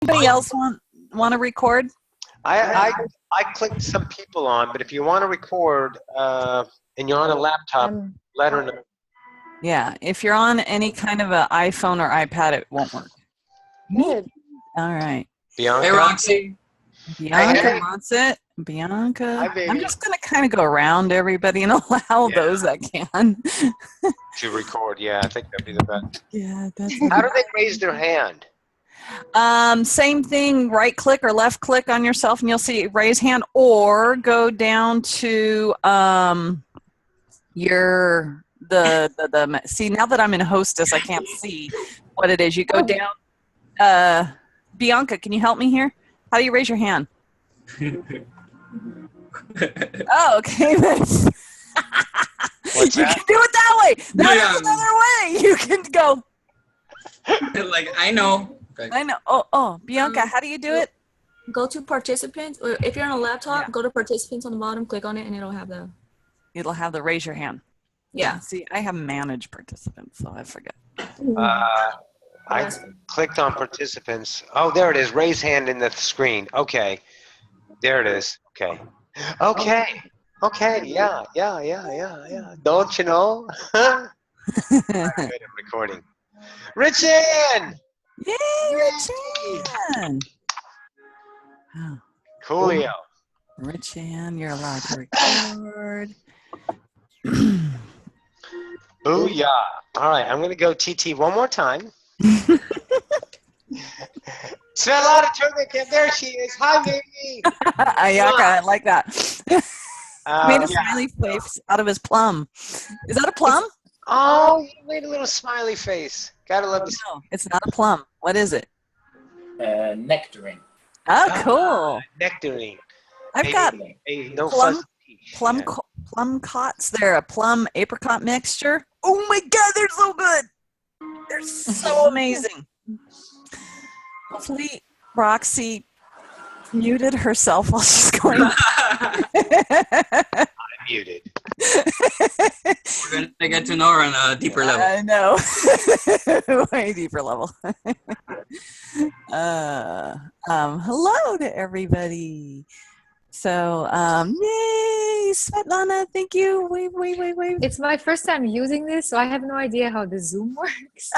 Anybody else want to record? I clicked some people on, but if you want to record and you're on a laptop, let her know. Yeah, if you're on any kind of an iPhone or iPad, it won't work. Good. All right. Bianca. Hey, Roxie. Bianca Hey. wants it. Bianca. Hi, baby. I'm just going to kind of go around everybody and allow those that can. To record, yeah, I think that'd be the best. Yeah, that's How do they raise their hand? same thing, right click or left click on yourself and you'll see raise hand, or go down to see, now that I'm in hostess, I can't see what it is. You go down. Bianca, can you help me here? How do you raise your hand? Oh, okay. What's You that? can do it that way. That Yeah. is another way. You can go. Like, I know. I know. Oh, Bianca, how do you do it? Go to participants, or if you're on a laptop, go to participants on the bottom, click on it, and it'll have the. It'll have the raise your hand. Yeah. See, I have manage participants, so I forget. I clicked on participants. Oh, there it is. Raise hand in the screen. Okay. There it is. Okay. Okay. Okay. Yeah. Don't you know? All right, good, I'm recording. Richard! Yay, Richanne! Oh, Coolio. Richanne, you're allowed to record. Booyah. All right, I'm going to go TT one more time. Svetlana Turnikin, there she is. Hi, baby. Ayaka, I like that. Made a Yeah. smiley face out of his plum. Is that a plum? Oh, you made a little smiley face. Gotta love this. No, it's not a plum. What is it? Nectarine. Oh, cool. Nectarine. I've got No plum- fuzz peach. plum Yeah. plum cots. They're a plum apricot mixture. Oh my God, they're so good. They're so amazing. Hopefully, Roxie muted herself while she's going. I'm muted. We're going to get to know her on a deeper level. I know. Way deeper level. Hello to everybody. So, yay, Svetlana, thank you. Wave. It's my first time using this, so I have no idea how the Zoom works.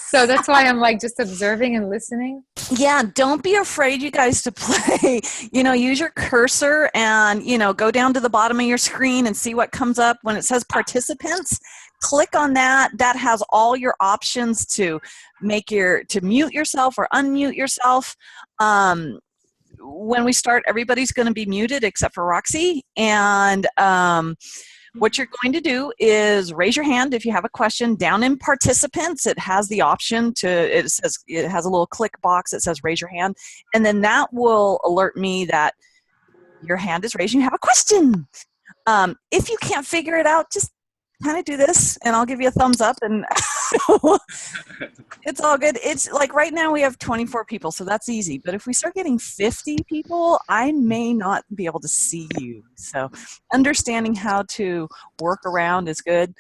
So that's why I'm like just observing and listening. Yeah, don't be afraid, you guys, to play. Use your cursor and, go down to the bottom of your screen and see what comes up when it says participants. Click on that. That has all your options to mute yourself or unmute yourself. When we start, everybody's going to be muted except for Roxie. And what you're going to do is raise your hand if you have a question. Down in participants, it has the option it has a little click box that says raise your hand. And then that will alert me that your hand is raised and you have a question. If you can't figure it out, just kind of do this and I'll give you a thumbs up, and it's all good. It's like right now we have 24 people, so that's easy. But if we start getting 50 people, I may not be able to see you. So understanding how to work around is good.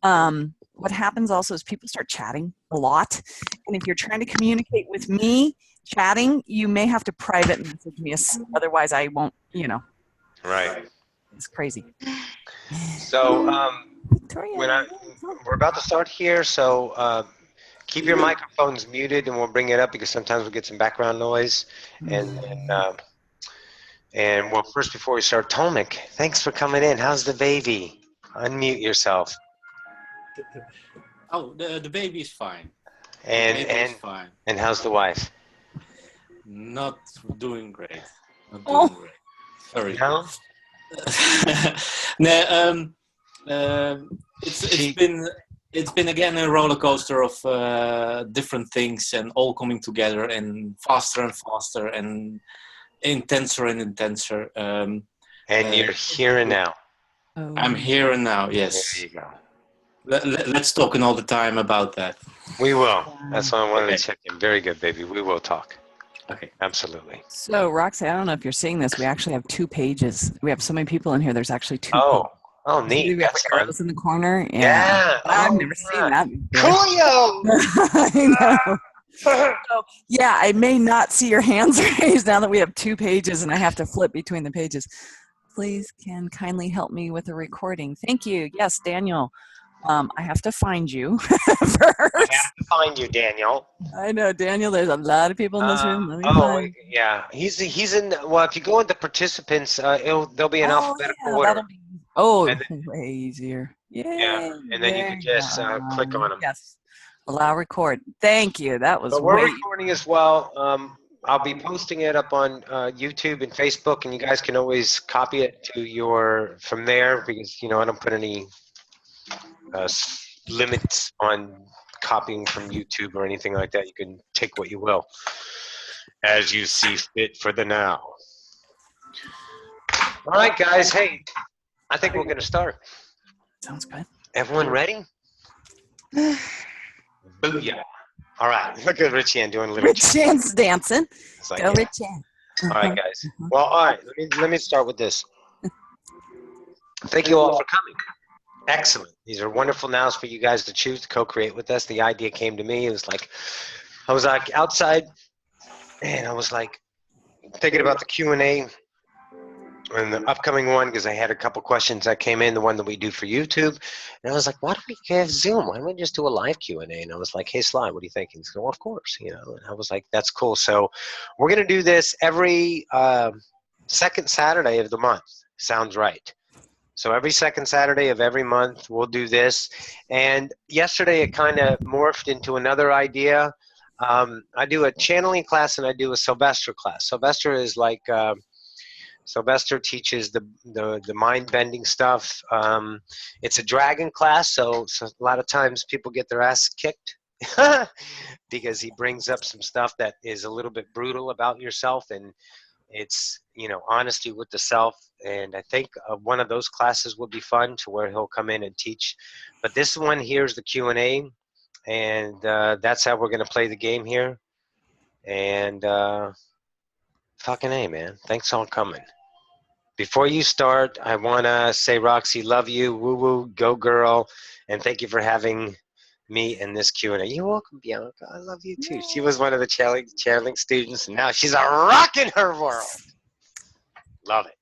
What happens also is people start chatting a lot. And if you're trying to communicate with me chatting, you may have to private message me. Otherwise I won't, Right. It's crazy. So, Victoria. we're about to start here, so keep your microphones muted, and we'll bring it up because sometimes we'll get some background noise. And well, first, before we start, Tomek, thanks for coming in. How's the baby? Unmute yourself. Oh, the baby is fine. And Fine. And how's the wife? Not doing great. Sorry. No? No, it's been again a roller coaster of different things and all coming together and faster and intenser and intenser. And you're here and now. Oh. I'm here and now. Yes. There you go. Let's talk all the time about that. We will. That's why I wanted Okay. to check in. Very good, baby. We will talk. Okay. Absolutely. So, Roxie, I don't know if you're seeing this. We actually have 2 pages. We have so many people in here. There's actually 2 Oh, pages. oh, See, neat. we have That's like fun. arrows in the corner. Yeah. I've Oh, never seen yeah. that before. Coolio! I know. So, yeah, I may not see your hands raised now that we have 2 pages and I have to flip between the pages. Please can kindly help me with the recording. Thank you. Yes, Daniel. I have to find you first. I have to find you, Daniel. I know, Daniel. There's a lot of people in this room. Let me find. Yeah. He's in. Well, if you go into participants, there'll be an alphabetical order. That'll be And way easier. Yay, Yeah, and then you can just click on them. Yes. Allow record. Thank you. That was But we're way. recording as well. I'll be posting it up on YouTube and Facebook, and you guys can always copy it to from there because I don't put any limits on copying from YouTube or anything like that. You can take what you will as you see fit for the now. All right, guys. Hey, I think we're going to start. Sounds good. Everyone ready? Booyah. All right. Look at Rich Ann doing a little. Rich Ann's dancing. Like, Go, Rich Ann. All right, guys. Well, all right. Let me start with this. Thank you all for coming. Excellent. These are wonderful nows for you guys to choose to co-create with us. The idea came to me. It was like, I was like outside, and I was like thinking about the Q&A and the upcoming one because I had a couple questions that came in, the one that we do for YouTube. And I was like, why don't we have Zoom? Why don't we just do a live Q&A? And I was like, hey, Sly, what do you think? And he said, well, of course. And I was like, that's cool. So we're going to do this every second Saturday of the month. Sounds right. So every second Saturday of every month, we'll do this. And yesterday, it kind of morphed into another idea. I do a channeling class and I do a Sylvester class. Sylvester is like, Sylvester teaches the mind-bending stuff. It's a dragon class, so a lot of times people get their ass kicked because he brings up some stuff that is a little bit brutal about yourself, and it's honesty with the self. And I think one of those classes would be fun to where he'll come in and teach. But this one here is the Q&A, and that's how we're going to play the game here. And fucking A, man. Thanks all coming. Before you start, I want to say, Roxie, love you. Woo-woo, go girl. And thank you for having me in this Q&A. You're welcome, Bianca. I love you too. She was one of the channeling students, and now she's a rock in her world. Love it.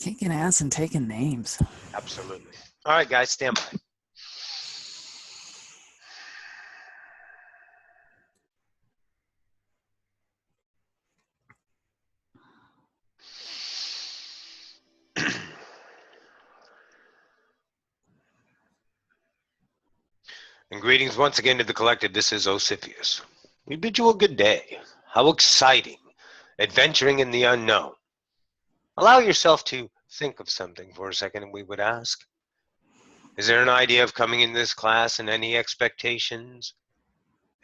Kicking ass and taking names. Absolutely. All right, guys, stand by. And greetings once again to the collective. This is Ocyphius. We bid you a good day. How exciting. Adventuring in the unknown. Allow yourself to think of something for a second, and we would ask. Is there an idea of coming in this class and any expectations?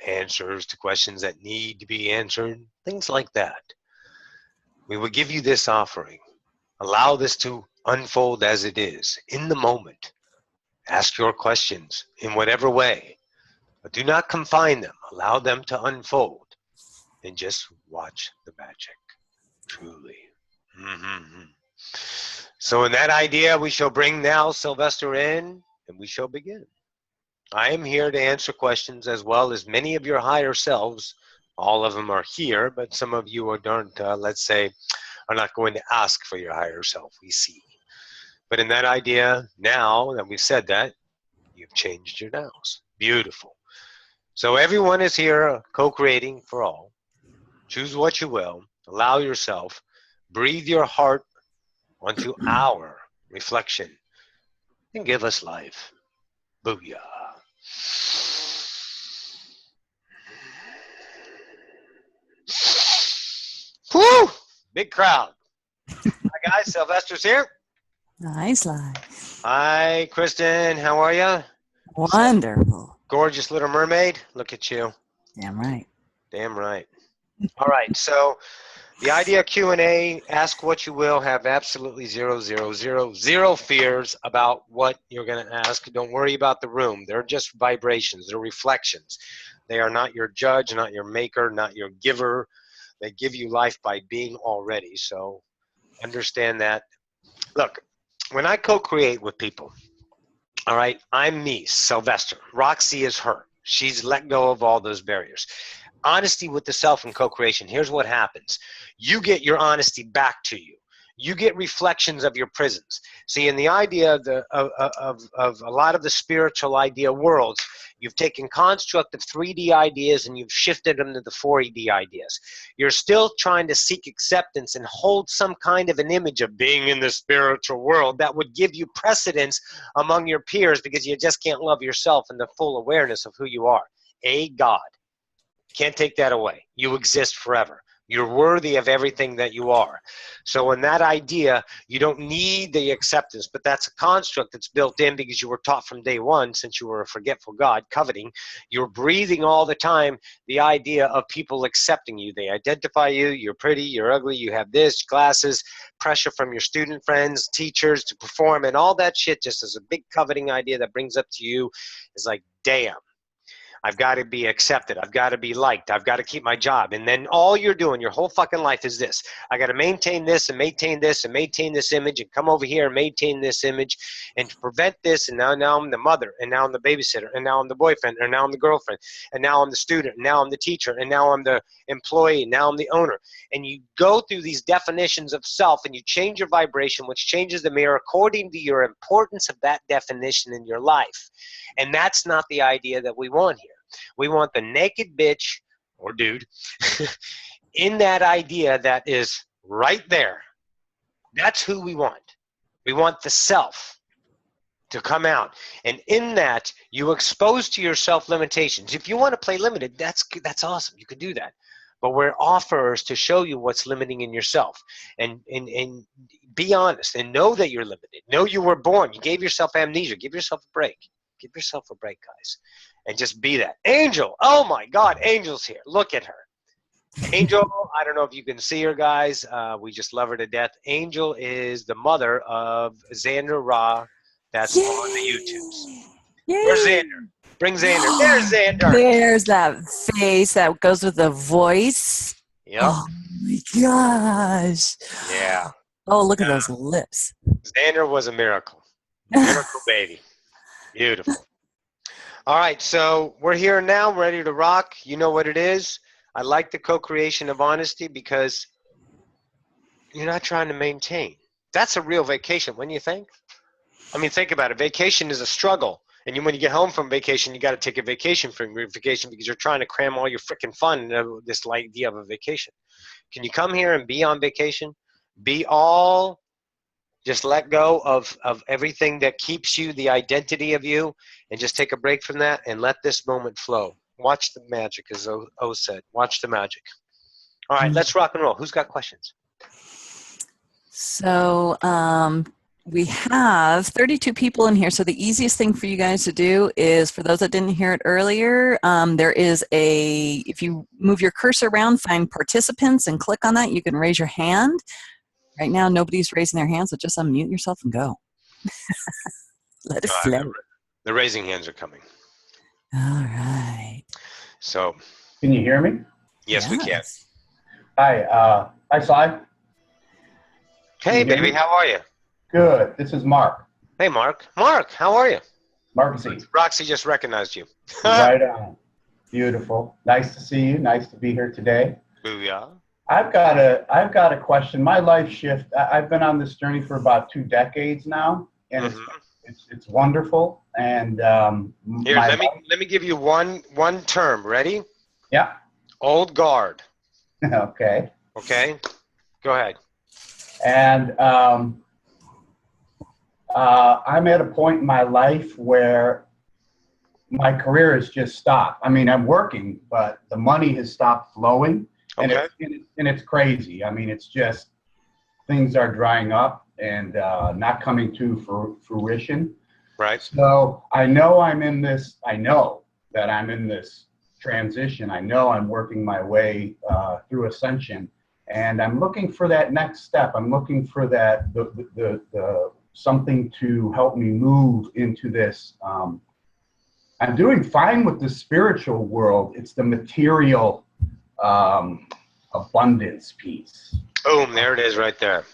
Answers to questions that need to be answered? Things like that. We would give you this offering. Allow this to unfold as it is, in the moment. Ask your questions in whatever way, but do not confine them. Allow them to unfold and just watch the magic, truly. So in that idea, we shall bring now Sylvester in, and we shall begin. I am here to answer questions as well as many of your higher selves. All of them are here, but some of you aren't, let's say, are not going to ask for your higher self, we see. But in that idea, now that we've said that, you've changed your nows. Beautiful. So everyone is here co-creating for all. Choose what you will. Allow yourself. Breathe your heart onto our reflection and give us life. Booyah. Whew! Big crowd. Hi guys, Sylvester's here. Nice lie. Hi, Kristen. How are you? Wonderful. Gorgeous little mermaid. Look at you. Damn right. Damn right. All right. So the idea Q&A, ask what you will, have absolutely zero fears about what you're going to ask. Don't worry about the room. They're just vibrations. They're reflections. They are not your judge, not your maker, not your giver. They give you life by being already. So understand that. Look, when I co-create with people, all right, I'm me, Sylvester. Roxie is her. She's let go of all those barriers. Honesty with the self and co-creation. Here's what happens. You get your honesty back to you. You get reflections of your prisons. See, in the idea of a lot of the spiritual idea worlds, you've taken construct of 3D ideas and you've shifted them to the 4D ideas. You're still trying to seek acceptance and hold some kind of an image of being in the spiritual world that would give you precedence among your peers because you just can't love yourself in the full awareness of who you are. A God. Can't take that away. You exist forever. You're worthy of everything that you are. So in that idea, you don't need the acceptance, but that's a construct that's built in because you were taught from day one, since you were a forgetful God, coveting. You're breathing all the time the idea of people accepting you. They identify you, you're pretty, you're ugly, you have this, glasses, pressure from your student friends, teachers to perform, and all that shit just as a big coveting idea that brings up to you is like, damn. I've got to be accepted. I've got to be liked. I've got to keep my job. And then all you're doing, your whole fucking life is this. I got to maintain this and maintain this and maintain this image and come over here and maintain this image and to prevent this. And now I'm the mother and now I'm the babysitter and now I'm the boyfriend and now I'm the girlfriend and now I'm the student and now I'm the teacher and now I'm the employee and now I'm the owner. And you go through these definitions of self and you change your vibration, which changes the mirror according to your importance of that definition in your life. And that's not the idea that we want here. We want the naked bitch or dude in that idea that is right there. That's who we want. We want the self to come out. And in that, you expose to yourself limitations. If you want to play limited, that's awesome. You could do that. But we're offers to show you what's limiting in yourself. And be honest and know that you're limited. Know you were born. You gave yourself amnesia. Give yourself a break. Give yourself a break, guys. And just be that. Angel. Oh, my God. Angel's here. Look at her. Angel, I don't know if you can see her, guys. We just love her to death. Angel is the mother of Xander Ra. That's Yay! on the YouTubes. Yay! Where's Xander? Bring Xander. There's Xander. There's that face that goes with the voice. Yep. Oh, my gosh. Yeah. Oh, look at those lips. Xander was a miracle. Miracle baby. Beautiful. All right, so we're here now, ready to rock. You know what it is. I like the co-creation of honesty because you're not trying to maintain. That's a real vacation, wouldn't you think? I mean, think about it. Vacation is a struggle. And when you get home from vacation, you got to take a vacation from your vacation because you're trying to cram all your freaking fun into this idea of a vacation. Can you come here and be on vacation? Be all... Just let go of everything that keeps you, the identity of you, and just take a break from that and let this moment flow. Watch the magic, as O said. Watch the magic. All right, let's rock and roll. Who's got questions? So we have 32 people in here. So the easiest thing for you guys to do is, for those that didn't hear it earlier, there is if you move your cursor around, find participants and click on that, you can raise your hand. Right now, nobody's raising their hands, so just unmute yourself and go. Let it flow. The raising hands are coming. All right. So. Can you hear me? Yes, we can. Hi, Sly. Hey, baby, how are you? Good. This is Mark. Hey, Mark. Mark, how are you? Marcy. Roxie just recognized you. Right on. Beautiful. Nice to see you. Nice to be here today. Booyah. I've got a question. My life shift. I've been on this journey for about 2 decades now, and it's wonderful. And here, let me give you one term. Ready? Yeah. Old guard. Okay. Okay. Go ahead. And I'm at a point in my life where my career has just stopped. I mean, I'm working, but the money has stopped flowing. And, it's crazy. I mean, it's just things are drying up and not coming to fruition. Right. So I know I'm in this. I know that I'm in this transition. I know I'm working my way through ascension, and I'm looking for that next step. I'm looking for that the something to help me move into this. I'm doing fine with the spiritual world. It's the material abundance piece. Boom, there it is right there.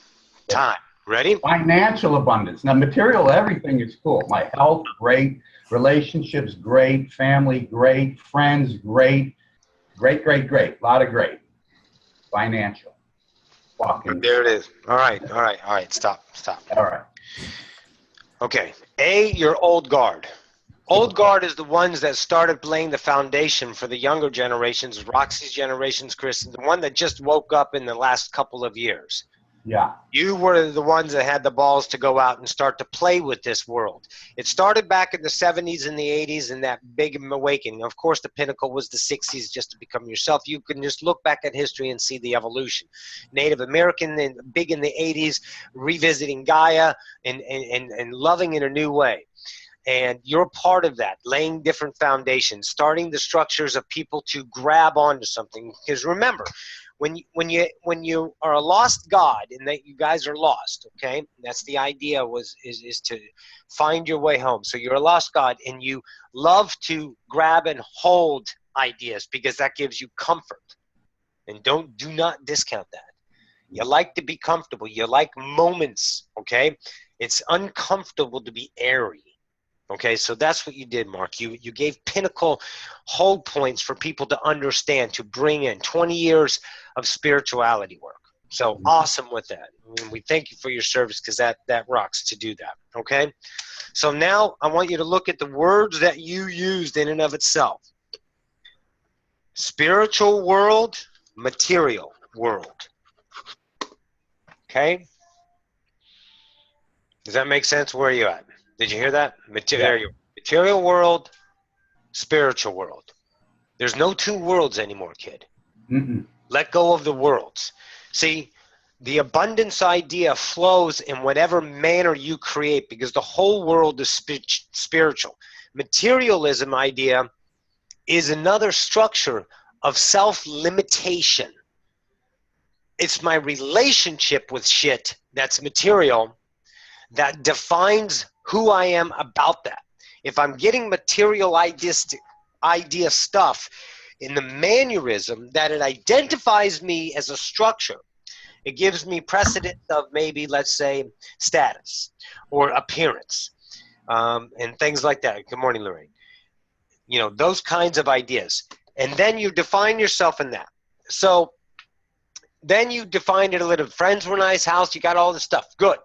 Time. Ready? Financial abundance. Now, material, everything is cool. My health, great. Relationships, great. Family, great. Friends, great. Great, great, great. A lot of great. Financial. Fucking. There it is. All right. Stop. All right. Okay. A, your old guard. Old guard is the ones that started laying the foundation for the younger generations, Roxy's generations, Chris, the one that just woke up in the last couple of years. Yeah. You were the ones that had the balls to go out and start to play with this world. It started back in the 70s and the 80s and that big awakening. Of course, the pinnacle was the 60s, just to become yourself. You can just look back at history and see the evolution. Native American, and big in the 80s, revisiting Gaia and loving in a new way. And you're part of that, laying different foundations, starting the structures of people to grab onto something. Because remember, when you are a lost god, and that you guys are lost, okay? That's the idea is to find your way home. So you're a lost god, and you love to grab and hold ideas because that gives you comfort. And do not discount that. You like to be comfortable. You like moments, okay? It's uncomfortable to be airy. Okay, so that's what you did, Mark. You gave pinnacle hold points for people to understand, to bring in 20 years of spirituality work. So awesome with that. And we thank you for your service because that rocks to do that. Okay, so now I want you to look at the words that you used in and of itself. Spiritual world, material world. Okay, does that make sense? Where are you at? Did you hear that? Material world, spiritual world. There's no two worlds anymore, kid. Mm-mm. Let go of the worlds. See, the abundance idea flows in whatever manner you create because the whole world is spiritual. Materialism idea is another structure of self-limitation. It's my relationship with shit that's material that defines who I am about that. If I'm getting material idea stuff in the mannerism that it identifies me as a structure, it gives me precedence of maybe, let's say, status or appearance and things like that. Good morning, Lorraine. You know, those kinds of ideas. And then you define yourself in that. So then you define it a little. Friends were nice, house, you got all this stuff. Good.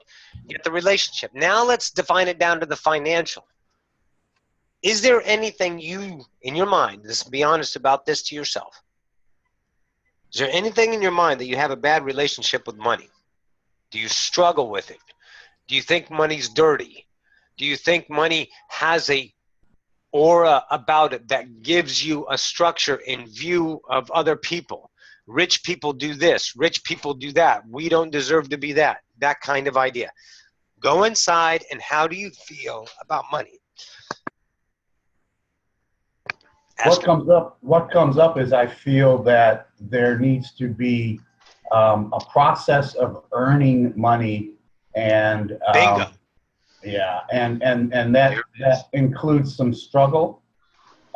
You get the relationship. Now let's define it down to the financial. Is there anything you, in your mind, just be honest about this to yourself. Is there anything in your mind that you have a bad relationship with money? Do you struggle with it? Do you think money's dirty? Do you think money has a aura about it that gives you a structure in view of other people? Rich people do this. Rich people do that. We don't deserve to be that. That kind of idea. Go inside, and how do you feel about money? What comes up is I feel that there needs to be a process of earning money, and Bingo. yeah, and that includes some struggle.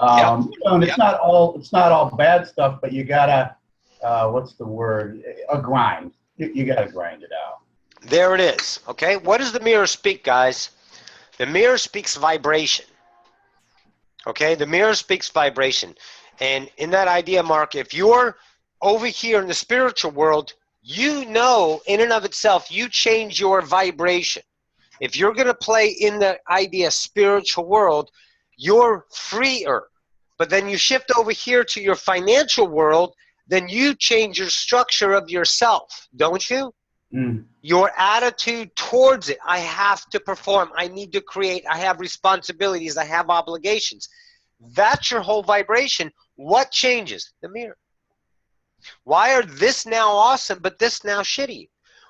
Yep. And it's not all bad stuff, but you gotta what's the word? A grind. You gotta grind it out. There it is. Okay, what does the mirror speak, guys? The mirror speaks vibration. Okay, the mirror speaks vibration. And in that idea, Mark, if you're over here in the spiritual world, you know in and of itself, you change your vibration. If you're going to play in the idea spiritual world, you're freer. But then you shift over here to your financial world, then you change your structure of yourself, don't you? Mm. Your attitude towards it. I have to perform. I need to create. I have responsibilities. I have obligations. That's your whole vibration. What changes? The mirror. Why are this now awesome, but this now shitty?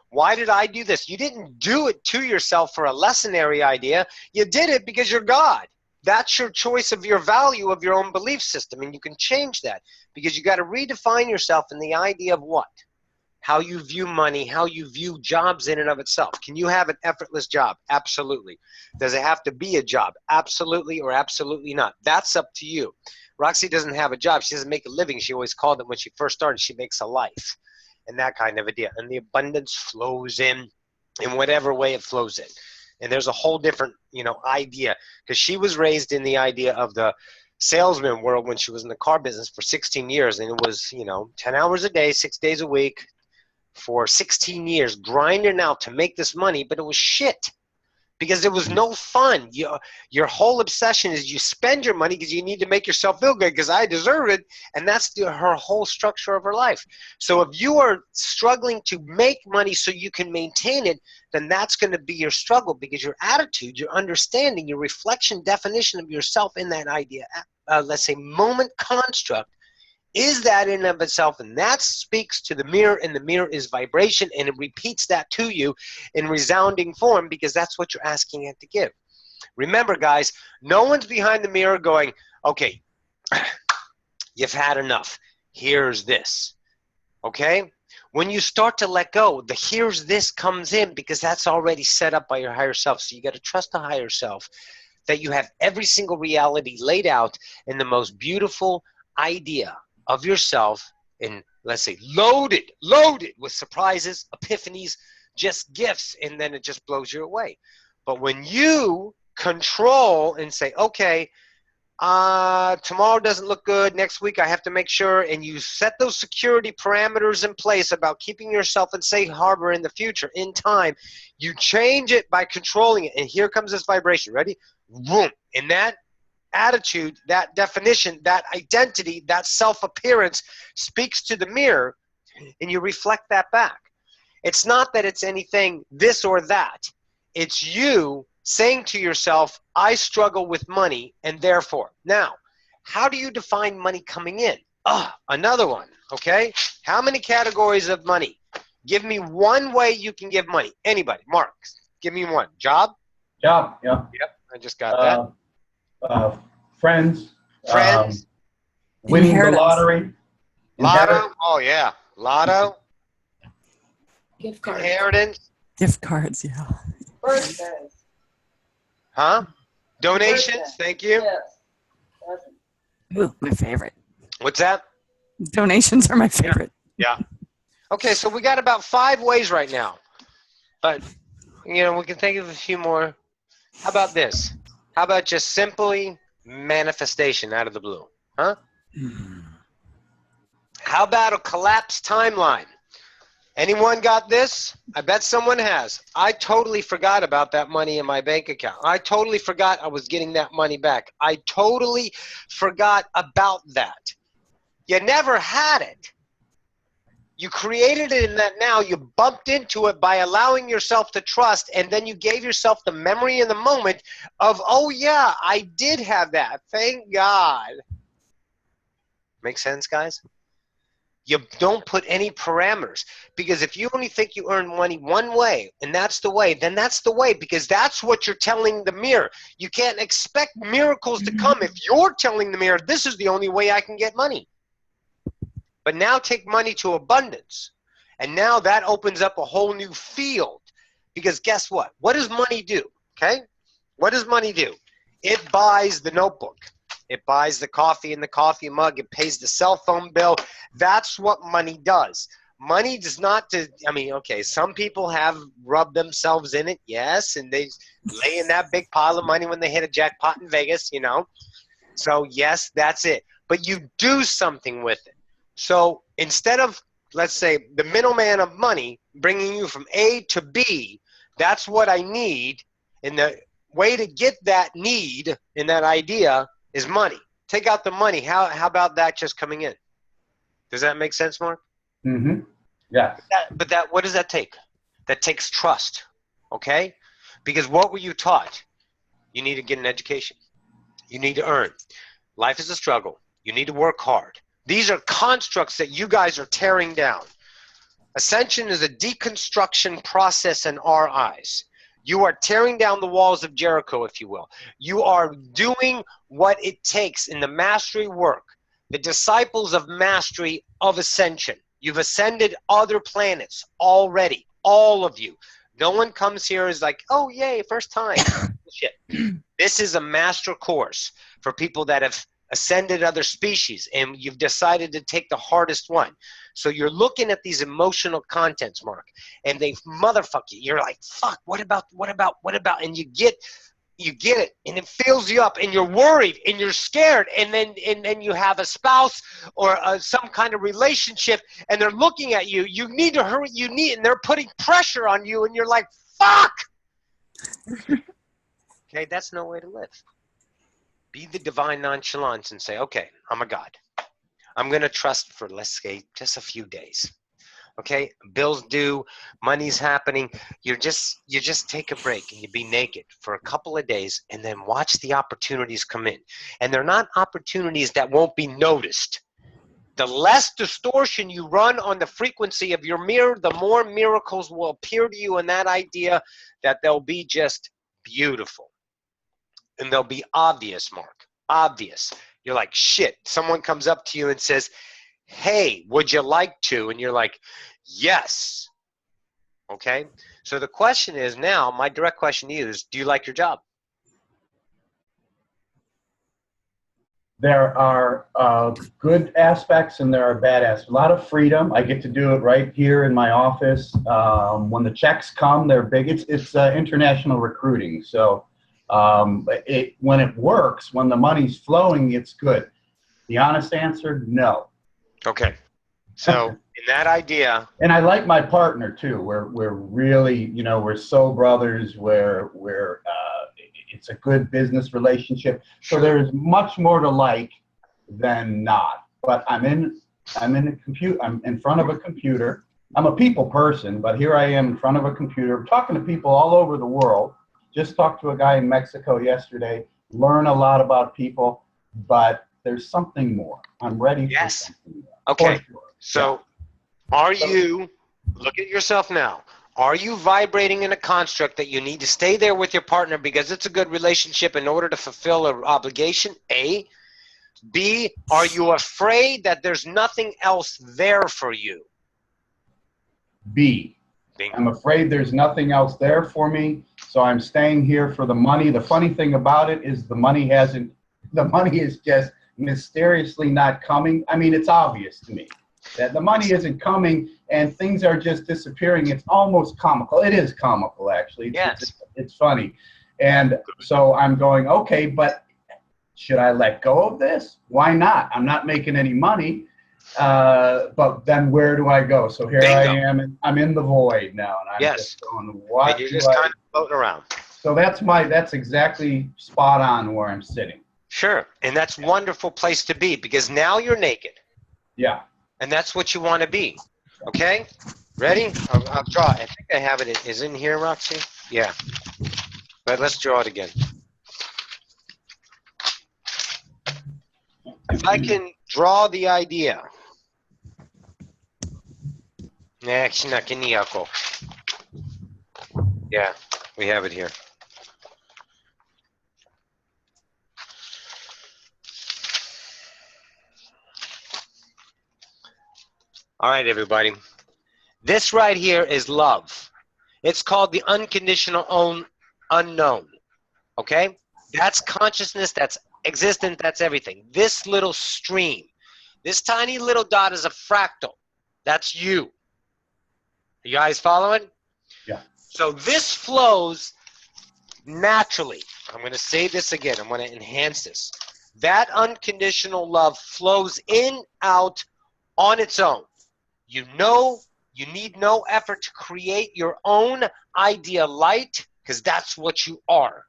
Why did I do this? You didn't do it to yourself for a lessonary idea. You did it because you're God. That's your choice of your value of your own belief system, and you can change that because you got to redefine yourself in the idea of what? How you view money, how you view jobs in and of itself. Can you have an effortless job? Absolutely. Does it have to be a job? Absolutely or absolutely not. That's up to you. Roxie doesn't have a job. She doesn't make a living. She always called it when she first started, she makes a life. And that kind of idea. And the abundance flows in whatever way it flows in. And there's a whole different, idea. Because she was raised in the idea of the salesman world when she was in the car business for 16 years. And it was, 10 hours a day, 6 days a week for 16 years, grinding out to make this money, but it was shit. Because there was no fun. Your whole obsession is you spend your money because you need to make yourself feel good because I deserve it. And that's her whole structure of her life. So if you are struggling to make money so you can maintain it, then that's going to be your struggle, because your attitude, your understanding, your reflection, definition of yourself in that idea, let's say moment construct, is that in and of itself, and that speaks to the mirror, and the mirror is vibration, and it repeats that to you in resounding form, because that's what you're asking it to give. Remember, guys, no one's behind the mirror going, okay, you've had enough. Here's this. Okay? When you start to let go, the here's this comes in, because that's already set up by your higher self. So you got to trust the higher self that you have every single reality laid out in the most beautiful idea of yourself, and let's say loaded with surprises, epiphanies, just gifts, and then it just blows you away. But when you control and say, okay, tomorrow doesn't look good, next week I have to make sure, and you set those security parameters in place about keeping yourself in safe harbor in the future, in time, you change it by controlling it, and here comes this vibration. Ready? Boom. And that attitude, that definition, that identity, that self-appearance speaks to the mirror, and you reflect that back. It's not that it's anything this or that. It's you saying to yourself, I struggle with money, and therefore. Now, how do you define money coming in? Another one, okay? How many categories of money? Give me one way you can give money. Anybody. Mark, give me one. Job? Job, yeah. Yep, I just got that. Friends. Friends. Winning the Inheritance. lottery. Lotto? Oh, yeah. Lotto. Gift card. Inheritance. Gift cards, yeah. Birthdays. Huh? Donations. Birthday. Thank you. Yes. Ooh, my favorite. What's that? Donations are my favorite. Yeah. Okay, so we got about 5 ways right now. But, we can think of a few more. How about this? How about just simply manifestation out of the blue? Huh? How about a collapsed timeline? Anyone got this? I bet someone has. I totally forgot about that money in my bank account. I totally forgot I was getting that money back. I totally forgot about that. You never had it. You created it in that now. You bumped into it by allowing yourself to trust, and then you gave yourself the memory in the moment of, oh, yeah, I did have that. Thank God. Make sense, guys? You don't put any parameters, because if you only think you earn money one way, and that's the way, then that's the way, because that's what you're telling the mirror. You can't expect miracles to come if you're telling the mirror, this is the only way I can get money. But now take money to abundance, and now that opens up a whole new field, because guess what? What does money do? Okay? What does money do? It buys the notebook. It buys the coffee in the coffee mug. It pays the cell phone bill. That's what money does. Money does not, okay, some people have rubbed themselves in it, yes, and they lay in that big pile of money when they hit a jackpot in Vegas, So, yes, that's it. But you do something with it. So instead of, let's say, the middleman of money bringing you from A to B, that's what I need. And the way to get that need in that idea is money. Take out the money. How about that just coming in? Does that make sense, Mark? Mm-hmm. Yeah. But what does that take? That takes trust, okay? Because what were you taught? You need to get an education. You need to earn. Life is a struggle. You need to work hard. These are constructs that you guys are tearing down. Ascension is a deconstruction process in our eyes. You are tearing down the walls of Jericho, if you will. You are doing what it takes in the mastery work, the disciples of mastery of ascension. You've ascended other planets already, all of you. No one comes here as like, oh, yay, first time. Shit. This is a master course for people that have ascended other species, and you've decided to take the hardest one. So you're looking at these emotional contents, Mark, and they motherfuck you. You're like, fuck, what about? And you get you get it, and it fills you up, and you're worried, and you're scared, and then you have a spouse or some kind of relationship, and they're looking at you. You need to hurry. And they're putting pressure on you, and you're like, fuck. Okay, that's no way to live. Be the divine nonchalance and say, okay, I'm a God. I'm going to trust for, let's say, just a few days. Okay, bills due, money's happening. You just take a break and you be naked for a couple of days and then watch the opportunities come in. And they're not opportunities that won't be noticed. The less distortion you run on the frequency of your mirror, the more miracles will appear to you in that idea that they'll be just beautiful. And they'll be obvious, Mark, obvious. You're like, shit. Someone comes up to you and says, hey, would you like to? And you're like, yes. Okay? So the question is now, my direct question to you is, do you like your job? There are good aspects and there are bad aspects. A lot of freedom. I get to do it right here in my office. When the checks come, they're big. It's international recruiting. So when it works, when the money's flowing, it's good. The honest answer, no. Okay. So in that idea. And I like my partner too. We're really, we're soul brothers. We're it's a good business relationship. So there is much more to like than not. But I'm in front of a computer. I'm a people person, but here I am in front of a computer talking to people all over the world. Just talked to a guy in Mexico yesterday. Learn a lot about people, but there's something more. I'm ready for something more. Okay. For sure. So are you, look at yourself now, are you vibrating in a construct that you need to stay there with your partner because it's a good relationship in order to fulfill an obligation? A. B. Are you afraid that there's nothing else there for you? B. Bingo. I'm afraid there's nothing else there for me, so I'm staying here for the money. The funny thing about it is the money is just mysteriously not coming. I mean, it's obvious to me that the money isn't coming and things are just disappearing. It's almost comical. It is comical, actually. It's funny. And so I'm going, okay, but should I let go of this? Why not? I'm not making any money. But then where do I go? So here I am, and I'm in the void now, and I'm just going, what? And you're just kind of floating around. So that's exactly spot on where I'm sitting. Sure, and that's a wonderful place to be because now you're naked. Yeah. And that's what you want to be. Okay? Ready? I'll draw. I think I have it. Is it in here, Roxy? Yeah. But let's draw it again. If I can draw the idea. Yeah, we have it here. All right, everybody. This right here is love. It's called the unconditional unknown. Okay? That's consciousness, that's existent, that's everything. This little stream, this tiny little dot is a fractal. That's you. You guys following? Yeah. So this flows naturally. I'm going to say this again. I'm going to enhance this. That unconditional love flows in, out, on its own. You know, you need no effort to create your own idea light because that's what you are.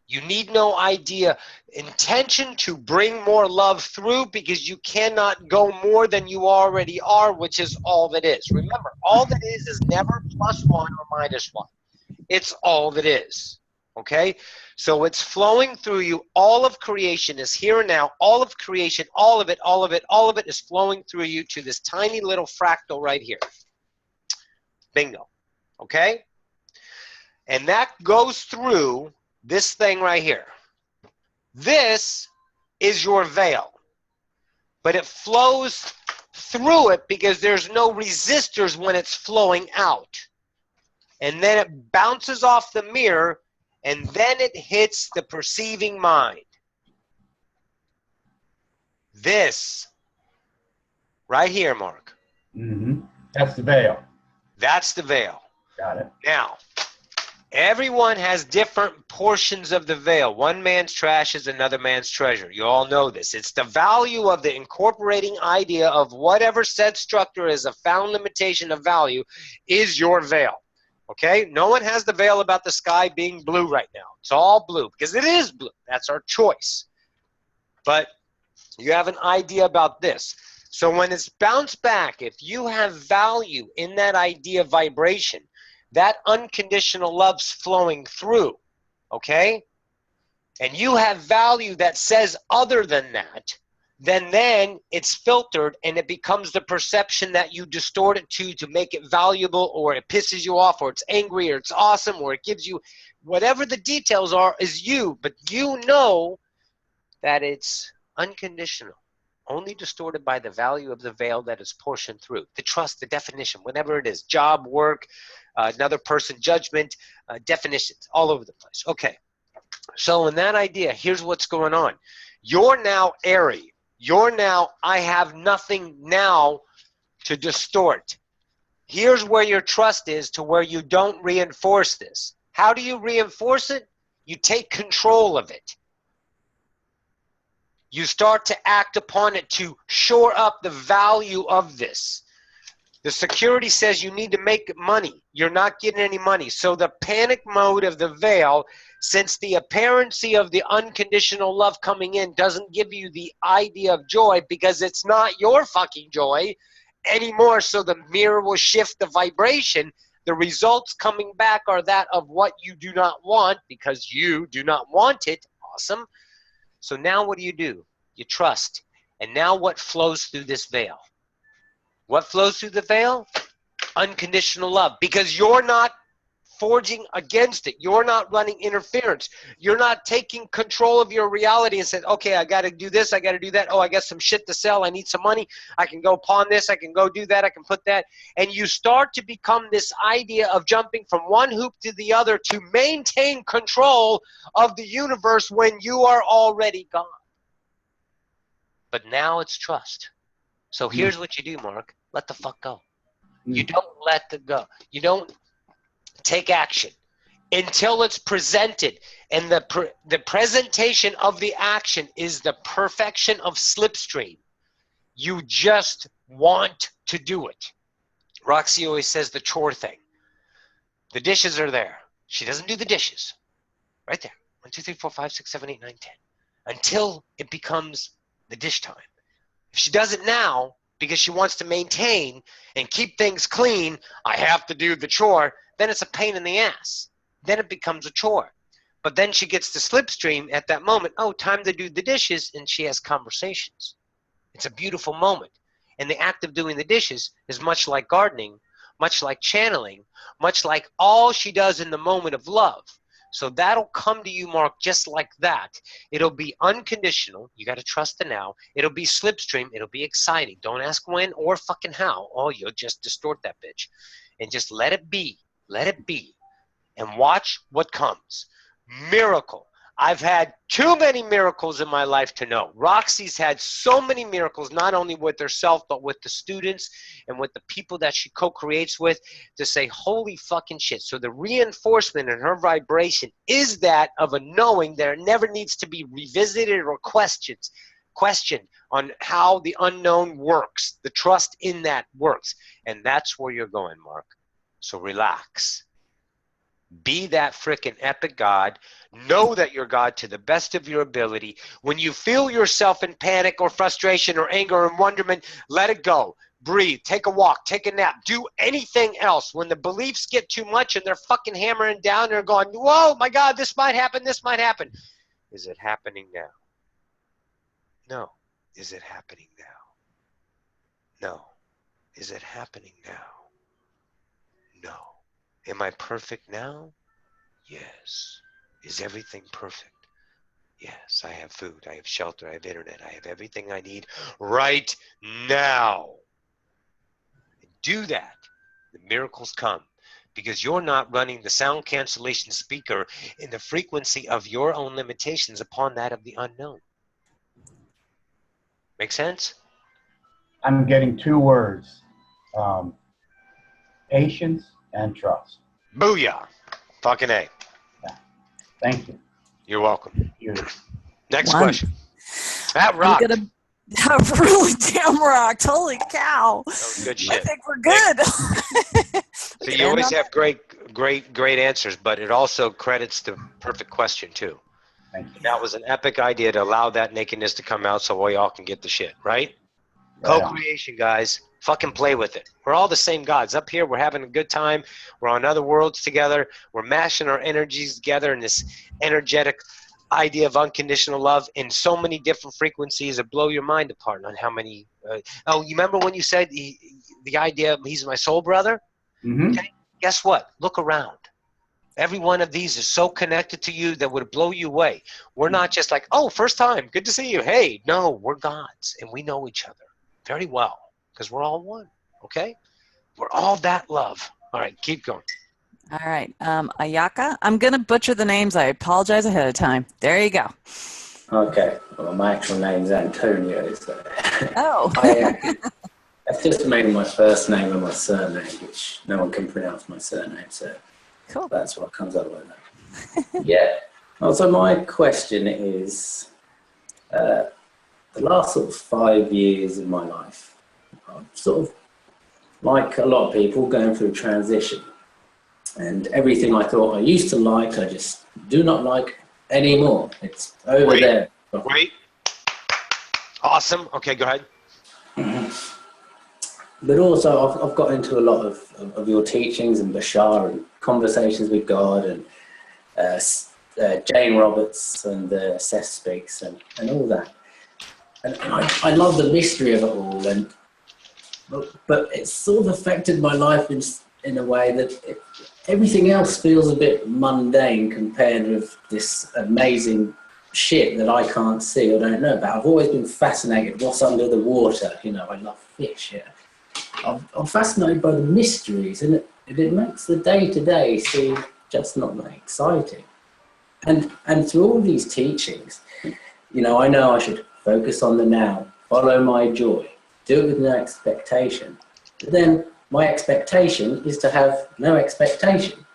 You need no idea intention to bring more love through because you cannot go more than you already are, which is all that is. Remember, all that is never +1 or -1. It's all that is. Okay? So it's flowing through you. All of creation is here and now. All of creation, all of it is flowing through you to this tiny little fractal right here. Bingo. Okay? And that goes through this thing right here. This is your veil. But it flows through it because there's no resistors when it's flowing out. And then it bounces off the mirror and then it hits the perceiving mind. This right here, Mark. Mm-hmm. That's the veil. That's the veil. Got it. Now, Everyone has different portions of the veil. One man's trash is another man's treasure. You all know this. It's the value of the incorporating idea of whatever said structure is a found limitation of value is your veil. Okay? No one has the veil about the sky being blue right now. It's all blue because it is blue. That's our choice. But you have an idea about this. So when it's bounced back, if you have value in that idea vibration, that unconditional love's flowing through, okay? And you have value that says other than that, then it's filtered and it becomes the perception that you distort it to make it valuable, or it pisses you off, or it's angry, or it's awesome, or it gives you whatever the details are is you, but you know that it's unconditional, only distorted by the value of the veil that is portioned through. The trust, the definition, whatever it is, job, work, another person, judgment, definitions, all over the place. Okay, so in that idea, here's what's going on. You're now airy. You're now, I have nothing now to distort. Here's where your trust is, to where you don't reinforce this. How do you reinforce it? You take control of it. You start to act upon it to shore up the value of this. The security says you need to make money. You're not getting any money. So the panic mode of the veil, since the apparency of the unconditional love coming in doesn't give you the idea of joy because it's not your fucking joy anymore, so the mirror will shift the vibration. The results coming back are that of what you do not want because you do not want it. Awesome. So now what do? You trust. And now what flows through this veil? What flows through the veil? Unconditional love. Because you're not forging against it. You're not running interference. You're not taking control of your reality and saying, okay, I got to do this, I got to do that. Oh, I got some shit to sell. I need some money. I can go pawn this. I can go do that. I can put that. And you start to become this idea of jumping from one hoop to the other to maintain control of the universe when you are already gone. But now it's trust. So here's what you do, Mark. Let the fuck go. You don't let the go. You don't take action until it's presented. And the presentation of the action is the perfection of slipstream. You just want to do it. Roxie always says the chore thing. The dishes are there. She doesn't do the dishes. Right there. 1, 2, 3, 4, 5, 6, 7, 8, 9, 10. Until it becomes the dish time. If she does it now because she wants to maintain and keep things clean, I have to do the chore, then it's a pain in the ass. Then it becomes a chore. But then she gets the slipstream at that moment. Oh, time to do the dishes, and she has conversations. It's a beautiful moment. And the act of doing the dishes is much like gardening, much like channeling, much like all she does in the moment of love. So that'll come to you, Mark, just like that. It'll be unconditional. You got to trust the now. It'll be slipstream. It'll be exciting. Don't ask when or fucking how. Oh, you'll just distort that bitch. And just let it be. Let it be. And watch what comes. Miracle. I've had too many miracles in my life to know. Roxie's had so many miracles, not only with herself, but with the students and with the people that she co-creates with, to say, holy fucking shit. So the reinforcement in her vibration is that of a knowing that it never needs to be revisited or questioned on how the unknown works. The trust in that works. And that's where you're going, Mark. So relax. Be that frickin' epic God. Know that you're God to the best of your ability. When you feel yourself in panic or frustration or anger or wonderment, let it go. Breathe. Take a walk. Take a nap. Do anything else. When the beliefs get too much and they're fucking hammering down, they're going, whoa, my God, this might happen. This might happen. Is it happening now? No. Is it happening now? No. Is it happening now? No. Am I perfect now? Yes. Is everything perfect? Yes. I have food. I have shelter. I have internet. I have everything I need right now. Do that. The miracles come because you're not running the sound cancellation speaker in the frequency of your own limitations upon that of the unknown. Make sense? I'm getting 2 words. Patience and trust. Booyah. Fucking A. Thank you. You're welcome. You. Next One. question. That I'm rocked. gonna have really damn rocked. Holy cow! That was good I shit. think we're good. So you always have great answers, but it also credits the perfect question too. Thank you. That was an epic idea to allow that nakedness to come out so we all can get the shit, right? Right on. Co-creation, guys. Fucking play with it. We're all the same gods. Up here, we're having a good time. We're on other worlds together. We're mashing our energies together in this energetic idea of unconditional love in so many different frequencies that blow your mind apart on how many. You remember when you said the idea of he's my soul brother? Mm-hmm. Okay. Guess what? Look around. Every one of these is so connected to you that would blow you away. We're not just like, oh, first time, good to see you. Hey, no, we're gods, and we know each other very well because we're all one, okay? We're all that love. All right, keep going. All right, Ayaka. I'm gonna butcher the names. I apologize ahead of time. There you go. Okay. Well, my actual name's Antonio. So Oh. I've just made my first name and my surname, which no one can pronounce my surname, so Cool. that's what comes up with that. Yeah. Also, my question is, the last sort of 5 years of my life, I'm sort of, like a lot of people, going through transition. And everything I thought I used to like, I just do not like anymore. It's over there. Wait. Awesome. Okay, go ahead. But also, I've got into a lot of your teachings and Bashar and conversations with God and Jane Roberts and Seth Speaks and all that. And I love the mystery of it all. But it's sort of affected my life in a way that everything else feels a bit mundane compared with this amazing shit that I can't see or don't know about. I've always been fascinated what's under the water. You know, I love fish. Yeah. I'm fascinated by the mysteries, and it makes the day-to-day seem just not that exciting. And through all these teachings, you know I should focus on the now, follow my joy, do it with no expectation. But then my expectation is to have no expectation.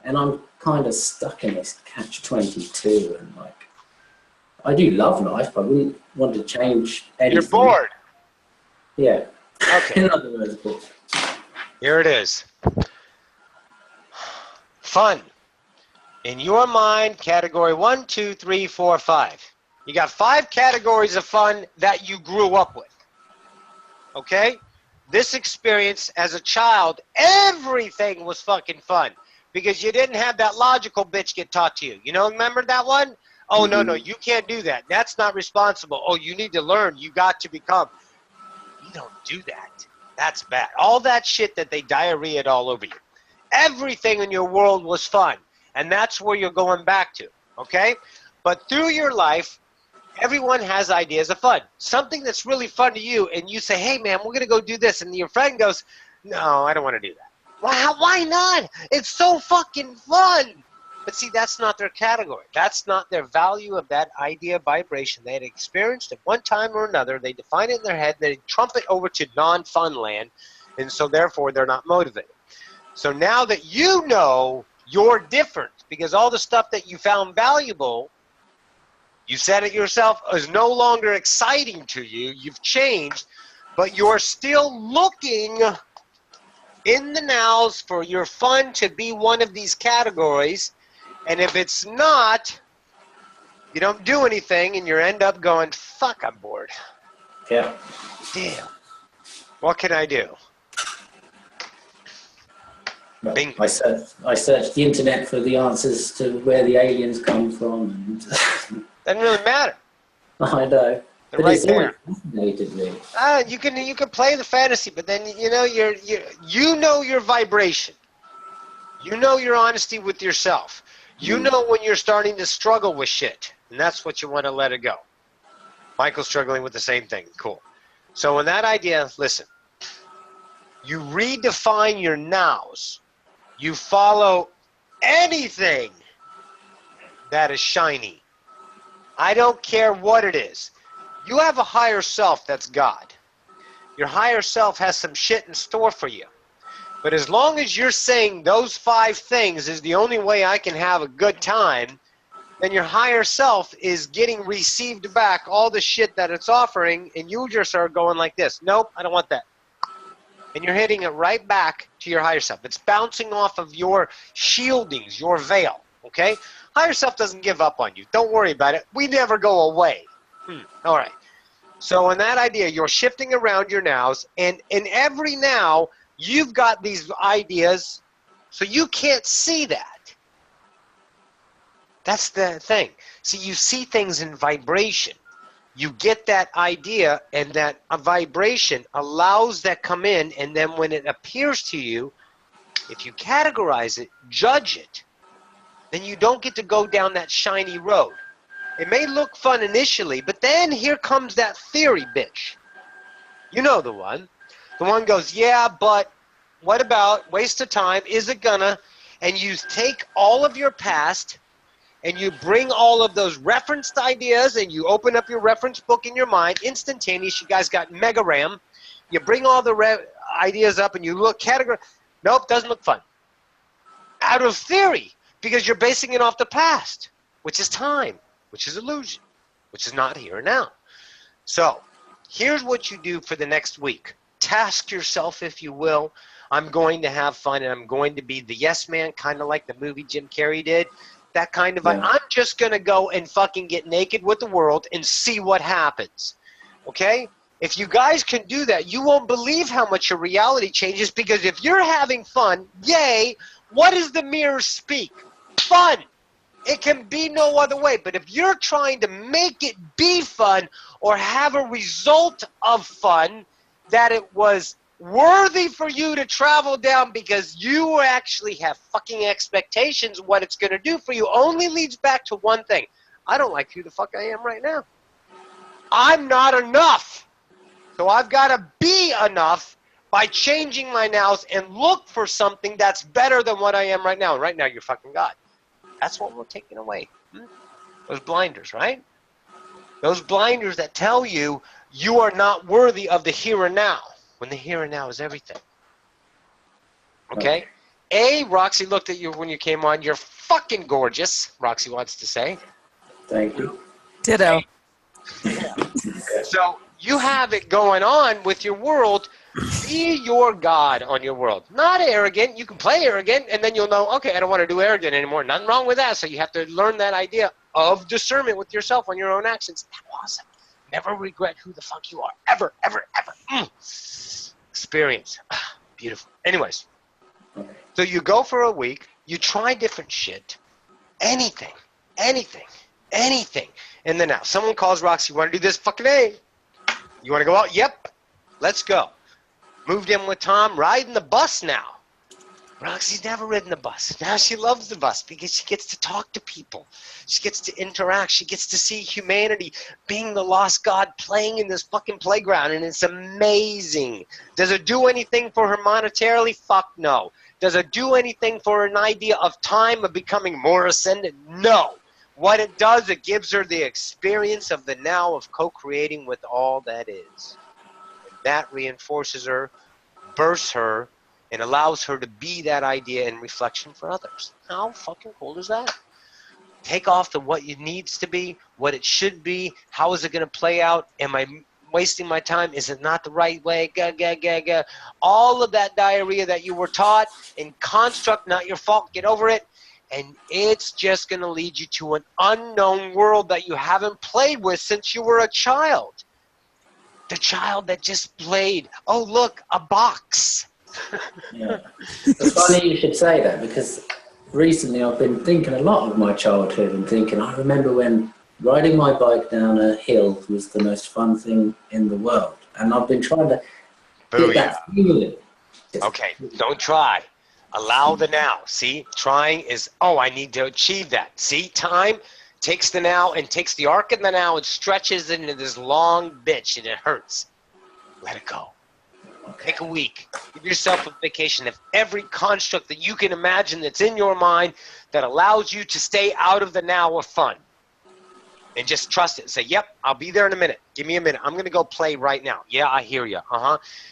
And I'm kind of stuck in this catch-22, and like, I do love life, I wouldn't want to change anything. You're bored. Yeah. Okay. In other words, bored. Here it is. Fun. In your mind, category 1, 2, 3, 4, 5. You got 5 categories of fun that you grew up with. Okay? This experience as a child, everything was fucking fun because you didn't have that logical bitch get taught to you. You know, remember that one? Oh, no, you can't do that. That's not responsible. Oh, you need to learn. You got to become. You don't do that. That's bad. All that shit that they diarrheaed all over you. Everything in your world was fun. And that's where you're going back to, okay? But through your life, everyone has ideas of fun. Something that's really fun to you, and you say, hey, man, we're going to go do this. And your friend goes, no, I don't want to do that. Why not? It's so fucking fun. But see, that's not their category. That's not their value of that idea of vibration. They had experienced at one time or another. They define it in their head. They trump it over to non-fun land. And so, therefore, they're not motivated. So now that you know you're different, because all the stuff that you found valuable, you said it yourself, is no longer exciting to you. You've changed, but you're still looking in the nows for your fun to be one of these categories. And if it's not, you don't do anything and you end up going, fuck, I'm bored. Yeah. Damn. What can I do? Well, Bingo. I searched the internet for the answers to where the aliens come from. And Doesn't really matter. I know. They're But right it's always there. fascinated me. You can play the fantasy, but then you know your vibration. You know your honesty with yourself. You know when you're starting to struggle with shit, and that's what you want to let it go. Michael's struggling with the same thing. Cool. So in that idea, listen. You redefine your nows. You follow anything that is shiny. I don't care what it is. You have a higher self that's God. Your higher self has some shit in store for you. But as long as you're saying those 5 things is the only way I can have a good time, then your higher self is getting received back all the shit that it's offering, and you just are going like this. Nope, I don't want that. And you're hitting it right back to your higher self. It's bouncing off of your shieldings, your veil, okay? Higher self doesn't give up on you. Don't worry about it. We never go away. All right. So in that idea, you're shifting around your nows, and in every now, you've got these ideas, so you can't see that. That's the thing. See, you see things in vibration. You get that idea, and that a vibration allows that come in, and then when it appears to you, if you categorize it, judge it, then you don't get to go down that shiny road. It may look fun initially, but then here comes that theory bitch. You know the one. The one goes, yeah, but what about waste of time? Is it gonna? And you take all of your past and you bring all of those referenced ideas and you open up your reference book in your mind, instantaneous. You guys got mega RAM. You bring all the ideas up and you look category. Nope, doesn't look fun. Out of theory, because you're basing it off the past, which is time, which is illusion, which is not here and now. So here's what you do for the next week. Task yourself, if you will. I'm going to have fun, and I'm going to be the yes man, kind of like the movie Jim Carrey did. That kind of, I'm just going to go and fucking get naked with the world and see what happens. Okay? If you guys can do that, you won't believe how much your reality changes, because if you're having fun, yay, what does the mirror speak? Fun. It can be no other way. But if you're trying to make it be fun or have a result of fun that it was worthy for you to travel down because you actually have fucking expectations of what it's going to do for you, only leads back to one thing. I don't like who the fuck I am right now. I'm not enough. So I've got to be enough by changing my nows and look for something that's better than what I am right now. And right now, you're fucking God. That's what we're taking away. Those blinders, right? Those blinders that tell you you are not worthy of the here and now, when the here and now is everything. Okay? Roxy looked at you when you came on. You're fucking gorgeous, Roxy wants to say. Thank you. Ditto. Yeah. So you have it going on with your world. Be your God on your world. Not arrogant. You can play arrogant, and then you'll know, okay, I don't want to do arrogant anymore. Nothing wrong with that. So you have to learn that idea of discernment with yourself on your own actions. Awesome. Never regret who the fuck you are. Ever, ever, ever. Experience. Beautiful. Anyways. So you go for a week. You try different shit. Anything. Anything. Anything. And then now, someone calls Roxy, you want to do this? Fucking A. You want to go out? Yep. Let's go. Moved in with Tom, riding the bus now. Roxy's never ridden the bus. Now she loves the bus because she gets to talk to people. She gets to interact. She gets to see humanity being the lost God playing in this fucking playground, and it's amazing. Does it do anything for her monetarily? Fuck no. Does it do anything for an idea of time of becoming more ascendant? No. What it does, it gives her the experience of the now of co-creating with all that is. And that reinforces her, bursts her, and allows her to be that idea and reflection for others. How fucking cool is that? Take off the what it needs to be, what it should be, how is it going to play out, am I wasting my time, is it not the right way, all of that diarrhea that you were taught in construct, not your fault, get over it, and it's just going to lead you to an unknown world that you haven't played with since you were a child. The child that just played, oh look, a box. Yeah. It's funny you should say that, because recently I've been thinking a lot of my childhood and thinking, I remember when riding my bike down a hill was the most fun thing in the world. And I've been trying to get that feeling. Okay, don't try. Allow the now. See, trying is, oh, I need to achieve that. See, time takes the now and takes the arc of the now and stretches it into this long bitch, and it hurts. Let it go. Take a week. Give yourself a vacation of every construct that you can imagine that's in your mind that allows you to stay out of the now of fun. And just trust it. Say, yep, I'll be there in a minute. Give me a minute. I'm going to go play right now. Yeah, I hear you.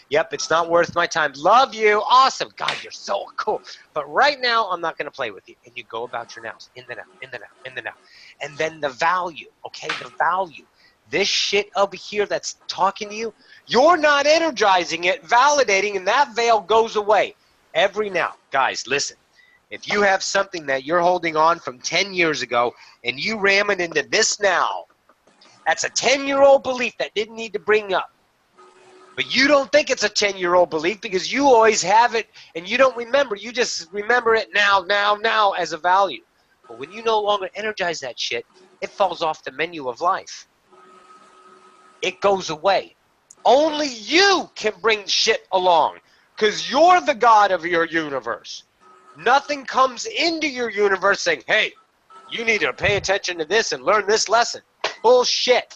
Yep, it's not worth my time. Love you. Awesome. God, you're so cool. But right now, I'm not going to play with you. And you go about your nows. In the now, in the now, in the now. And then the value, okay, the value. This shit over here that's talking to you, you're not energizing it, validating, and that veil goes away. Every now. Guys, listen. If you have something that you're holding on from 10 years ago and you ram it into this now, that's a 10-year-old belief that didn't need to bring up. But you don't think it's a 10-year-old belief because you always have it and you don't remember. You just remember it now as a value. But when you no longer energize that shit, it falls off the menu of life. It goes away. Only you can bring shit along because you're the god of your universe. Nothing comes into your universe saying, hey, you need to pay attention to this and learn this lesson. Bullshit.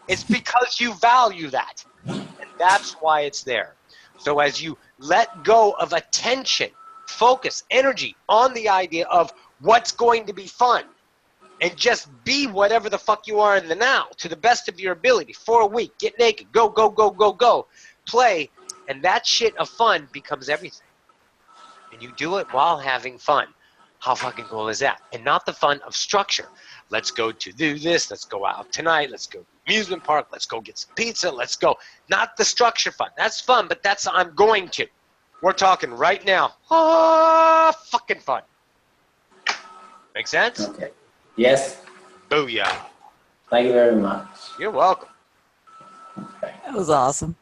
It's because you value that. And that's why it's there. So as you let go of attention, focus, energy on the idea of what's going to be fun, and just be whatever the fuck you are in the now to the best of your ability for a week. Get naked. Go, go, go, go, go. Play. And that shit of fun becomes everything. And you do it while having fun. How fucking cool is that? And not the fun of structure. Let's go to do this. Let's go out tonight. Let's go to the amusement park. Let's go get some pizza. Let's go. Not the structure fun. That's fun, but that's I'm going to. We're talking right now. Fucking fun. Make sense? Okay. Yes. Booyah. Thank you very much. You're welcome. That was awesome.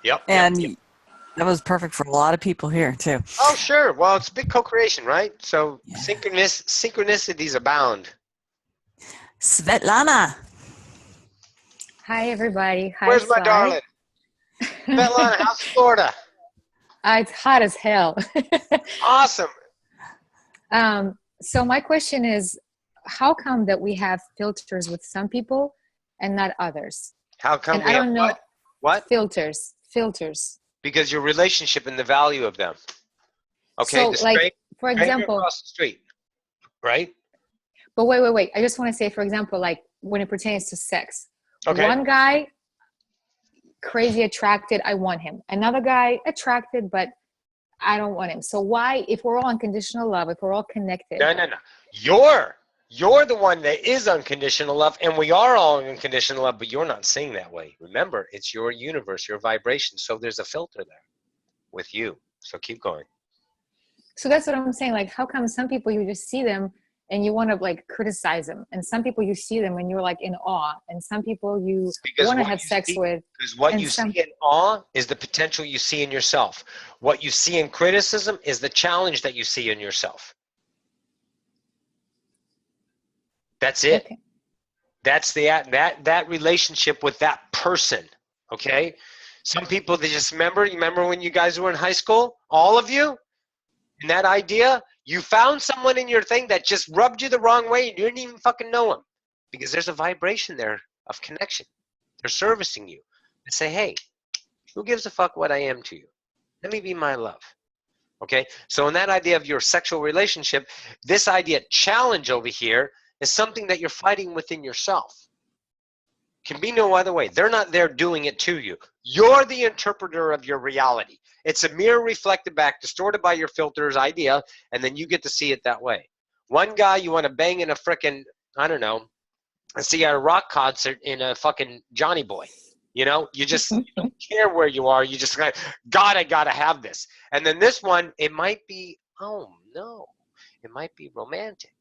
Yep. And yep. that was perfect for a lot of people here, too. Oh, sure. Well, it's a big co-creation, right? So synchronicities abound. Svetlana. Hi, everybody. Hi, Where's my Sly. darling? Svetlana, how's Florida? It's hot as hell. Awesome. So my question is, how come that we have filters with some people and not others? How come And we I don't have know. what? Filters. Because your relationship and the value of them. Okay, So, the like, for stranger example, across the street, right? but wait. I just want to say, for example, like when it pertains to sex, Okay. one guy, crazy attracted, I want him. Another guy, attracted, but I don't want him. So why, if we're all unconditional love, if we're all connected? No. You're the one that is unconditional love, and we are all unconditional love, but you're not seeing that way. Remember, it's your universe, your vibration, so there's a filter there with you. So keep going. So that's what I'm saying. Like, how come some people you just see them and you want to like criticize them, and some people you see them and you're like in awe, and some people you want to have sex with. Because what and you see in awe is the potential you see in yourself. What you see in criticism is the challenge that you see in yourself. That's it. Okay. That's that relationship with that person. Okay. Some people, they just remember when you guys were in high school, all of you, and that idea, you found someone in your thing that just rubbed you the wrong way and you didn't even fucking know them, because there's a vibration there of connection. They're servicing you and say, hey, who gives a fuck what I am to you? Let me be my love. Okay. So in that idea of your sexual relationship, this idea challenge over here is something that you're fighting within yourself. Can be no other way. They're not there doing it to you. You're the interpreter of your reality. It's a mirror reflected back, distorted by your filter's idea, and then you get to see it that way. One guy you want to bang in a frickin', I don't know, see a rock concert in a fucking Johnny Boy. You know, you just you don't care where you are. You just God, I gotta have this. And then this one, it might be, oh no, it might be romantic.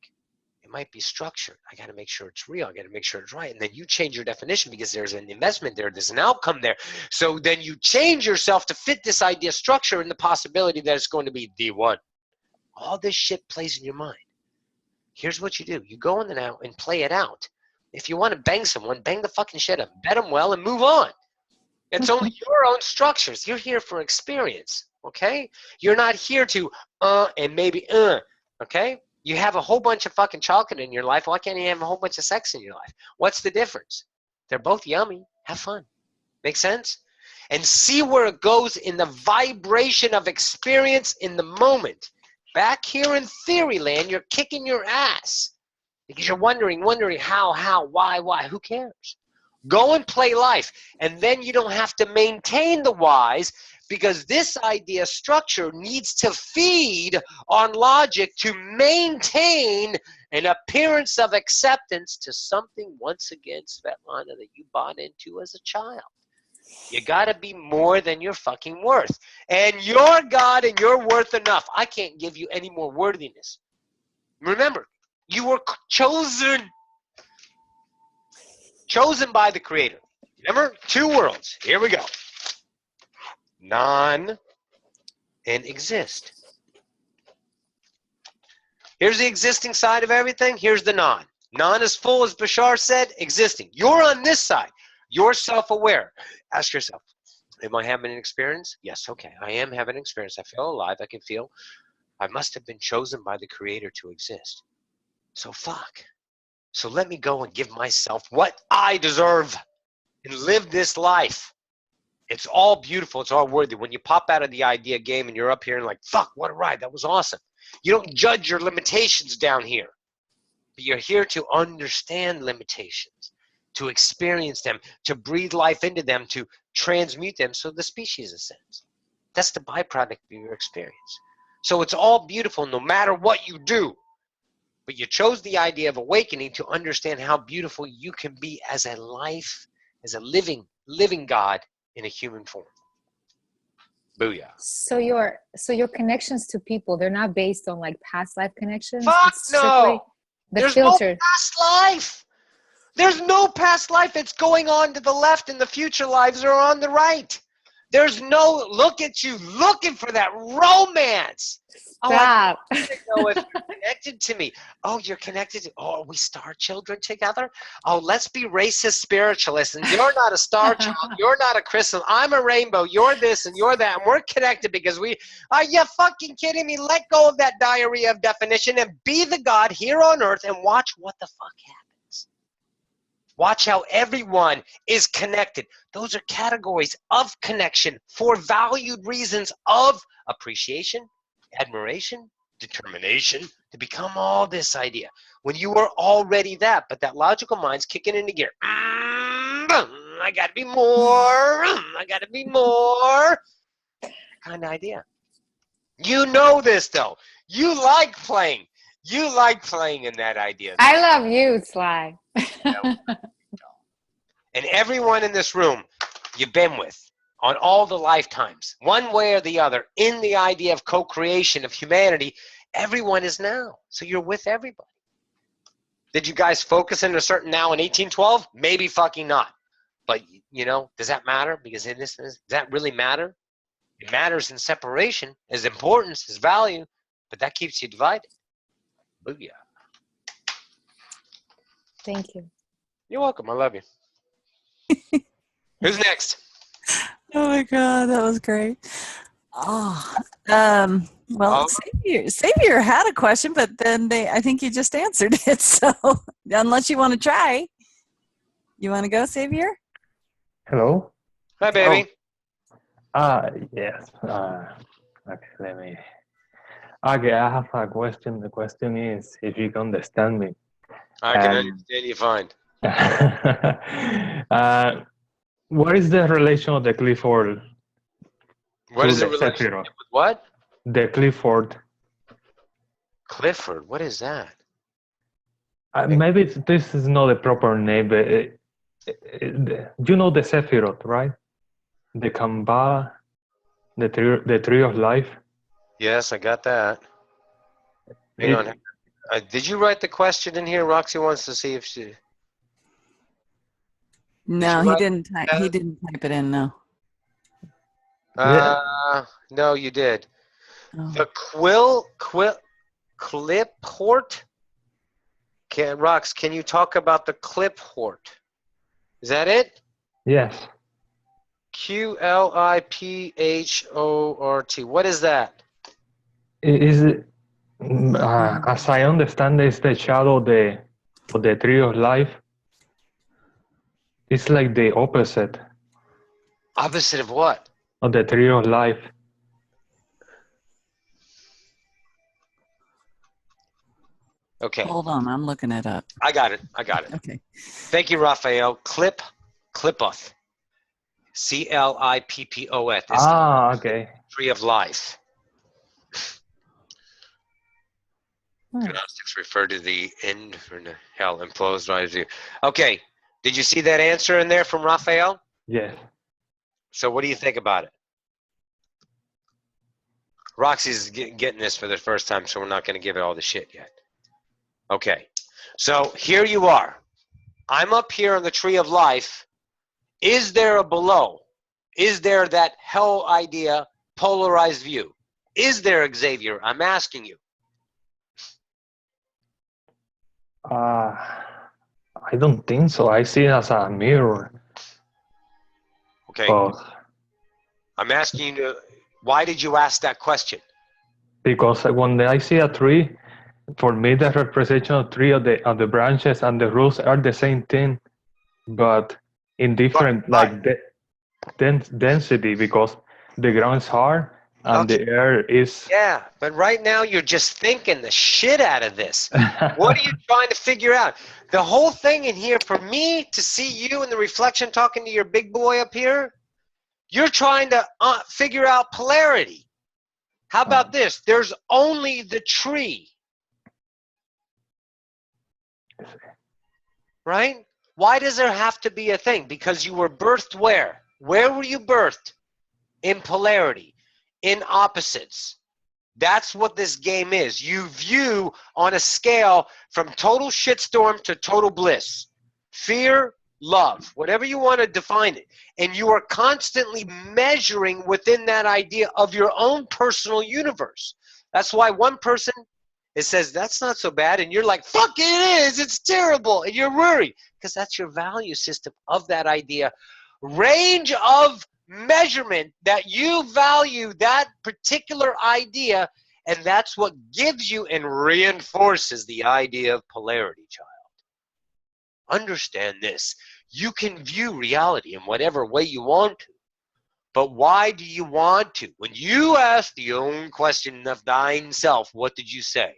It might be structured. I got to make sure it's real. I got to make sure it's right. And then you change your definition because there's an investment there. There's an outcome there. So then you change yourself to fit this idea structure and the possibility that it's going to be the one. All this shit plays in your mind. Here's what you do. You go in the now and play it out. If you want to bang someone, bang the fucking shit up. Bet them well and move on. It's only your own structures. You're here for experience. Okay? You're not here to and maybe okay? You have a whole bunch of fucking chocolate in your life. Why can't you have a whole bunch of sex in your life? What's the difference? They're both yummy. Have fun. Make sense? And see where it goes in the vibration of experience in the moment. Back here in theory land, you're kicking your ass. Because you're wondering how, why, who cares? Go and play life. And then you don't have to maintain the whys, because this idea structure needs to feed on logic to maintain an appearance of acceptance to something, once again, Svetlana, that you bought into as a child. You got to be more than your fucking worth. And you're God and you're worth enough. I can't give you any more worthiness. Remember, you were chosen by the Creator. Remember? 2 worlds. Here we go. Non and exist. Here's the existing side of everything. Here's the non. Non is full, as Bashar said, existing. You're on this side. You're self-aware. Ask yourself, am I having an experience? Yes, okay. I am having an experience. I feel alive. I can feel. I must have been chosen by the Creator to exist. So fuck. So let me go and give myself what I deserve and live this life. It's all beautiful. It's all worthy. When you pop out of the idea game and you're up here and like, fuck, what a ride. That was awesome. You don't judge your limitations down here. But you're here to understand limitations, to experience them, to breathe life into them, to transmute them so the species ascends. That's the byproduct of your experience. So it's all beautiful no matter what you do. But you chose the idea of awakening to understand how beautiful you can be as a life, as a living God in a human form. Booyah. So your connections to people, they're not based on like past life connections? Fuck It's no! the There's filter. no past life! There's no past life. It's going on to the left, and the future lives are on the right. There's no, look at you looking for that romance. Stop. Oh, I want to know if you're connected to me. Oh, you're connected to, oh, are we star children together? Oh, let's be racist spiritualists. And you're not a star child. You're not a crystal. I'm a rainbow. You're this and you're that. And we're connected because we, are you fucking kidding me? Let go of that diarrhea of definition and be the God here on earth and watch what the fuck happens. Watch how everyone is connected. Those are categories of connection for valued reasons of appreciation, admiration, determination, to become all this idea. When you are already that, but that logical mind's kicking into gear. I gotta be more. I gotta be more. That kind of idea. You know this though. You like playing. You like playing in that idea. I love you, Sly. And everyone in this room you've been with on all the lifetimes, one way or the other, in the idea of co-creation of humanity, everyone is now. So you're with everybody. Did you guys focus in a certain now in 1812? Maybe fucking not. But, you know, does that matter? Because in this, does that really matter? It matters in separation, as importance, as value, but that keeps you divided. Booyah. Thank you. You're welcome. I love you. Who's next? Oh my God, that was great. Oh, well, Savior had a question, but then I think you just answered it. So unless you want to try, you want to go, Savior? Hello. Hi, baby. Yes. Okay, let me. Okay, I have a question. The question is if you can understand me. I can understand you fine. What is the relation of the Clifford? What is the relationship with what? The Clifford. Clifford, what is that? Maybe this is not the proper name, but you know the Sephiroth, right? The Kambala, the tree of life. Yes, I got that. Hang on. Did you write the question in here? Roxie wants to see if she. No, he didn't. He didn't type it in. No. No, you did. Oh. The cliphort. Rox, can you talk about the cliphort? Is that it? Yes. Cliphort. What is that? Is it? As I understand, it's the shadow of the tree of life. It's like the opposite. Opposite of what? Of the tree of life. Okay. Hold on, I'm looking it up. I got it. Okay. Thank you, Raphael. Clipoth. Clippoth. This Okay. tree of life. Hmm. Gnostics refer to the end for hell imposed right as you. Okay. Did you see that answer in there from Raphael? Yes. So what do you think about it? Roxy's getting this for the first time, so we're not going to give it all the shit yet. Okay. So here you are. I'm up here on the tree of life. Is there a below? Is there that hell idea, polarized view? Is there, Xavier? I'm asking you. I don't think so. I see it as a mirror. Okay. But I'm asking you, why did you ask that question? because when I see a tree, for me the representation of tree of the branches and the roots are the same thing, but in different density, because the ground is hard and Okay. the air is. Yeah, but right now you're just thinking the shit out of this. What are you trying to figure out? The whole thing in here, for me to see you in the reflection talking to your big boy up here, you're trying to figure out polarity. How about this? There's only the tree. Right? Why does there have to be a thing? Because you were birthed where? Where were you birthed? In polarity, in opposites. That's what this game is. You view on a scale from total shitstorm to total bliss. Fear, love, whatever you want to define it. And you are constantly measuring within that idea of your own personal universe. That's why one person, it says, that's not so bad. And you're like, fuck it is, it's terrible. And you're worried because that's your value system of that idea. Range of measurement that you value that particular idea, and that's what gives you and reinforces the idea of polarity, child. Understand this. You can view reality in whatever way you want to, but why do you want to? When you ask the own question of thine self, what did you say?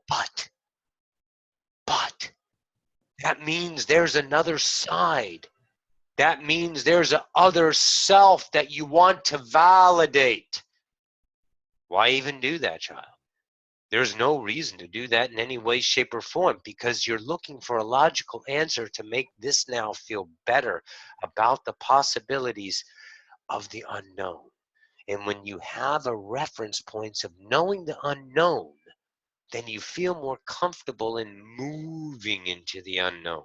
But that means there's another side. That means there's an other self that you want to validate. Why even do that, child? There's no reason to do that in any way, shape, or form, because you're looking for a logical answer to make this now feel better about the possibilities of the unknown. And when you have a reference points of knowing the unknown, then you feel more comfortable in moving into the unknown.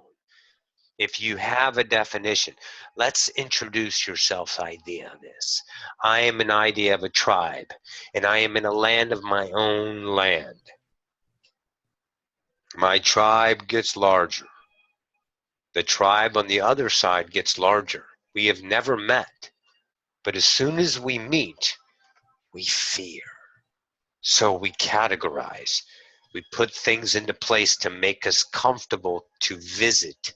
If you have a definition, let's introduce yourself's idea of this. I am an idea of a tribe, and I am in a land of my own land. My tribe gets larger. The tribe on the other side gets larger. We have never met, but as soon as we meet, we fear. So we categorize. We put things into place to make us comfortable to visit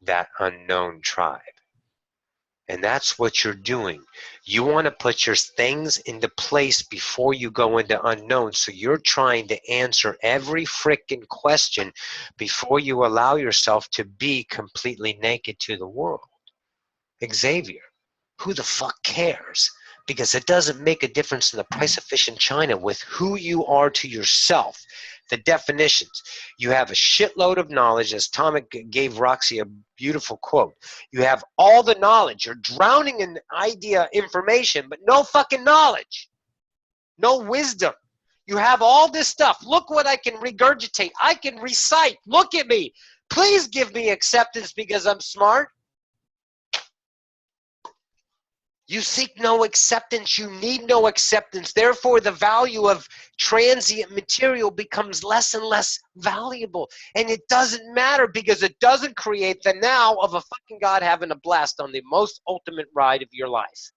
that unknown tribe. And that's what you're doing. You want to put your things into place before you go into unknown. So you're trying to answer every frickin' question before you allow yourself to be completely naked to the world. Xavier, who the fuck cares? Because it doesn't make a difference in the price of fish in China with who you are to yourself. The definitions. You have a shitload of knowledge, as Tomic gave Roxie a beautiful quote. You have all the knowledge. You're drowning in idea information, but no fucking knowledge. No wisdom. You have all this stuff. Look what I can regurgitate. I can recite. Look at me. Please give me acceptance because I'm smart. You seek no acceptance, you need no acceptance. Therefore, the value of transient material becomes less and less valuable. And it doesn't matter because it doesn't create the now of a fucking God having a blast on the most ultimate ride of your life.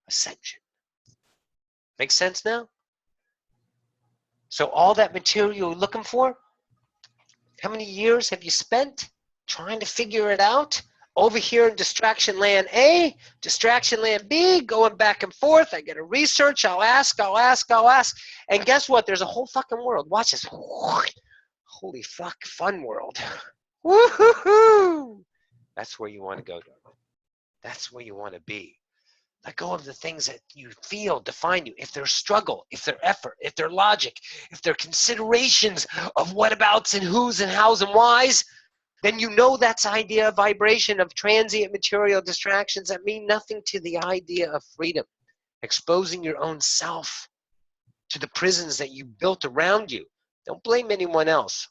Ascension. Make sense now? So all that material you're looking for, how many years have you spent trying to figure it out? Over here in distraction land A, distraction land B, going back and forth. I get to research, I'll ask. And guess what? There's a whole fucking world. Watch this. holy fuck, fun world. Woo-hoo-hoo! That's where you want to go. That's where you want to be. Let go of the things that you feel define you. If there's struggle, if there's effort, if there's logic, if there are considerations of whatabouts and who's and how's and whys, then you know that's idea of vibration of transient material distractions that mean nothing to the idea of freedom. Exposing your own self to the prisons that you built around you. Don't blame anyone else.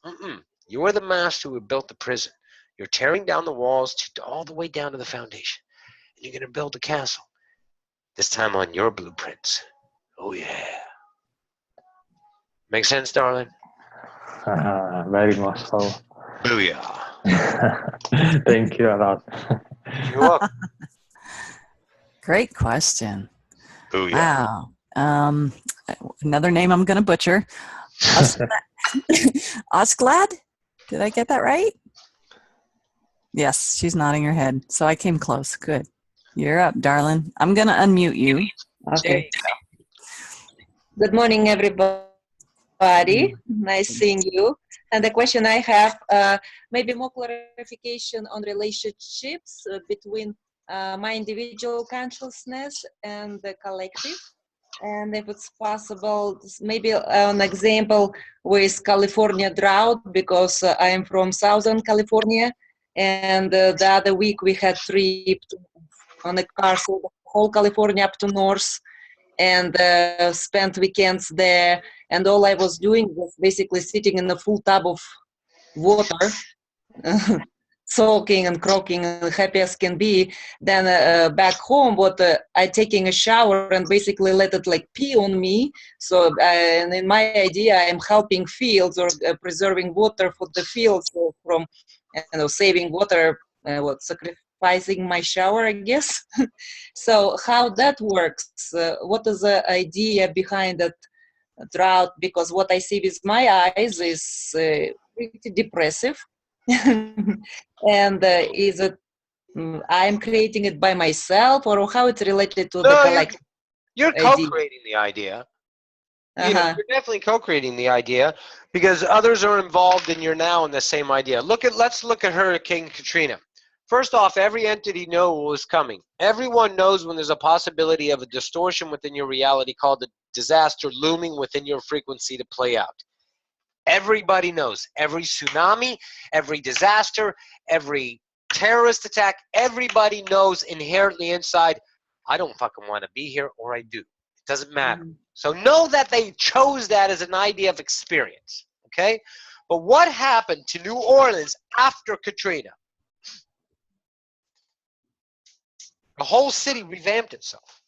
You're the master who built the prison. You're tearing down the walls all the way down to the foundation. And you're going to build a castle. This time on your blueprints. Oh, yeah. Make sense, darling? Very much so. Booyah. Thank you a lot. You're welcome. Great question. Booyah. Wow. Another name I'm going to butcher. Osglad? Did I get that right? Yes, she's nodding her head. So I came close. Good. You're up, darling. I'm going to unmute you. Okay. Good morning, everybody. Nice seeing you. And the question I have, maybe more clarification on relationships between my individual consciousness and the collective. And if it's possible, maybe an example with California drought, because I am from Southern California. And the other week we had trip on a car, so the whole California up to north, and spent weekends there. And all I was doing was basically sitting in a full tub of water, soaking and croaking, and happy as can be. Then back home, I taking a shower and basically let it like pee on me. So and in my idea, I'm helping fields or preserving water for the fields, so from saving water, sacrificing my shower, I guess. So how that works? What is the idea behind that drought? Because what I see with my eyes is pretty depressive. And is it I'm creating it by myself, or how it's related to the collective? You're co-creating the idea. You're definitely co-creating the idea because others are involved and you're now in the same idea. Let's look at Hurricane Katrina. First off, every entity knows what's coming. Everyone knows when there's a possibility of a distortion within your reality called a disaster looming within your frequency to play out. Everybody knows. Every tsunami, every disaster, every terrorist attack, everybody knows inherently inside, I don't fucking want to be here, or I do. It doesn't matter. So know that they chose that as an idea of experience, okay? But what happened to New Orleans after Katrina? The whole city revamped itself.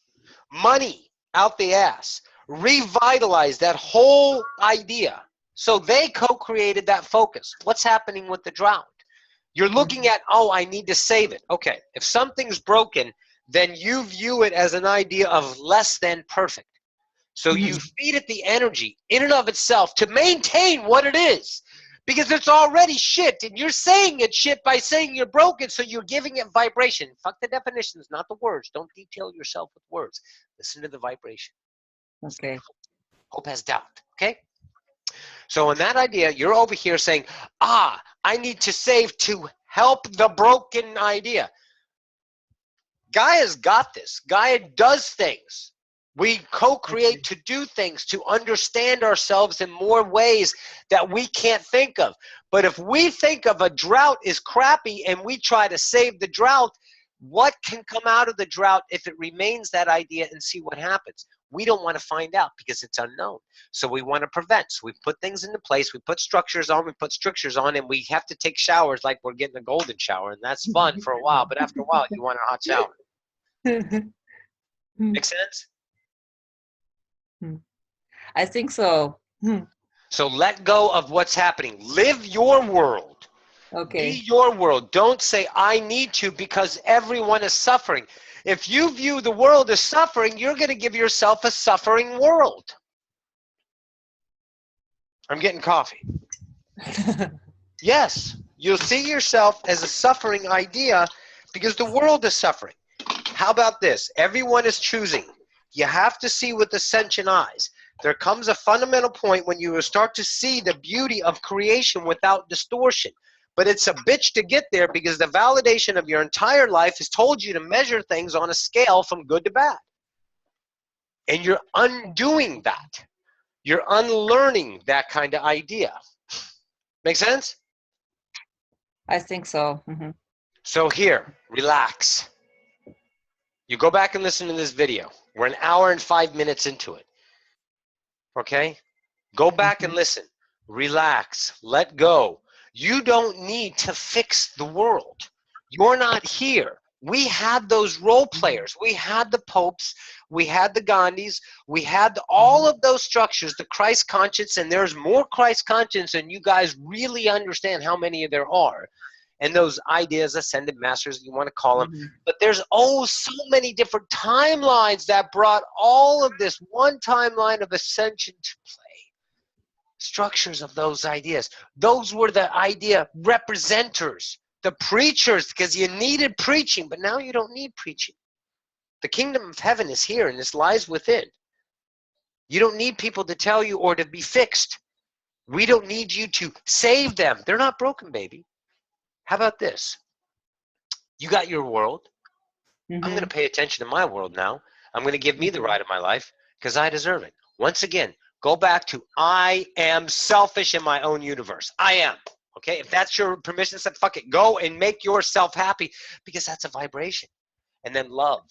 Money out the ass. Revitalized that whole idea. So they co-created that focus. What's happening with the drought? You're looking at, I need to save it. Okay, if something's broken, then you view it as an idea of less than perfect. So you feed it the energy in and of itself to maintain what it is. Because it's already shit, and you're saying it's shit by saying you're broken, so you're giving it vibration. Fuck the definitions, not the words. Don't detail yourself with words. Listen to the vibration. Okay. Hope has doubt, okay? So in that idea, you're over here saying, I need to save to help the broken idea. Gaia's got this. Gaia does things. We co-create to do things, to understand ourselves in more ways that we can't think of. But if we think of a drought is crappy and we try to save the drought, what can come out of the drought if it remains that idea and see what happens? We don't want to find out because it's unknown. So we want to prevent. So we put things into place. We put structures on. We put strictures on, and we have to take showers like we're getting a golden shower, and that's fun for a while. But after a while, you want a hot shower. Make sense? I think so. So let go of what's happening. Live your world. Okay. Be your world. Don't say, I need to, because everyone is suffering. If you view the world as suffering, you're going to give yourself a suffering world. I'm getting coffee. Yes, you'll see yourself as a suffering idea because the world is suffering. How about this? Everyone is choosing. You have to see with ascension eyes. There comes a fundamental point when you will start to see the beauty of creation without distortion. But it's a bitch to get there because the validation of your entire life has told you to measure things on a scale from good to bad. And you're undoing that. You're unlearning that kind of idea. Make sense? I think so. Mm-hmm. So here, relax. You go back and listen to this video. We're an hour and 5 minutes into it. Okay? Go back and listen. Relax. Let go. You don't need to fix the world. You're not here. We had those role players. We had the popes. We had the Gandhis. We had all of those structures, the Christ conscience, and there's more Christ conscience than you guys really understand how many there are. And those ideas, ascended masters, you want to call them. But there's so many different timelines that brought all of this one timeline of ascension to play. Structures of those ideas. Those were the idea representers, the preachers, because you needed preaching, but now you don't need preaching. The kingdom of heaven is here and this lies within. You don't need people to tell you or to be fixed. We don't need you to save them. They're not broken, baby. How about this? You got your world. I'm going to pay attention to my world now. I'm going to give me the ride of my life because I deserve it. Once again, go back to I am selfish in my own universe. I am. Okay? If that's your permission, say, fuck it. Go and make yourself happy because that's a vibration. And then love.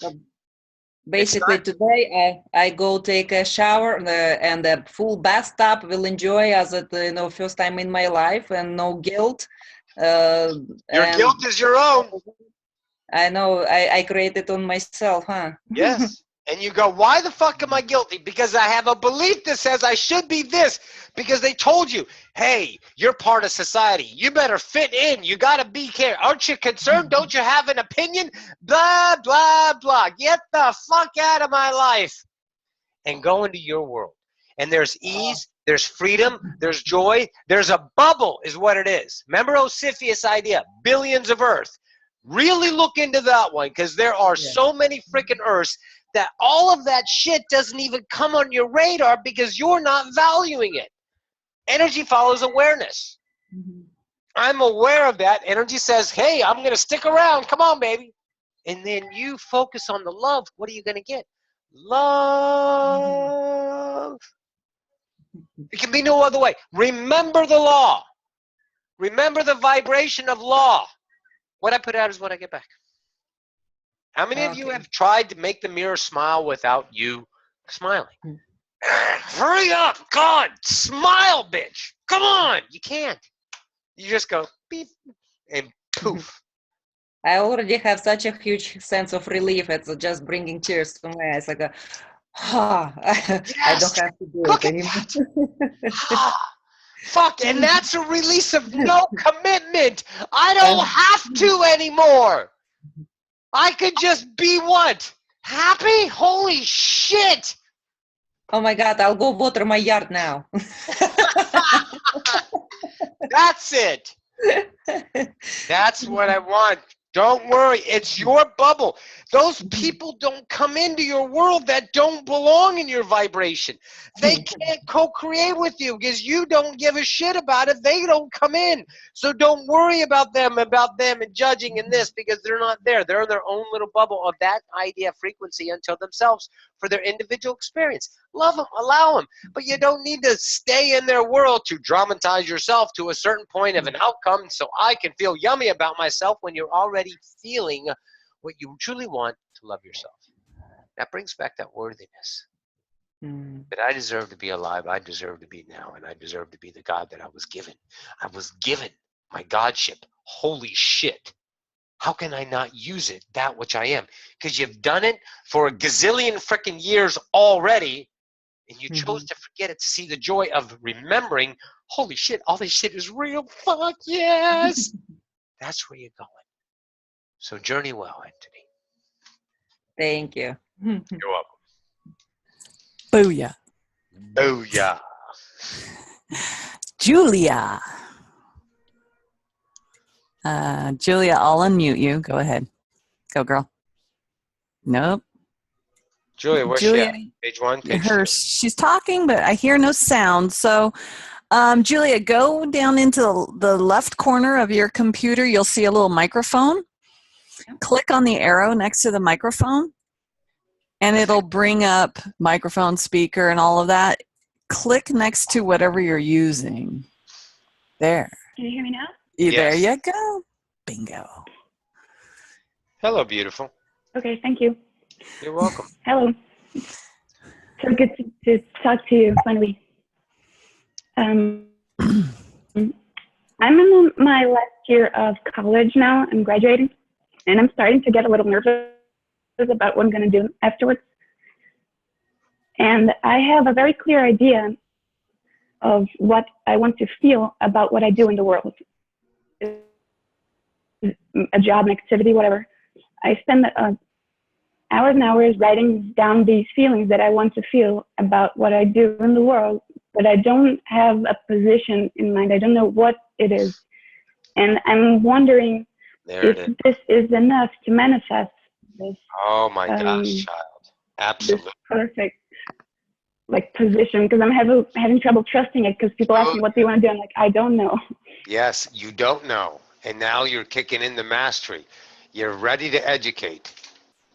Basically, today I go take a shower and a full bathtub will enjoy as it first time in my life and no guilt. Your guilt is your own. I know. I created on myself, huh? Yes. And you go, why the fuck am I guilty? Because I have a belief that says I should be this. Because they told you, hey, you're part of society. You better fit in. You got to be care. Aren't you concerned? Don't you have an opinion? Blah, blah, blah. Get the fuck out of my life. And go into your world. And there's ease. There's freedom. There's joy. There's a bubble is what it is. Remember Ocyphius idea? Billions of Earth. Really look into that one because there are so many freaking Earths that all of that shit doesn't even come on your radar because you're not valuing it. Energy follows awareness. I'm aware of that. Energy says, hey, I'm going to stick around. Come on, baby. And then you focus on the love. What are you going to get? Love. It can be no other way. Remember the law. Remember the vibration of law. What I put out is what I get back. How many of you have tried to make the mirror smile without you smiling? Hurry up, God, smile, bitch. Come on. You can't. You just go beep and poof. I already have such a huge sense of relief. It's just bringing tears to my eyes. Like I don't have to do it anymore. Fuck, and that's a release of no commitment. I don't have to anymore. I could just be what? Happy? Holy shit. Oh my God, I'll go water my yard now. That's it. That's what I want. Don't worry. It's your bubble. Those people don't come into your world that don't belong in your vibration. They can't co-create with you because you don't give a shit about it. They don't come in. So don't worry about them and judging and this because they're not there. They're in their own little bubble of that idea frequency until themselves for their individual experience. Love them. Allow them. But you don't need to stay in their world to dramatize yourself to a certain point of an outcome so I can feel yummy about myself when you're already feeling what you truly want to love yourself. That brings back that worthiness. That I deserve to be alive, I deserve to be now, and I deserve to be the God that I was given. I was given my Godship. Holy shit. How can I not use it, that which I am? Because you've done it for a gazillion freaking years already, and you chose to forget it to see the joy of remembering, holy shit, all this shit is real. Fuck yes. That's where you're going. So journey well, Anthony. Thank you. You're welcome. Booyah. Booyah. Julia. Julia, I'll unmute you. Go ahead. Go, girl. Nope. Julia, where's she Julia, at? Page 1, page 2. she's talking, but I hear no sound. So, Julia, go down into the left corner of your computer. You'll see a little microphone. Click on the arrow next to the microphone, and it'll bring up microphone, speaker, and all of that. Click next to whatever you're using. There. Can you hear me now? There Yes. you go. Bingo. Hello, beautiful. Okay, thank you. You're welcome. Hello. So good to talk to you finally. I'm in my last year of college now. I'm graduating, and I'm starting to get a little nervous about what I'm going to do afterwards. And I have a very clear idea of what I want to feel about what I do in the world. A job, an activity, whatever. I spend hours and hours writing down these feelings that I want to feel about what I do in the world, but I don't have a position in mind. I don't know what it is. And I'm wondering if this is enough to manifest this. Oh my gosh, child. Absolutely. This perfect position, because I'm having trouble trusting it, because people ask me, what do you want to do? I'm like, I don't know. Yes, you don't know. And now you're kicking in the mastery. You're ready to educate.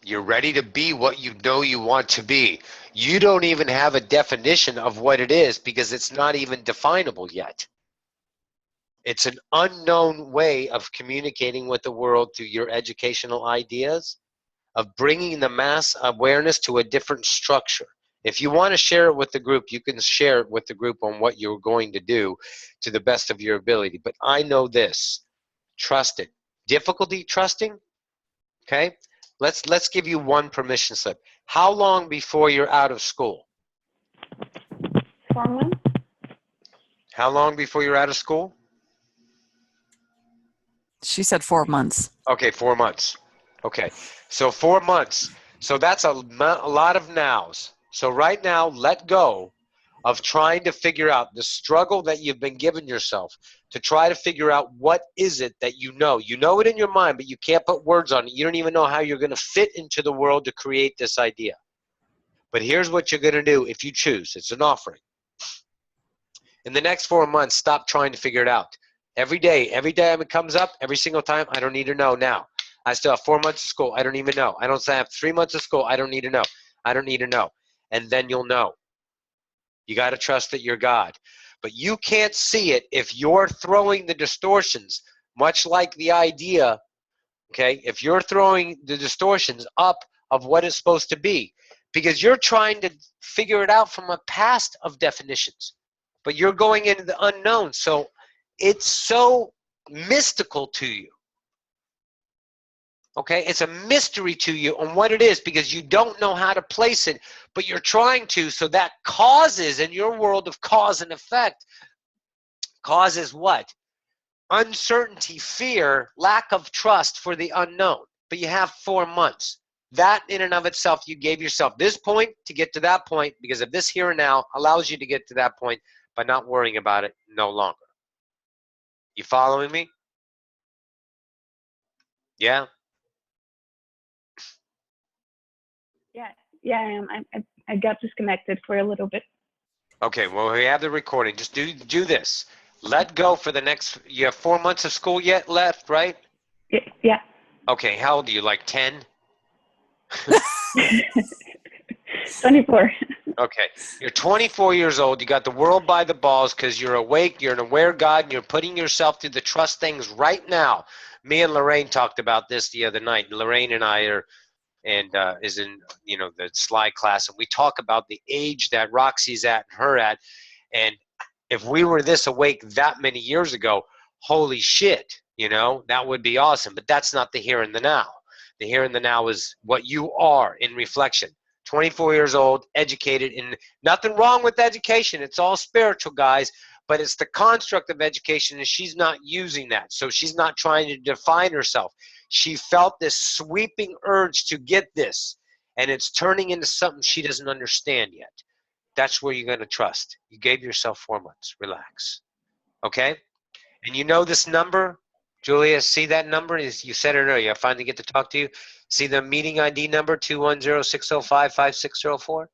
You're ready to be what you know you want to be. You don't even have a definition of what it is because it's not even definable yet. It's an unknown way of communicating with the world through your educational ideas, of bringing the mass awareness to a different structure. If you want to share it with the group, you can share it with the group on what you're going to do to the best of your ability. But I know this. Trust it. Difficulty trusting? Okay? Let's give you one permission slip. How long before you're out of school? 4 months. How long before you're out of school? She said 4 months. Okay, 4 months. Okay, so 4 months. So that's a lot of nows. So right now, let go of trying to figure out the struggle that you've been giving yourself to try to figure out what is it that you know. You know it in your mind, but you can't put words on it. You don't even know how you're going to fit into the world to create this idea. But here's what you're going to do if you choose. It's an offering. In the next 4 months, stop trying to figure it out. Every day it comes up, every single time, I don't need to know now. I still have 4 months of school. I don't even know. I don't say I have 3 months of school. I don't need to know. I don't need to know. And then you'll know. You got to trust that you're God. But you can't see it if you're throwing the distortions, much like the idea, okay, if you're throwing the distortions up of what it's supposed to be, because you're trying to figure it out from a past of definitions, but you're going into the unknown. So it's so mystical to you. Okay, it's a mystery to you on what it is because you don't know how to place it, but you're trying to. So that causes, in your world of cause and effect, causes what? Uncertainty, fear, lack of trust for the unknown. But you have 4 months. That in and of itself, you gave yourself this point to get to that point because of this here and now allows you to get to that point by not worrying about it no longer. You following me? Yeah? Yeah, I am. I got disconnected for a little bit. Okay, well, we have the recording. Just do this. Let go for the next, you have 4 months of school yet left, right? Yeah. Okay, how old are you, like 10? 24. Okay, you're 24 years old. You got the world by the balls because you're awake, you're an aware God, and you're putting yourself through the trust things right now. Me and Lorraine talked about this the other night. Lorraine and I are, is in, the slide class, and we talk about the age that Roxie's at and her at, and if we were this awake that many years ago, holy shit, that would be awesome. But that's not the here and the now. The here and the now is what you are in reflection. 24 years old, educated, and nothing wrong with education. It's all spiritual, guys, but it's the construct of education, and she's not using that. So she's not trying to define herself. She felt this sweeping urge to get this, and it's turning into something she doesn't understand yet. That's where you're going to trust. You gave yourself 4 months. Relax. Okay? And you know this number? Julia, see that number? You said it earlier. I finally get to talk to you. See the meeting ID number 210-605-5604?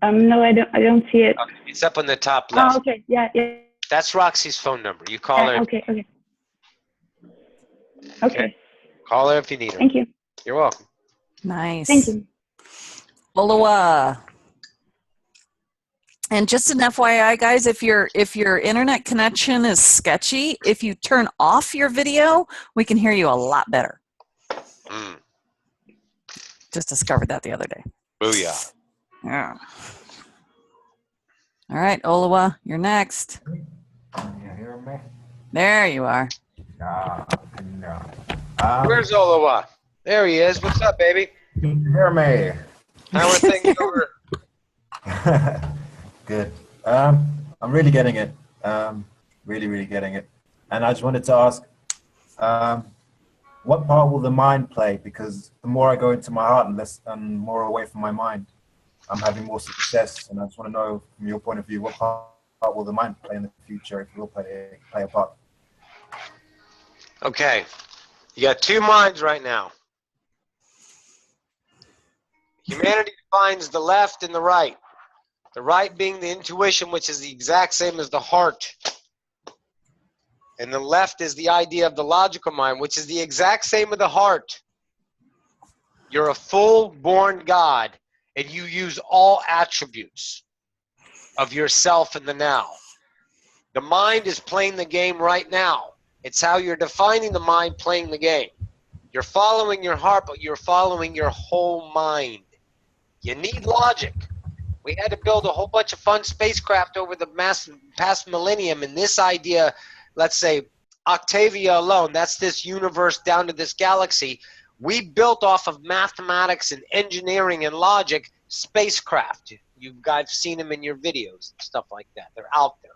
No, I don't see it. Okay, it's up on the top left. Oh, okay. Yeah, yeah. That's Roxy's phone number. You call her. Okay, okay. Okay. Call her if you need her. Thank you. You're welcome. Nice. Thank you. Oloa. And just an FYI, guys, if your internet connection is sketchy, if you turn off your video, we can hear you a lot better. Just discovered that the other day. Booyah. Yeah. All right, Oloa, you're next. Can you hear me? There you are. Where's Olowa? There he is. What's up, baby? Can you hear me? How are things over? Good. I'm really getting it. Really getting it. And I just wanted to ask, what part will the mind play? Because the more I go into my heart and more away from my mind, I'm having more success. And I just want to know, from your point of view, what part will the mind play in the future, if it will play a part? Okay. You got two minds right now. Humanity defines the left and the right. The right being the intuition, which is the exact same as the heart. And the left is the idea of the logical mind, which is the exact same as the heart. You're a full-born God, and you use all attributes of yourself in the now. The mind is playing the game right now. It's how you're defining the mind playing the game. You're following your heart, but you're following your whole mind. You need logic. We had to build a whole bunch of fun spacecraft over the past millennium, and this idea, let's say Octavia alone, that's this universe down to this galaxy, we built off of mathematics and engineering and logic spacecraft. You guys have seen them in your videos and stuff like that. They're out there,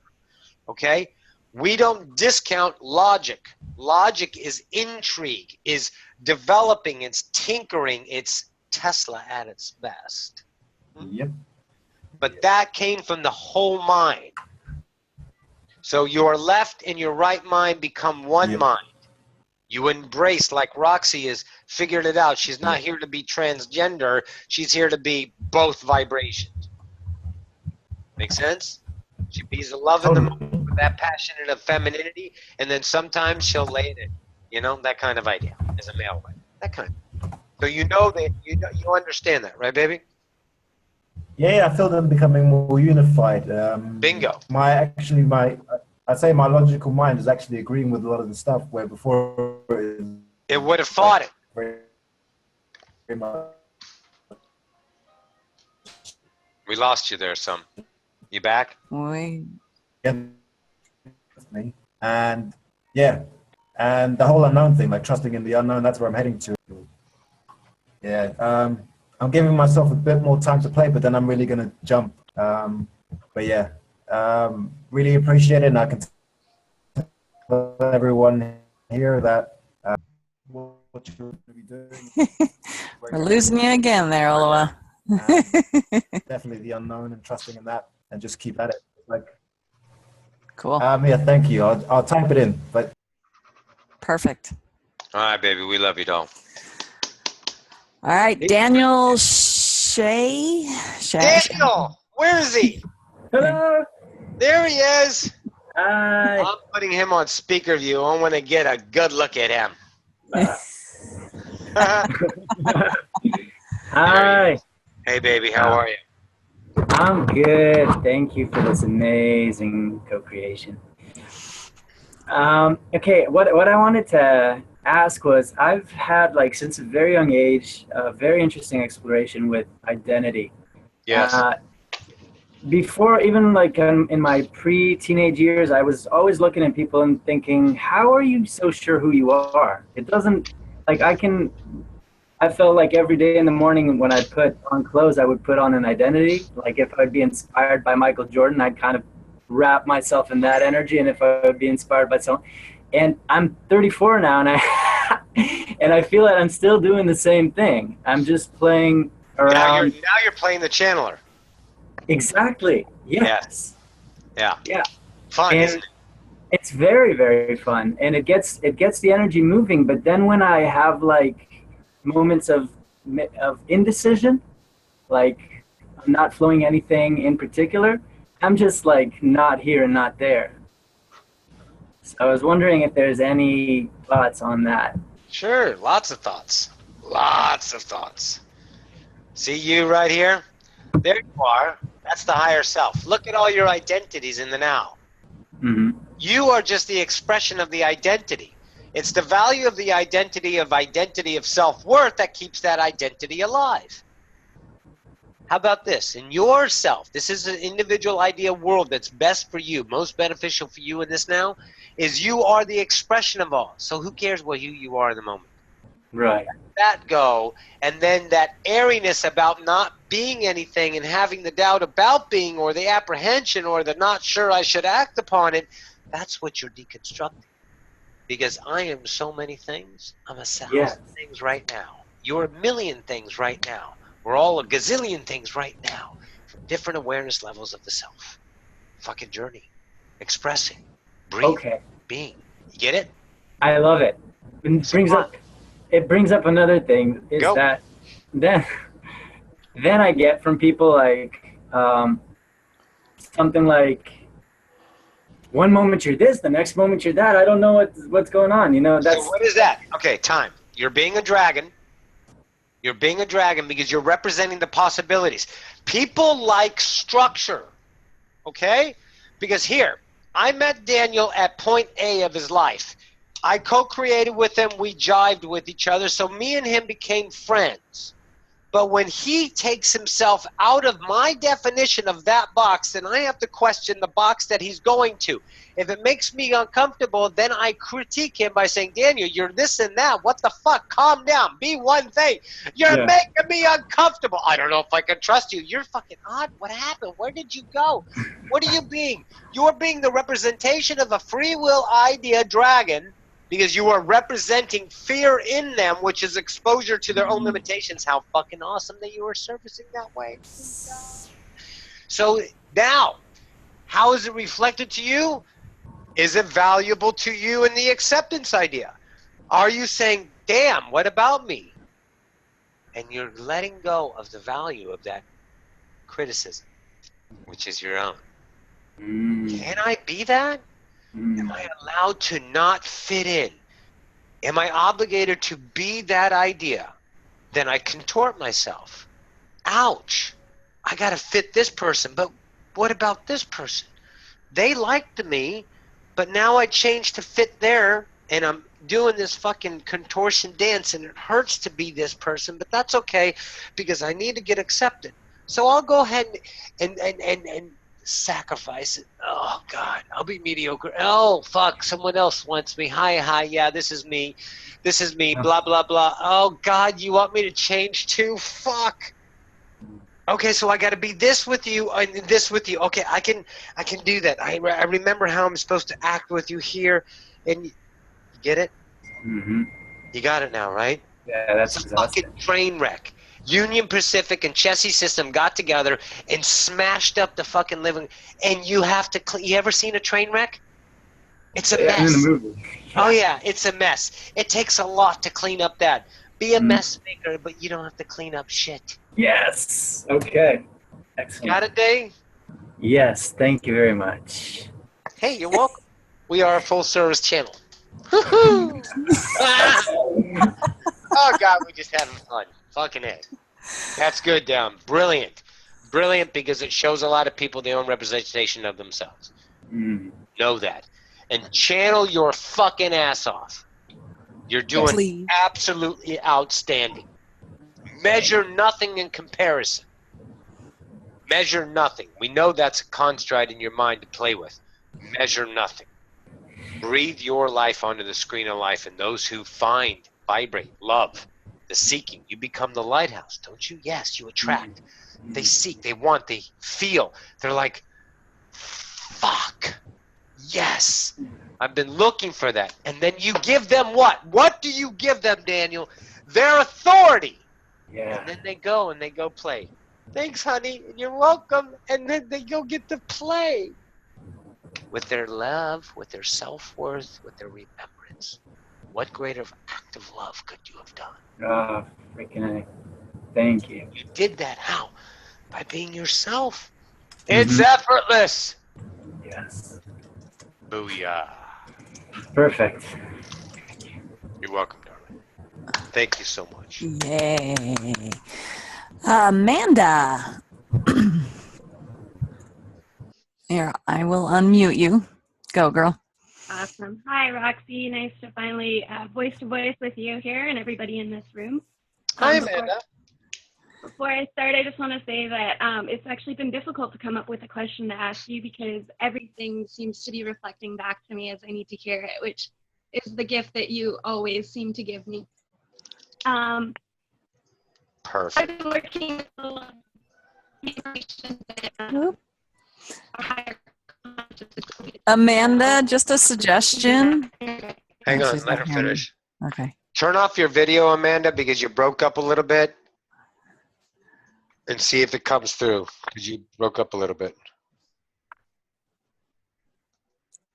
okay? We don't discount logic. Logic is intrigue, is developing, it's tinkering, it's Tesla at its best. Yep. But that came from the whole mind. So your left and your right mind become one mind. You embrace, like Roxie has figured it out. She's not here to be transgender. She's here to be both vibrations. Make sense? She bees the love in the moment with that passionate of femininity, and then sometimes she'll lay it in. You know, that kind of idea as a male way. That kind of. So you know that you understand that, right, baby? Yeah, I feel them becoming more unified. Bingo. I'd say my logical mind is actually agreeing with a lot of the stuff where before it would have fought it. We lost you there, some. You back? And yeah, and the whole unknown thing, like trusting in the unknown, that's where I'm heading to. Yeah, I'm giving myself a bit more time to play, but then I'm really gonna jump. But yeah, really appreciate it, and I can tell everyone here that what you're gonna be doing. We're losing you again there, Oloa. Definitely the unknown and trusting in that, and just keep at it. Like, cool. Yeah, thank you. I'll type it in, but perfect. All right, baby, we love you, doll. All right, Daniel Shay. Daniel, where is he? Hello. There he is. Hi. I'm putting him on speaker view. I want to get a good look at him. Hi. Hey, baby, how are you? I'm good. Thank you for this amazing co-creation. Okay, what I wanted to ask was, I've had, like, since a very young age, a very interesting exploration with identity. Yes. Before, even like in my pre-teenage years, I was always looking at people and thinking, how are you so sure who you are? It doesn't, like, I felt like every day in the morning when I put on clothes, I would put on an identity. Like if I'd be inspired by Michael Jordan, I'd kind of wrap myself in that energy. And if I would be inspired by someone, and I'm 34 now, and I feel that I'm still doing the same thing. I'm just playing around. Now you're playing the channeler. Exactly. Yes. Yeah. Yeah. Fun, isn't it? It's very, very fun, and it gets the energy moving. But then when I have like moments of indecision, like I'm not flowing anything in particular, I'm just like not here and not there. So I was wondering if there's any thoughts on that. Sure, lots of thoughts. Lots of thoughts. See you right here? There you are. That's the higher self. Look at all your identities in the now. Mm-hmm. You are just the expression of the identity. It's the value of the identity of self-worth that keeps that identity alive. How about this? In yourself, this is an individual idea world that's best for you, most beneficial for you in this now, is you are the expression of all. So who cares who you are in the moment? Right. Let that go, and then that airiness about not being anything and having the doubt about being, or the apprehension, or the not sure I should act upon it, that's what you're deconstructing. Because I am so many things. I'm 1,000 things right now. You're a million things right now. We're all a gazillion things right now, from different awareness levels of the self. Fucking journey. Expressing. Breathing. Being. You get it? I love it. It brings up another thing, is that then I get from people like something like, one moment you're this, the next moment you're that. I don't know what's going on. You know, that's. So what is that? Okay, time. You're being a dragon. You're being a dragon because you're representing the possibilities. People like structure. Okay? Because here, I met Daniel at point A of his life. I co-created with him. We jived with each other. So me and him became friends. But when he takes himself out of my definition of that box, then I have to question the box that he's going to. If it makes me uncomfortable, then I critique him by saying, Daniel, you're this and that. What the fuck? Calm down. Be one thing. You're making me uncomfortable. I don't know if I can trust you. You're fucking odd. What happened? Where did you go? What are you being? You're being the representation of a free will idea dragon, because you are representing fear in them, which is exposure to their own limitations. How fucking awesome that you are surfacing that way. So now, how is it reflected to you? Is it valuable to you in the acceptance idea? Are you saying, damn, what about me? And you're letting go of the value of that criticism, which is your own. Can I be that? Am I allowed to not fit in? Am I obligated to be that idea? Then I contort myself. Ouch. I got to fit this person, but what about this person? They liked me, but now I changed to fit there, and I'm doing this fucking contortion dance, and it hurts to be this person, but that's okay because I need to get accepted. So I'll go ahead and sacrifice it. Oh God, I'll be mediocre. Oh fuck, someone else wants me. Hi, yeah, this is me. This is me. Blah blah blah. Oh God, you want me to change too? Fuck. Okay, so I got to be this with you and this with you. Okay, I can do that. I remember how I'm supposed to act with you here, and you get it. Mm-hmm. You got it now, right? Yeah, that's it's a fucking train wreck. Union Pacific and Chessie System got together and smashed up the fucking living. And you have to clean. You ever seen a train wreck? It's a mess. In the movie. Oh yeah, it's a mess. It takes a lot to clean up that. Be a mess maker, but you don't have to clean up shit. Yes. Okay. Excellent. Got it, Dave? Yes. Thank you very much. Hey, you're welcome. We are a full service channel. Woohoo! Oh God, we just having fun. Fucking A. That's good, Down. Brilliant. Brilliant because it shows a lot of people their own representation of themselves. Know that. And channel your fucking ass off. You're doing absolutely outstanding. Measure nothing in comparison. Measure nothing. We know that's a construct in your mind to play with. Measure nothing. Breathe your life onto the screen of life, and those who find, vibrate, love, the seeking, you become the lighthouse, don't you? Yes, you attract. They seek, they want, they feel. They're like, fuck, yes, I've been looking for that. And then you give them what? What do you give them, Daniel? Their authority. Yeah. And then they go and they go play. Thanks, honey, and you're welcome. And then they go get to play. with their love, with their self-worth, with their remembrance. What greater act of love could you have done? Ah, freaking A. Thank you. You did that. How? By being yourself. It's effortless. Yes. Booyah. Perfect. You're welcome, darling. Thank you so much. Yay. Amanda. Here, I will unmute you. Go, girl. Awesome. Hi, Roxie. Nice to finally voice to voice with you here and everybody in this room. Hi, Amanda. Before I start, I just want to say that it's actually been difficult to come up with a question to ask you because everything seems to be reflecting back to me as I need to hear it, which is the gift that you always seem to give me. Perfect. I've been working with a lot of information that Amanda, just a suggestion. Hang on, She's let not her hearing me. finish. Okay. Turn off your video, Amanda, because you broke up a little bit. And see if it comes through, because you broke up a little bit.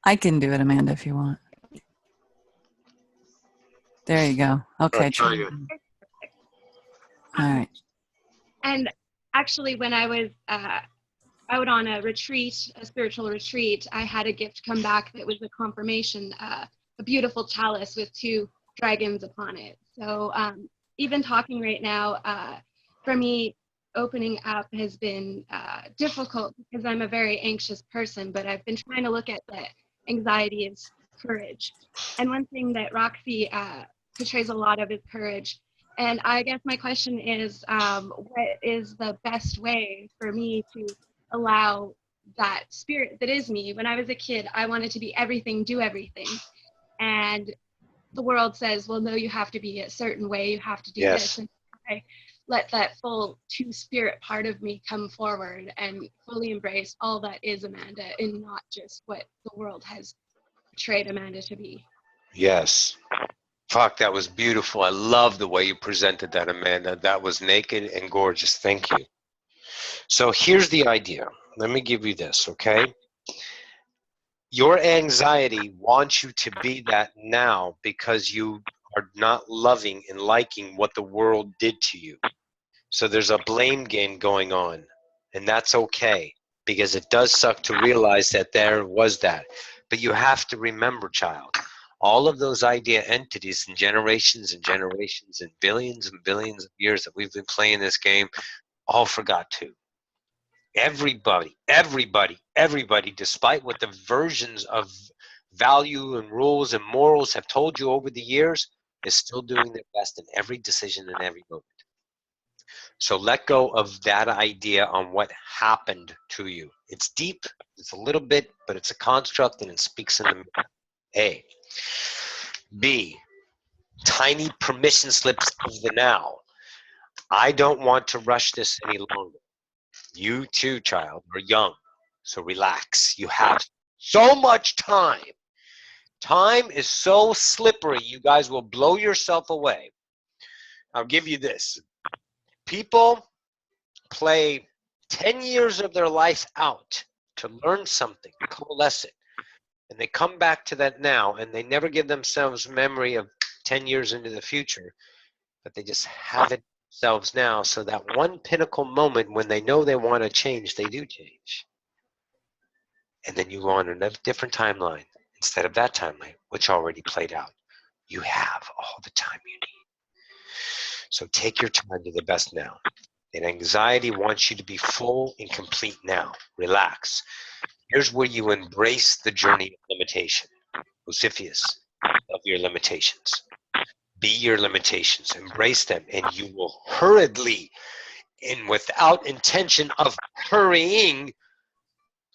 I can do it, Amanda, if you want. There you go. Okay. Try it. All right. And actually, when I was out on a retreat, a spiritual retreat, I had a gift come back that was a confirmation, a beautiful chalice with 2 dragons upon it. So even talking right now, for me, opening up has been difficult because I'm a very anxious person, but I've been trying to look at that anxiety as courage. And one thing that Roxie portrays a lot of is courage. And I guess my question is, what is the best way for me to allow that spirit that is me? When I was a kid, I wanted to be everything, do everything. And the world says, well, no, you have to be a certain way, you have to do this. And I let that full 2-spirit part of me come forward and fully embrace all that is Amanda and not just what the world has portrayed Amanda to be. Yes. Fuck, that was beautiful. I love the way you presented that, Amanda. That was naked and gorgeous. Thank you. So here's the idea. Let me give you this, okay? Your anxiety wants you to be that now because you are not loving and liking what the world did to you. So there's a blame game going on, and that's okay because it does suck to realize that there was that. But you have to remember, child, all of those idea entities and generations and billions of years that we've been playing this game all forgot to. Everybody, despite what the versions of value and rules and morals have told you over the years, is still doing their best in every decision and every moment. So let go of that idea on what happened to you. It's deep, it's a little bit, but it's a construct and it speaks in the A. B, tiny permission slips of the now. I don't want to rush this any longer. You too, child, are young, so relax. You have so much time. Time is so slippery, you guys will blow yourself away. I'll give you this. People play 10 years of their life out to learn something, coalesce it, and they come back to that now, and they never give themselves memory of 10 years into the future, but they just have it themselves now, so that one pinnacle moment when they know they want to change, they do change. And then you go on a different timeline instead of that timeline, which already played out. You have all the time you need. So take your time to the best now. And anxiety wants you to be full and complete now. Relax. Here's where you embrace the journey of limitation. Ocyphius, of your limitations. Be your limitations. Embrace them, and you will hurriedly, and without intention of hurrying,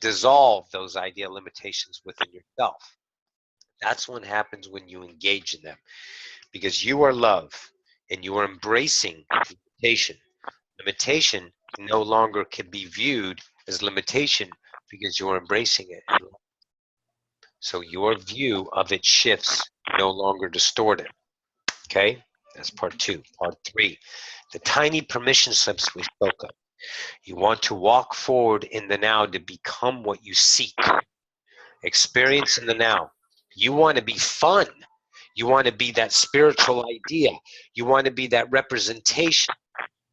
dissolve those ideal limitations within yourself. That's what happens when you engage in them. Because you are love, and you are embracing limitation. Limitation no longer can be viewed as limitation because you're embracing it. So your view of it shifts, no longer distorted. Okay? That's part 2. Part 3, the tiny permission slips we spoke of. You want to walk forward in the now to become what you seek. Experience in the now. You want to be fun. You want to be that spiritual idea. You want to be that representation.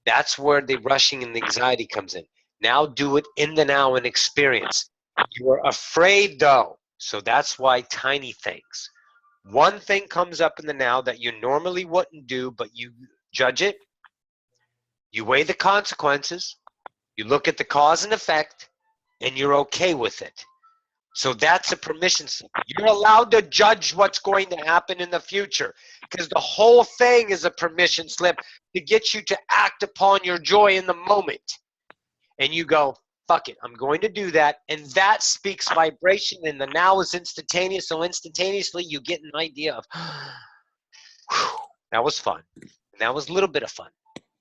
That's where the rushing and the anxiety comes in. Now do it in the now and experience. You are afraid though. So that's why tiny things. One thing comes up in the now that you normally wouldn't do, but you judge it. You weigh the consequences. You look at the cause and effect, and you're okay with it. So that's a permission slip. You're allowed to judge what's going to happen in the future, because the whole thing is a permission slip to get you to act upon your joy in the moment. And you go, fuck it, I'm going to do that. And that speaks vibration, and the now is instantaneous. So instantaneously you get an idea of, that was fun. And that was a little bit of fun.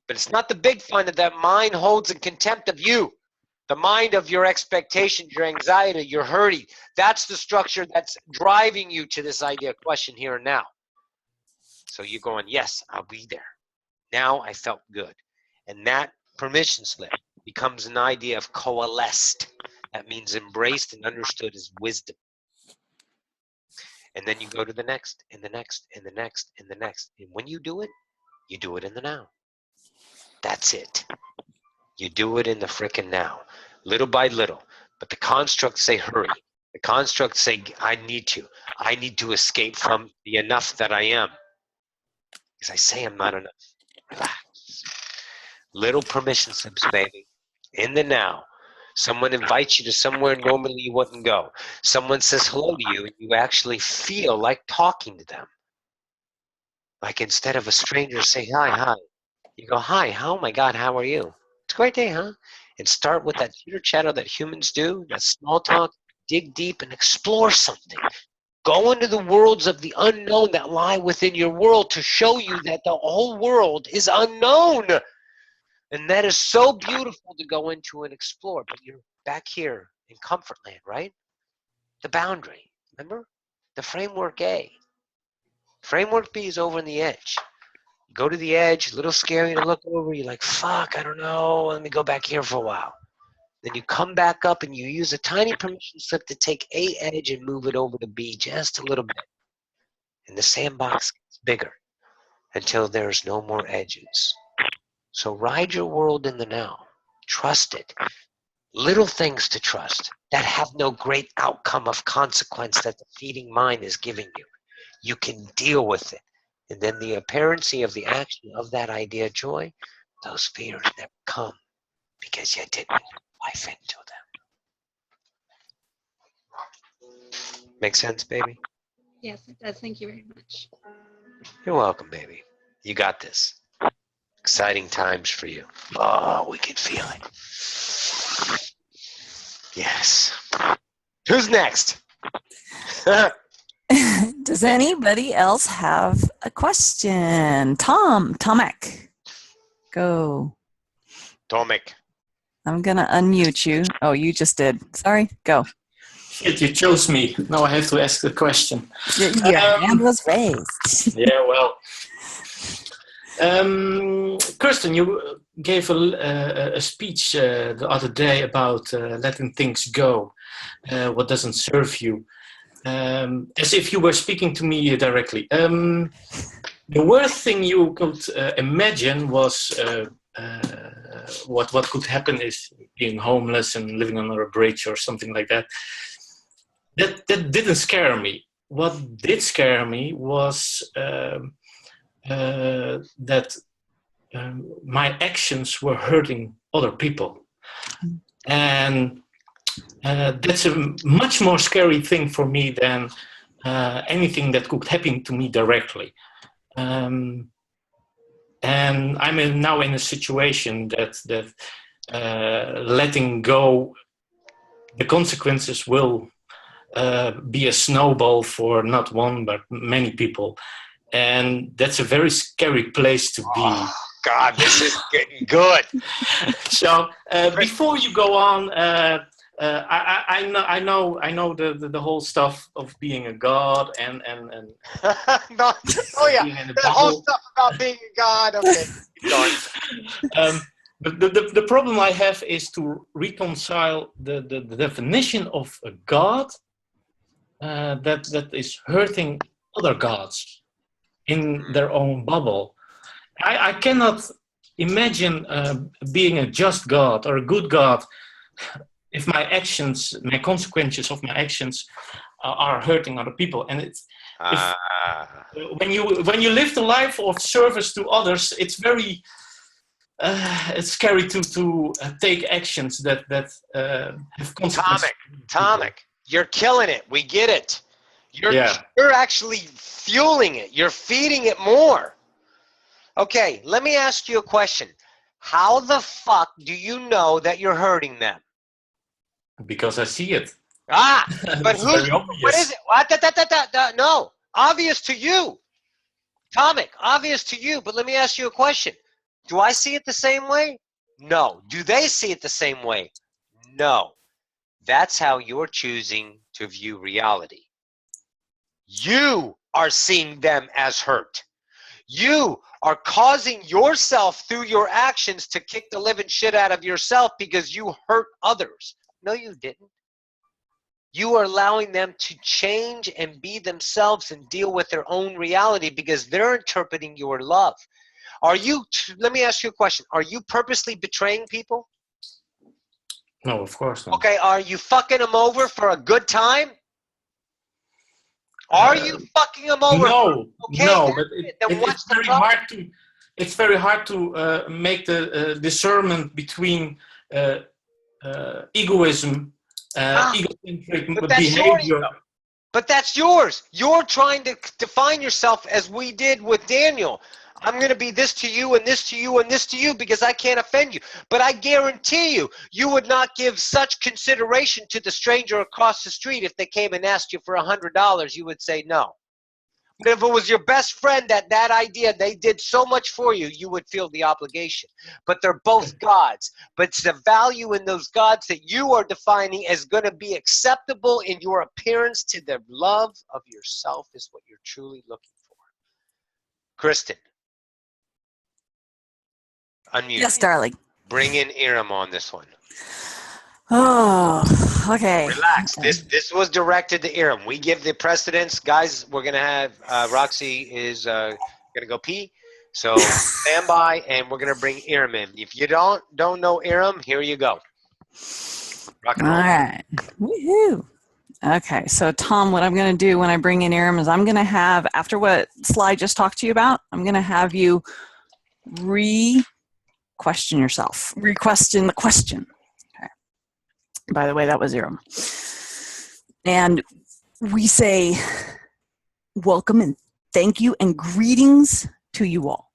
But it's not the big fun that mind holds in contempt of you. The mind of your expectations, your anxiety, your hurting. That's the structure that's driving you to this idea, question here and now. So you're going, yes, I'll be there. Now I felt good. And that permission slip becomes an idea of coalesced. That means embraced and understood as wisdom. And then you go to the next, and the next, and the next, and the next. And when you do it in the now. That's it. You do it in the frickin' now, little by little. But the constructs say hurry. The constructs say I need to escape from the enough that I am. Because I say I'm not enough. Relax. Little permission slips, baby. In the now. Someone invites you to somewhere normally you wouldn't go. Someone says hello to you and you actually feel like talking to them. Like instead of a stranger say hi. You go, hi, oh my God, how are you? It's a great day, huh? And start with that chitter chatter that humans do, that small talk, dig deep and explore something. Go into the worlds of the unknown that lie within your world to show you that the whole world is unknown. And that is so beautiful to go into and explore. But you're back here in comfort land, right? The boundary, remember? The framework A. Framework B is over on the edge. Go to the edge, a little scary to look over. You're like, fuck, I don't know. Let me go back here for a while. Then you come back up and you use a tiny permission slip to take A edge and move it over to B just a little bit. And the sandbox gets bigger until there's no more edges. So ride your world in the now. Trust it. Little things to trust that have no great outcome of consequence that the feeding mind is giving you. You can deal with it. And then the apparency of the action of that idea, joy, those fears never come because you didn't life into them. Make sense, baby? Yes, it does. Thank you very much. You're welcome, baby. You got this. Exciting times for you. Oh, we can feel it. Yes. Who's next? Does anybody else have a question? Tomek, go. Tomek. I'm going to unmute you. Oh, you just did. Sorry, go. Shit, you chose me. Now I have to ask the question. Your hand was raised. Yeah, well. Kirsten, you gave a speech the other day about letting things go, what doesn't serve you. As if you were speaking to me directly. The worst thing you could imagine was what could happen is being homeless and living under a bridge or something like that. That didn't scare me. What did scare me was that my actions were hurting other people. And that's a much more scary thing for me than anything that could happen to me directly. And I'm now in a situation that letting go, the consequences will be a snowball for not one but many people. And that's a very scary place to be. Oh, God, this is getting good. So before you go on, I know the whole stuff of being a god and no, oh yeah, the whole stuff about being a god. Okay, but the problem I have is to reconcile the definition of a god that is hurting other gods in their own bubble. I cannot imagine being a just God or a good God if my actions, my consequences of my actions are hurting other people. And it's when you live the life of service to others, it's very it's scary to take actions that have consequences. Tomic, you're killing it. We get it. You're actually fueling it. You're feeding it more. Okay, let me ask you a question. How the fuck do you know that you're hurting them? Because I see it. But what is it? No, obvious to you. Tomic, obvious to you, but let me ask you a question. Do I see it the same way? No. Do they see it the same way? No. That's how you're choosing to view reality. You are seeing them as hurt. You are causing yourself through your actions to kick the living shit out of yourself because you hurt others. No, you didn't. You are allowing them to change and be themselves and deal with their own reality because they're interpreting your love. Let me ask you a question. Are you purposely betraying people? No, of course not. Okay, are you fucking them over for a good time? Are you fucking them over? No, okay, no, but it's very hard to make the discernment between egoism, egocentric behavior. But that's yours. You're trying to define yourself as we did with Daniel. I'm going to be this to you and this to you and this to you because I can't offend you. But I guarantee you, you would not give such consideration to the stranger across the street if they came and asked you for $100. You would say no. But if it was your best friend that idea, they did so much for you, you would feel the obligation. But they're both gods. But it's the value in those gods that you are defining as going to be acceptable in your appearance to the love of yourself is what you're truly looking for. Kristen. Unmute. Yes, darling. Bring in Aram on this one. Oh, okay. Relax. This was directed to Aram. We give the precedence. Guys, we're going to have Roxie is going to go pee. So stand by, and we're going to bring Aram in. If you don't know Aram, here you go. Rock and roll. All right. Woohoo. Okay, so Tom, what I'm going to do when I bring in Aram is I'm going to have, after what Sly just talked to you about, I'm going to have you question yourself. Re-question the question. Okay. By the way, that was Aram. And we say welcome and thank you and greetings to you all.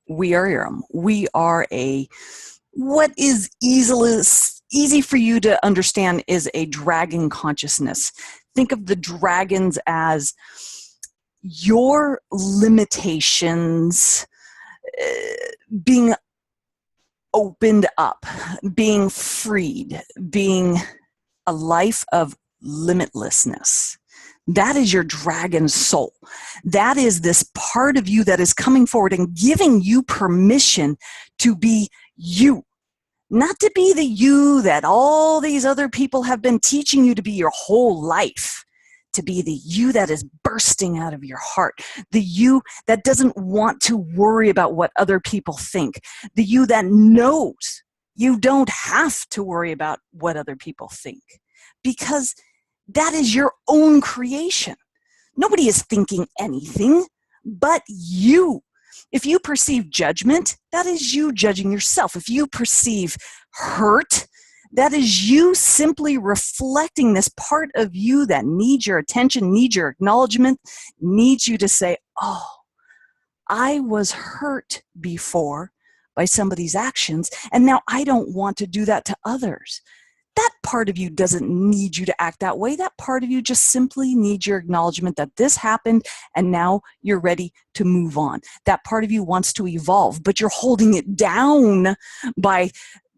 We are Aram. We are what is easy for you to understand is a dragon consciousness. Think of the dragons as your limitations being opened up, being freed, being a life of limitlessness. That is your dragon soul. That is this part of you that is coming forward and giving you permission to be you. Not to be the you that all these other people have been teaching you to be your whole life. To be the you that is bursting out of your heart. The you that doesn't want to worry about what other people think. The you that knows you don't have to worry about what other people think. Because that is your own creation. Nobody is thinking anything but you. If you perceive judgment, that is you judging yourself. If you perceive hurt, that is you simply reflecting this part of you that needs your attention, needs your acknowledgement, needs you to say, oh, I was hurt before by somebody's actions, and now I don't want to do that to others. That part of you doesn't need you to act that way. That part of you just simply needs your acknowledgement that this happened and now you're ready to move on. That part of you wants to evolve, but you're holding it down by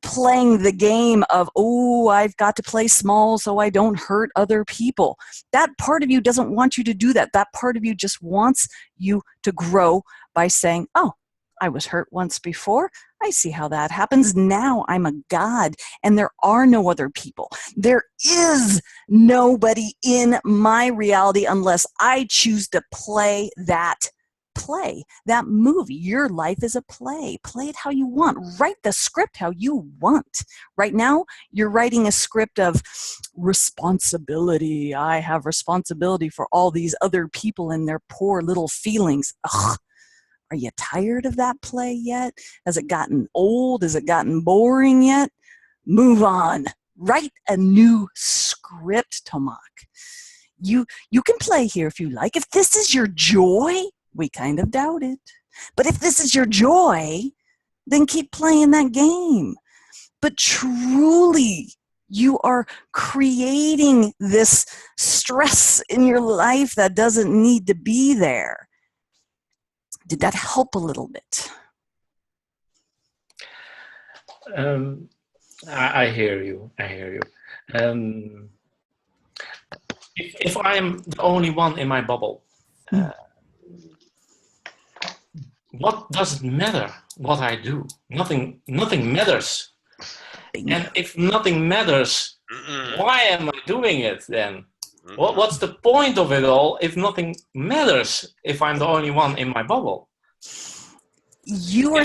playing the game of, oh, I've got to play small so I don't hurt other people. That part of you doesn't want you to do that. That part of you just wants you to grow by saying, oh, I was hurt once before. I see how that happens. Now I'm a god, and there are no other people. There is nobody in my reality unless I choose to play that movie. Your life is a play. Play it how you want. Write the script how you want. Right now, you're writing a script of responsibility. I have responsibility for all these other people and their poor little feelings. Ugh. Are you tired of that play yet? Has it gotten old? Has it gotten boring yet? Move on. Write a new script, Tomak. You can play here if you like. If this is your joy, we kind of doubt it. But if this is your joy, then keep playing that game. But truly, you are creating this stress in your life that doesn't need to be there. Did that help a little bit? I hear you. I hear you. If I'm the only one in my bubble, what does it matter what I do? Nothing matters. And if nothing matters, why am I doing it then? What's the point of it all if nothing matters if I'm the only one in my bubble? If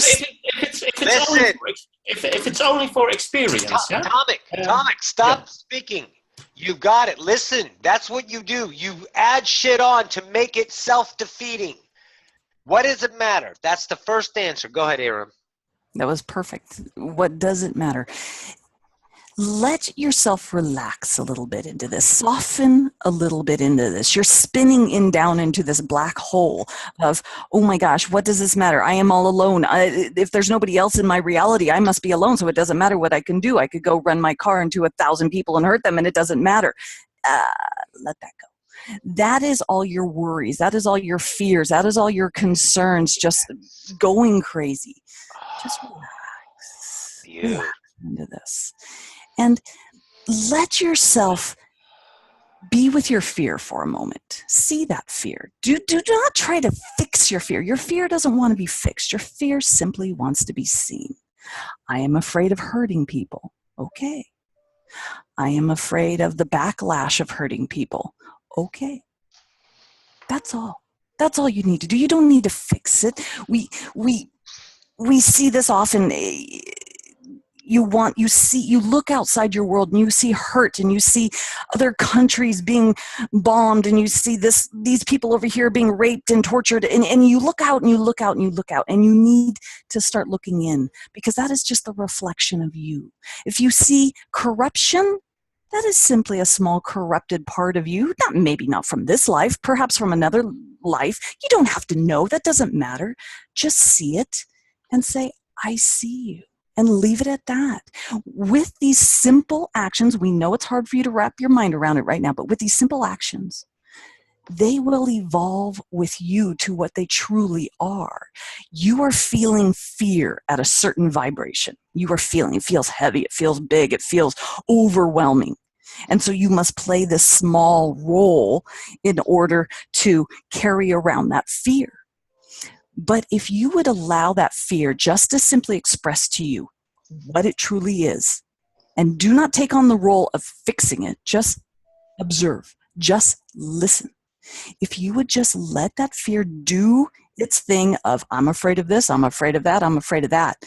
it's only for experience. Tomek, stop speaking. You got it. Listen, that's what you do. You add shit on to make it self-defeating. What does it matter? That's the first answer. Go ahead, Aram. That was perfect. What does it matter? Let yourself relax a little bit into this. Soften a little bit into this. You're spinning down into this black hole of, oh my gosh, what does this matter? I am all alone. If there's nobody else in my reality, I must be alone, so it doesn't matter what I can do. I could go run my car into 1,000 people and hurt them, and it doesn't matter. Let that go. That is all your worries. That is all your fears. That is all your concerns just going crazy. Just relax. Relax into this. And let yourself be with your fear for a moment. See that fear. Do not try to fix your fear. Your fear doesn't want to be fixed. Your fear simply wants to be seen. I am afraid of hurting people. Okay. I am afraid of the backlash of hurting people. Okay. That's all. That's all you need to do. You don't need to fix it. We see this often. You look outside your world and you see hurt and you see other countries being bombed and you see these people over here being raped and tortured and you look out and you look out and you look out and you need to start looking in because that is just the reflection of you. If you see corruption, that is simply a small corrupted part of you, maybe not from this life, perhaps from another life. You don't have to know. That doesn't matter. Just see it and say, I see you. And leave it at that. With these simple actions, we know it's hard for you to wrap your mind around it right now, but with these simple actions, they will evolve with you to what they truly are. You are feeling fear at a certain vibration. You are feeling, it feels heavy, it feels big, it feels overwhelming. And so you must play this small role in order to carry around that fear. But if you would allow that fear just to simply express to you what it truly is, and do not take on the role of fixing it, just observe, just listen. If you would just let that fear do its thing of, I'm afraid of this, I'm afraid of that, I'm afraid of that,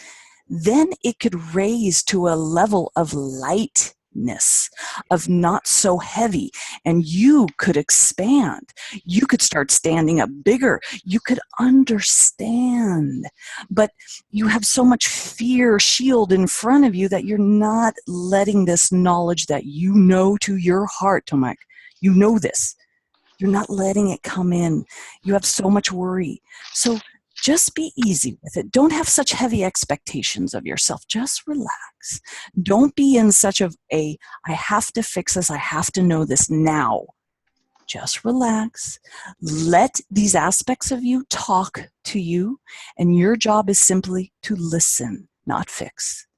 then it could raise to a level of lightness, of not so heavy, and you could expand. You could start standing up bigger. You could understand. But you have so much fear shield in front of you that you're not letting this knowledge that you know to your heart, Tomek. You know this. You're not letting it come in. You have so much worry. So just be easy with it. Don't have such heavy expectations of yourself. Just relax. Don't be in such of I have to fix this. I have to know this now. Just relax. Let these aspects of you talk to you. And your job is simply to listen, not fix.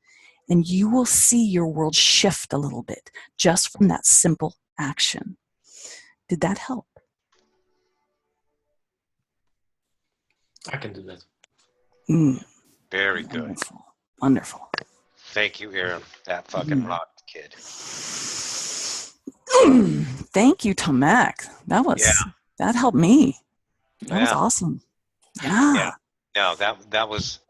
And you will see your world shift a little bit just from that simple action. Did that help? I can do that. Very good. Wonderful. Wonderful. Thank you, Aram. That fucking rocked, kid. Thank you, Tomek. That helped me. That was awesome. Yeah. No, that was.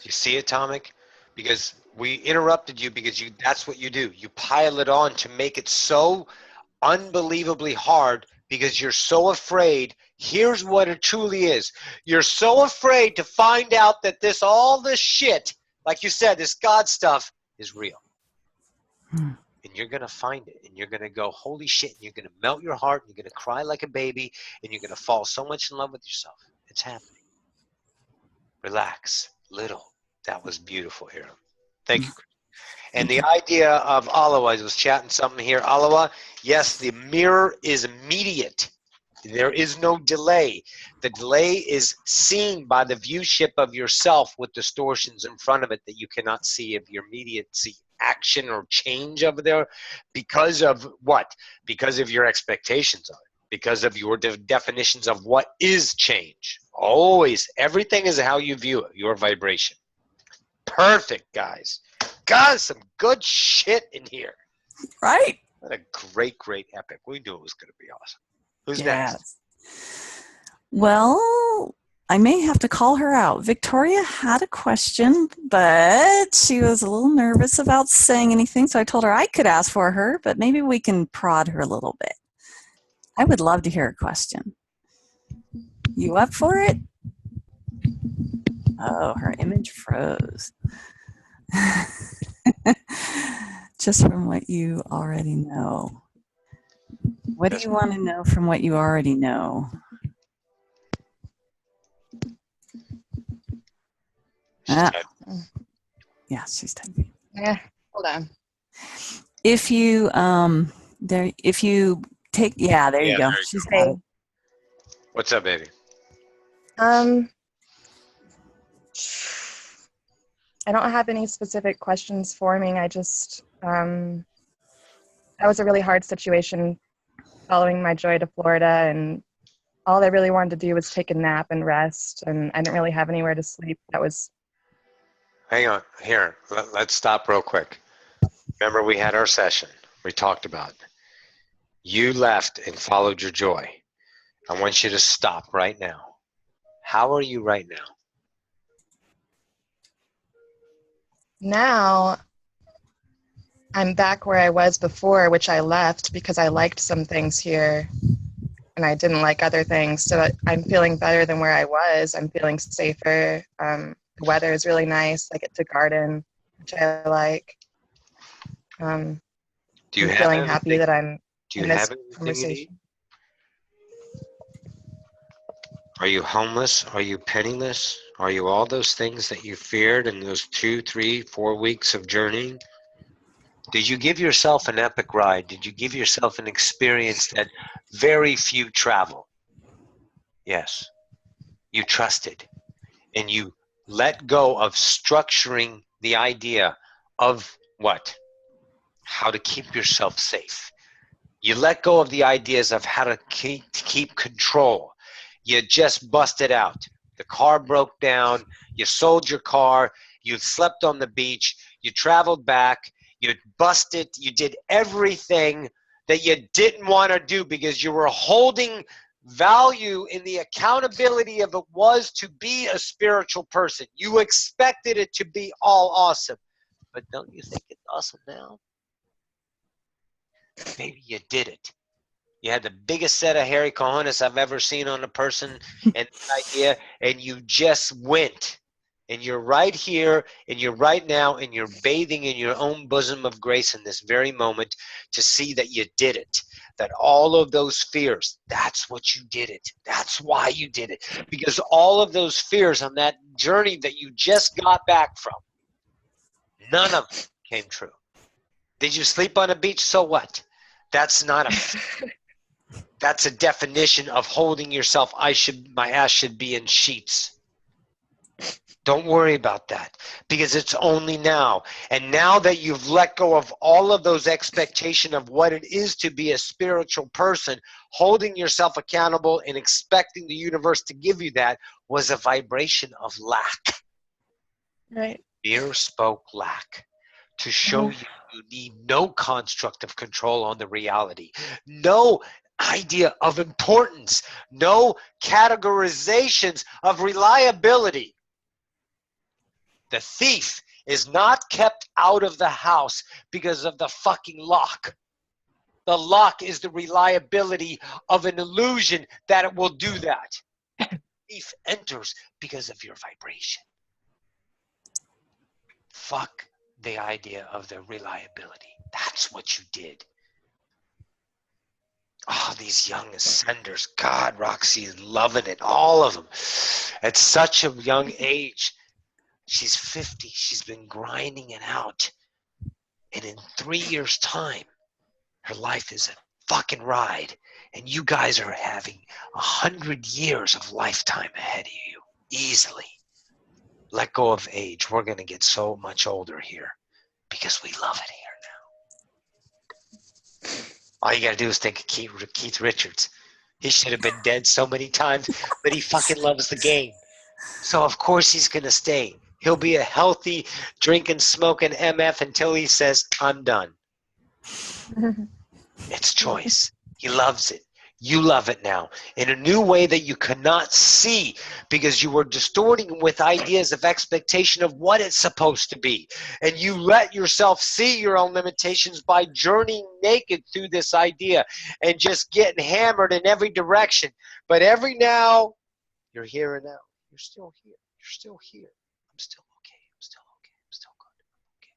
You see it, Tomek? Because we interrupted you because that's what you do. You pile it on to make it so unbelievably hard because you're so afraid. Here's what it truly is. You're so afraid to find out that all this shit, like you said, this God stuff is real. And you're going to find it. And you're going to go, holy shit. And you're going to melt your heart. And you're going to cry like a baby. And you're going to fall so much in love with yourself. It's happening. Relax. Little. That was beautiful, Aram. Thank you. And the idea of Alawa, I was chatting something here. Alawa, yes, the mirror is immediate. There is no delay. The delay is seen by the viewship of yourself with distortions in front of it that you cannot see of your immediacy action or change over there because of what? Because of your expectations of it. Because of your definitions of what is change. Always. Everything is how you view it, your vibration. Perfect, guys. Got some good shit in here. Right? What a great, great epic. We knew it was going to be awesome. Who's next? Well, I may have to call her out. Victoria had a question, but she was a little nervous about saying anything, so I told her I could ask for her, but maybe we can prod her a little bit. I would love to hear a question. You up for it? Oh, her image froze. Just from what you already know. What do you want to know from what you already know? Yeah, she's typing. Yeah, hold on. If you take, there you go. She's got it. What's up, baby? I don't have any specific questions forming. I just, that was a really hard situation following my joy to Florida, and all I really wanted to do was take a nap and rest, and I didn't really have anywhere to sleep. That was... Hang on. Here, let's stop real quick. Remember, we had our session. We talked about it. You left and followed your joy. I want you to stop right now. How are you right now? Now, I'm back where I was before, which I left because I liked some things here and I didn't like other things. So I'm feeling better than where I was. I'm feeling safer. The weather is really nice. I get to garden, which I like. I'm feeling happy that I'm in this conversation. Are you homeless? Are you penniless? Are you all those things that you feared in those 2, 3, 4 weeks of journeying? Did you give yourself an epic ride? Did you give yourself an experience that very few travel? Yes. You trusted and you let go of structuring the idea of what? How to keep yourself safe. You let go of the ideas of how to keep control. You just busted out. The car broke down. You sold your car. You slept on the beach. You traveled back. You busted. You did everything that you didn't want to do because you were holding value in the accountability of it was to be a spiritual person. You expected it to be all awesome. But don't you think it's awesome now? Maybe you did it. You had the biggest set of hairy cojones I've ever seen on a person and the idea, and you just went. And you're right here, and you're right now, and you're bathing in your own bosom of grace in this very moment to see that you did it. That all of those fears, that's what you did it. That's why you did it. Because all of those fears on that journey that you just got back from, none of them came true. Did you sleep on a beach? So what? That's not a... That's a definition of holding yourself. My ass should be in sheets. Don't worry about that, because it's only now. And now that you've let go of all of those expectations of what it is to be a spiritual person, holding yourself accountable and expecting the universe to give you that was a vibration of lack. Right. Fear spoke lack to show you need no construct of control on the reality, no idea of importance, no categorizations of reliability. The thief is not kept out of the house because of the fucking lock. The lock is the reliability of an illusion that it will do that. The thief enters because of your vibration. Fuck the idea of the reliability. That's what you did. Oh, these young ascenders. God, Roxie is loving it. All of them. At such a young age. She's 50. She's been grinding it out. And in 3 years' time, her life is a fucking ride. And you guys are having 100 years of lifetime ahead of you. Easily. Let go of age. We're going to get so much older here because we love it here now. All you got to do is think of Keith Richards. He should have been dead so many times, but he fucking loves the game. So of course he's going to stay. He'll be a healthy, drinking, smoking MF until he says, I'm done. It's choice. He loves it. You love it now in a new way that you cannot see because you were distorting with ideas of expectation of what it's supposed to be. And you let yourself see your own limitations by journeying naked through this idea and just getting hammered in every direction. But every now, you're here and now. You're still here. You're still here. I'm still okay. I'm still okay. I'm still good. Okay.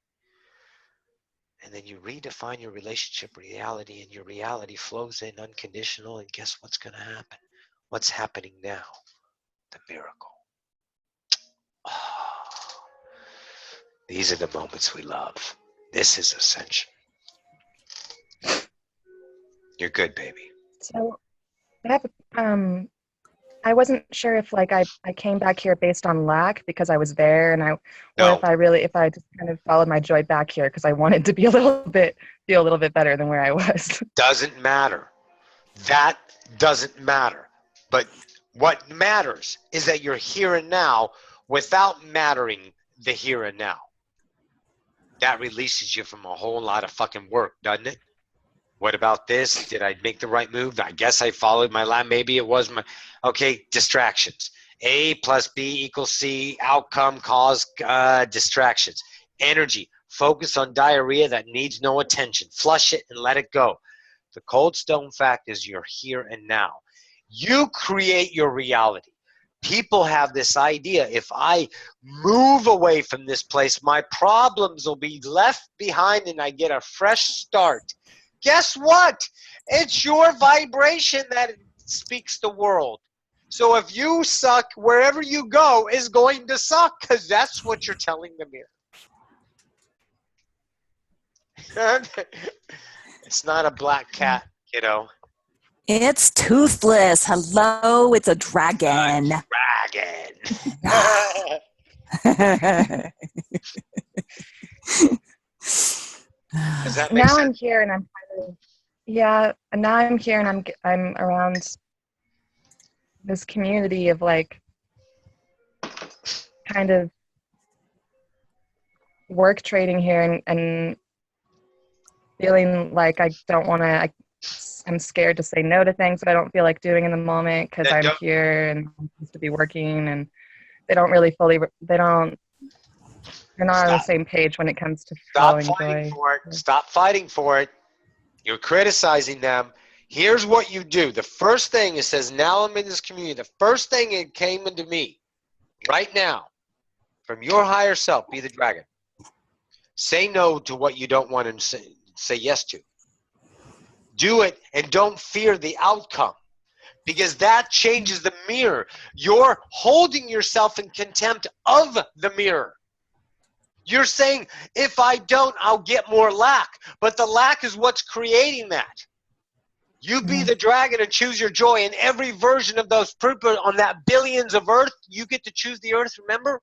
And then you redefine your relationship reality, and your reality flows in unconditional. And guess what's going to happen? What's happening now? The miracle. Oh, these are the moments we love. This is ascension. You're good, baby. So I have I wasn't sure if like I came back here based on lack because I was there, and or if I just kind of followed my joy back here because I wanted to be feel a little bit better than where I was. Doesn't matter. That doesn't matter. But what matters is that you're here and now without mattering the here and now. That releases you from a whole lot of fucking work, doesn't it? What about this? Did I make the right move? I guess I followed my line. Maybe it was my... Okay, distractions. A plus B equals C. Outcome, cause, distractions. Energy. Focus on diarrhea that needs no attention. Flush it and let it go. The cold stone fact is you're here and now. You create your reality. People have this idea, if I move away from this place, my problems will be left behind and I get a fresh start. Guess what? It's your vibration that speaks the world. So if you suck, wherever you go is going to suck because that's what you're telling the mirror. It's not a black cat, kiddo. It's toothless. Hello, it's a dragon. Does that make now sense? I'm here and I'm kind of, yeah, and now I'm here and I'm around this community of like kind of work trading here and feeling like I don't want to, I'm scared to say no to things that I don't feel like doing in the moment because I'm here and I'm supposed to be working, and they don't really they're not on the same page when it comes to Stop following fighting joy. for it. Stop fighting for it. You're criticizing them. Here's what you do. The first thing it says, now I'm in this community. The first thing that came into me right now from your higher self, be the dragon. Say no to what you don't want to say yes to. Do it and don't fear the outcome, because that changes the mirror. You're holding yourself in contempt of the mirror. You're saying, if I don't, I'll get more lack. But the lack is what's creating that. You be the dragon and choose your joy. In every version of those people on that billions of earth, you get to choose the earth, remember?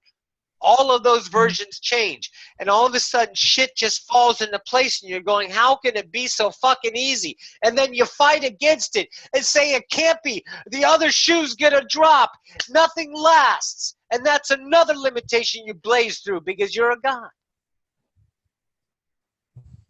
All of those versions change. And all of a sudden, shit just falls into place, and you're going, how can it be so fucking easy? And then you fight against it and say it can't be. The other shoe's gonna drop. Nothing lasts. And that's another limitation you blaze through because you're a god.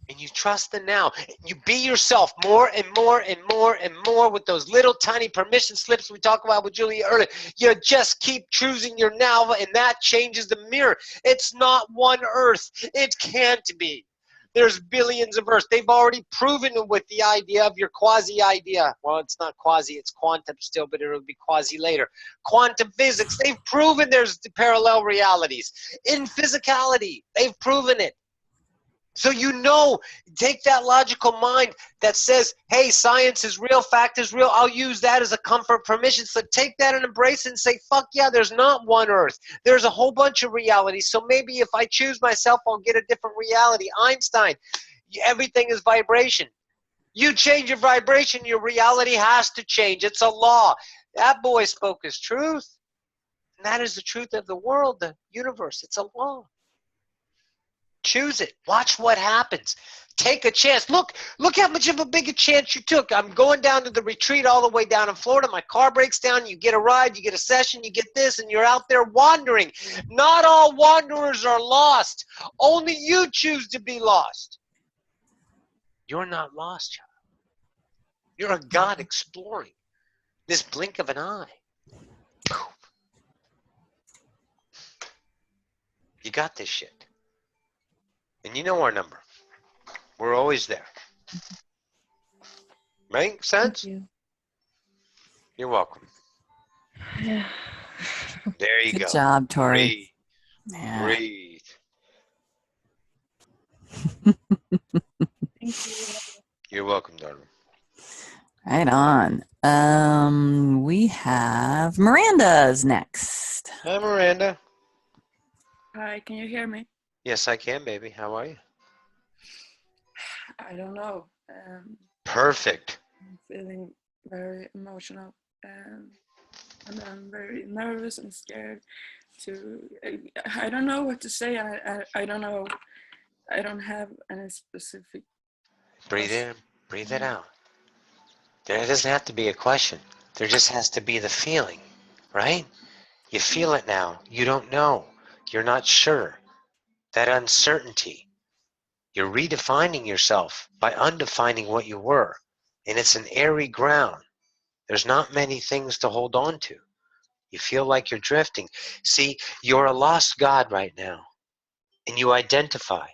And you trust the now. You be yourself more and more and more and more with those little tiny permission slips we talked about with Julia earlier. You just keep choosing your now, and that changes the mirror. It's not one Earth. It can't be. There's billions of Earths. They've already proven it with the idea of your quasi idea. Well, it's not quasi, it's quantum still, but it'll be quasi later. Quantum physics, they've proven there's parallel realities. In physicality, they've proven it. So you know, take that logical mind that says, hey, science is real, fact is real, I'll use that as a comfort permission. So take that and embrace it and say, fuck yeah, there's not one Earth. There's a whole bunch of realities. So maybe if I choose myself, I'll get a different reality. Einstein, everything is vibration. You change your vibration, your reality has to change. It's a law. That boy spoke his truth. And that is the truth of the world, the universe. It's a law. Choose it. Watch what happens. Take a chance. Look how much of a big a chance you took. I'm going down to the retreat all the way down in Florida. My car breaks down. You get a ride. You get a session. You get this. And you're out there wandering. Not all wanderers are lost. Only you choose to be lost. You're not lost, child. You're a god exploring. This blink of an eye. You got this shit. And you know our number. We're always there. Make sense? Thank you. You're welcome. Yeah. There you Good go. job, Tori. Breathe. Yeah. Breathe. Thank you. You're welcome, darling. Right on. We have Miranda's next. Hi, Miranda. Hi, can you hear me? Yes, I can, baby. How are you? I don't know. Perfect. I'm feeling very emotional, and I'm very nervous and scared. I don't know what to say. I don't know. I don't have any specific. Breathe in, breathe it out. There doesn't have to be a question. There just has to be the feeling, right? You feel it now. You don't know. You're not sure. That uncertainty. You're redefining yourself by undefining what you were. And it's an airy ground. There's not many things to hold on to. You feel like you're drifting. See, you're a lost God right now. And you identify.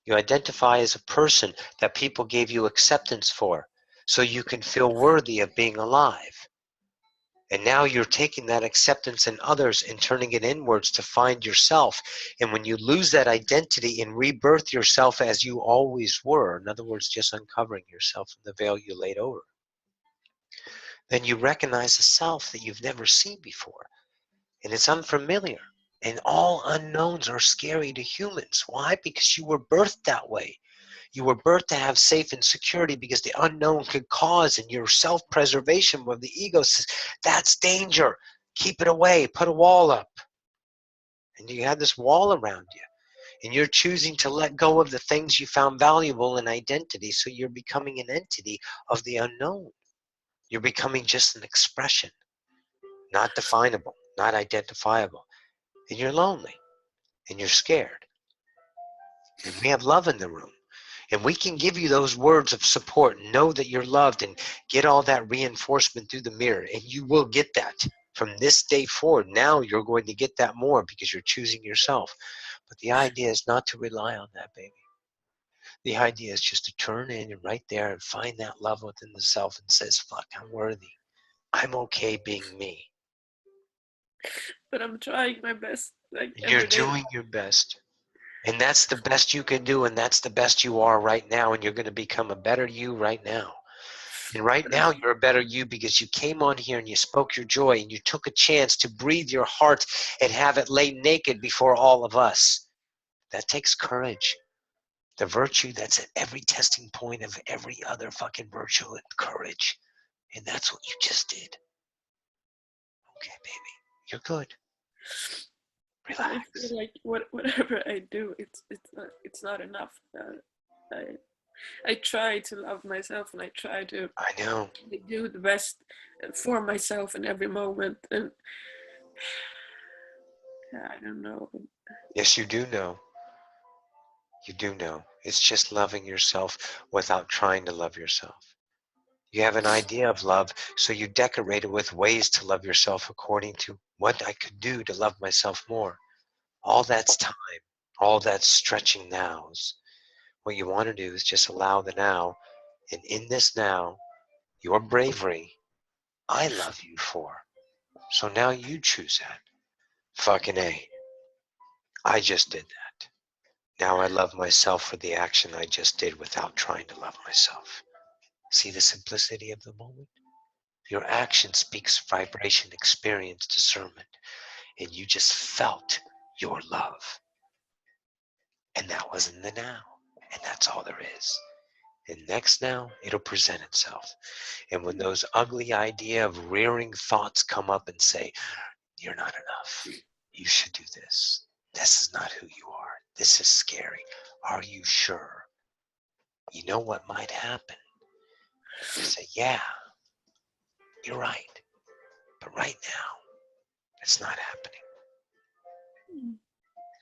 You identify as a person that people gave you acceptance for, so you can feel worthy of being alive. And now you're taking that acceptance in others and turning it inwards to find yourself. And when you lose that identity and rebirth yourself as you always were, in other words, just uncovering yourself from the veil you laid over, then you recognize a self that you've never seen before. And it's unfamiliar. And all unknowns are scary to humans. Why? Because you were birthed that way. You were birthed to have safe and security because the unknown could cause, and your self-preservation where the ego says, that's danger. Keep it away. Put a wall up. And you have this wall around you. And you're choosing to let go of the things you found valuable in identity, so you're becoming an entity of the unknown. You're becoming just an expression, not definable, not identifiable. And you're lonely, and you're scared. And we have love in the room. And we can give you those words of support. Know that you're loved and get all that reinforcement through the mirror. And you will get that from this day forward. Now you're going to get that more because you're choosing yourself. But the idea is not to rely on that, baby. The idea is just to turn in and right there and find that love within the self and says, fuck, I'm worthy. I'm okay being me. But I'm trying my best. You're doing your best. And that's the best you can do, and that's the best you are right now, and you're going to become a better you right now. And right now you're a better you because you came on here and you spoke your joy and you took a chance to breathe your heart and have it lay naked before all of us. That takes courage. The virtue that's at every testing point of every other fucking virtue and courage. And that's what you just did. Okay, baby. You're good. I feel like whatever I do, it's not enough. I try to love myself, and I try to do the best for myself in every moment. And I don't know. Yes, you do know. You do know. It's just loving yourself without trying to love yourself. You have an idea of love, so you decorate it with ways to love yourself according to what I could do to love myself more. All that's time. All that's stretching nows. What you want to do is just allow the now, and in this now, your bravery, I love you for. So now you choose that. Fucking A. I just did that. Now I love myself for the action I just did without trying to love myself. See the simplicity of the moment? Your action speaks vibration, experience, discernment, and you just felt your love. And that was in the now. And that's all there is. And next now, it'll present itself. And when those ugly idea of rearing thoughts come up and say, you're not enough, you should do this. This is not who you are. This is scary. Are you sure? You know what might happen? You say, yeah, you're right. But right now, it's not happening.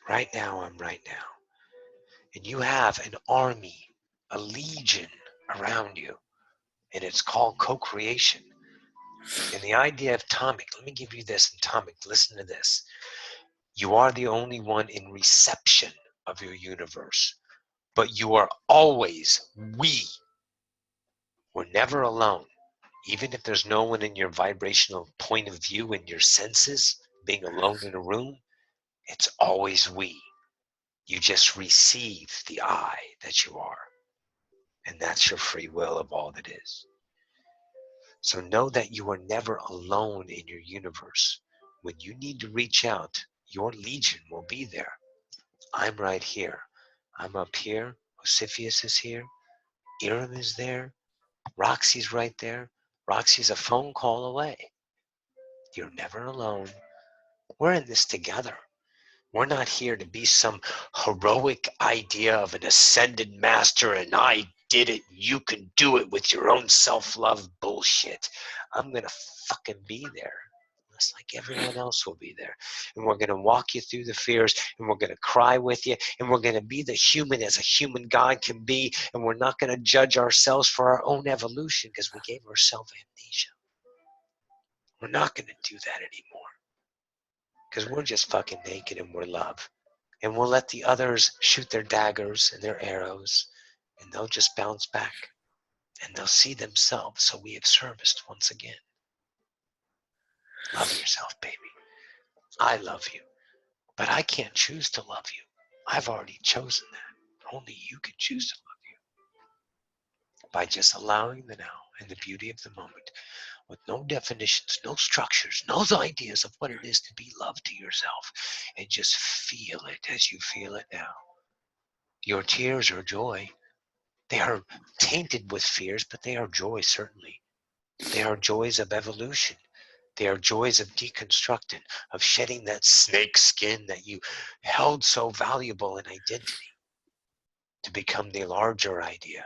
Right now, I'm right now. And you have an army, a legion around you. And it's called co-creation. And the idea of atomic, let me give you this, atomic, listen to this. You are the only one in reception of your universe. But you are always we. We're never alone. Even if there's no one in your vibrational point of view in your senses, being alone in a room, it's always we. You just receive the I that you are. And that's your free will of all that is. So know that you are never alone in your universe. When you need to reach out, your legion will be there. I'm right here. I'm up here. Ocyphius is here. Aram is there. Roxie's right there. Roxie's a phone call away. You're never alone. We're in this together. We're not here to be some heroic idea of an ascended master and I did it, you can do it with your own self-love bullshit. I'm going to fucking be there. Just like everyone else will be there. And we're going to walk you through the fears and we're going to cry with you and we're going to be the human as a human God can be, and we're not going to judge ourselves for our own evolution because we gave ourselves amnesia. We're not going to do that anymore. Because we're just fucking naked and we're love. And we'll let the others shoot their daggers and their arrows, and they'll just bounce back. And they'll see themselves, so we have serviced once again. Love yourself, baby. I love you. But I can't choose to love you. I've already chosen that. Only you can choose to love you. By just allowing the now and the beauty of the moment, with no definitions, no structures, no ideas of what it is to be love to yourself, and just feel it as you feel it now. Your tears are joy. They are tainted with fears, but they are joy, certainly. They are joys of evolution. They are joys of deconstructing, of shedding that snake skin that you held so valuable in identity to become the larger idea.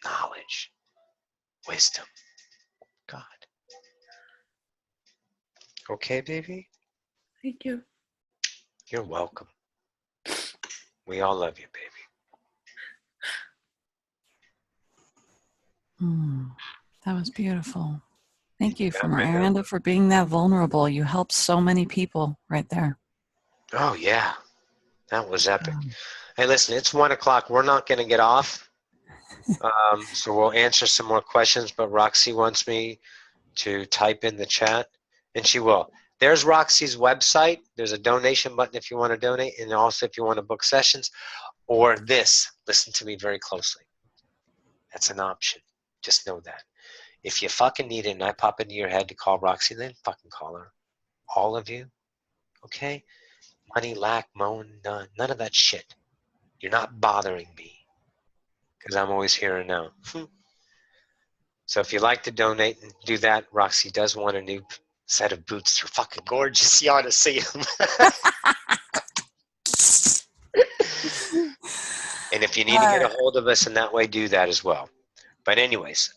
Knowledge, wisdom, God. Okay, baby? Thank you. You're welcome. We all love you, baby. That was beautiful. Thank you, for Miranda, for being that vulnerable. You helped so many people right there. Oh, yeah. That was epic. Hey, listen, it's 1 o'clock. We're not going to get off. So we'll answer some more questions, but Roxie wants me to type in the chat, and she will. There's Roxie's website. There's a donation button if you want to donate, and also if you want to book sessions, or this. Listen to me very closely. That's an option. Just know that. If you fucking need it and I pop into your head to call Roxie, then fucking call her. All of you. Okay? Money, lack, moan, none of that shit. You're not bothering me. Because I'm always here and now. So if you'd like to donate and do that, Roxie does want a new set of boots. They're fucking gorgeous. You ought to see them. And if you need to get a hold of us in that way, do that as well. But anyways.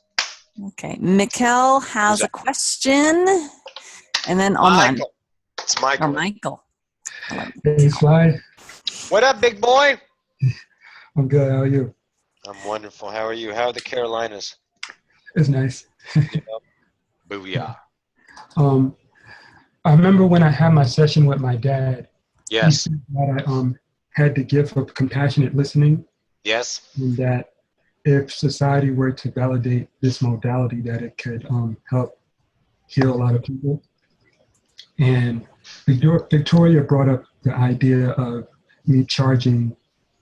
Okay. Mikkel has a question. And then Michael. It's Michael. Or Michael. Hey, Sly. What up, big boy? I'm good. How are you? I'm wonderful. How are you? How are the Carolinas? It's nice. Booyah. I remember when I had my session with my dad. Yes. He said that I had the gift of compassionate listening. Yes. And that if society were to validate this modality, that it could help heal a lot of people. And Victoria brought up the idea of me charging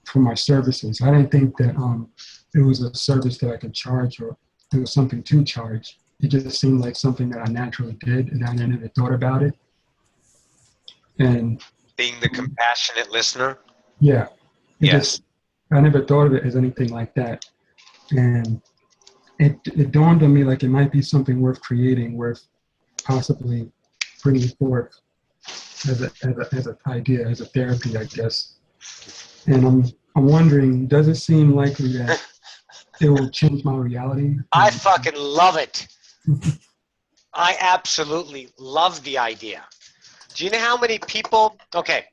for my services. I didn't think that it was a service that I could charge or it was something to charge. It just seemed like something that I naturally did, and I never thought about it. And being the compassionate listener. Yeah. Yes. I never thought of it as anything like that. And it dawned on me like it might be something worth creating, worth possibly bringing forth as an idea, as a therapy, I guess. And I'm wondering, does it seem likely that it will change my reality? I fucking love it. I absolutely love the idea. Do you know how many people, okay,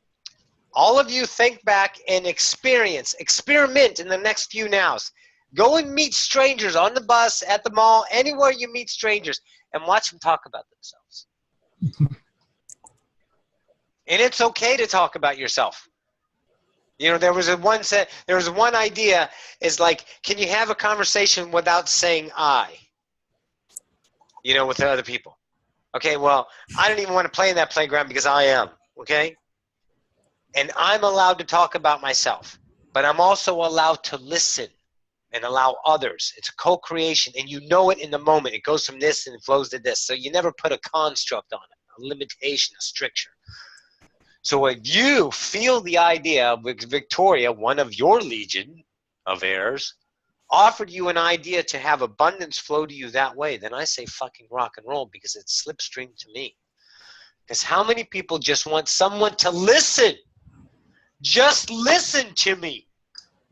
all of you think back and experiment in the next few nows. Go and meet strangers on the bus, at the mall, anywhere you meet strangers, and watch them talk about themselves. And it's okay to talk about yourself. You know, there was one idea is like, can you have a conversation without saying I? You know, with other people. Okay, well, I don't even want to play in that playground because I am, okay? And I'm allowed to talk about myself, but I'm also allowed to listen and allow others. It's a co-creation, and you know it in the moment. It goes from this and it flows to this. So you never put a construct on it, a limitation, a stricture. So if you feel the idea of Victoria, one of your legion of heirs, offered you an idea to have abundance flow to you that way, then I say fucking rock and roll, because it's slipstream to me. Because how many people just want someone to listen? Just listen to me.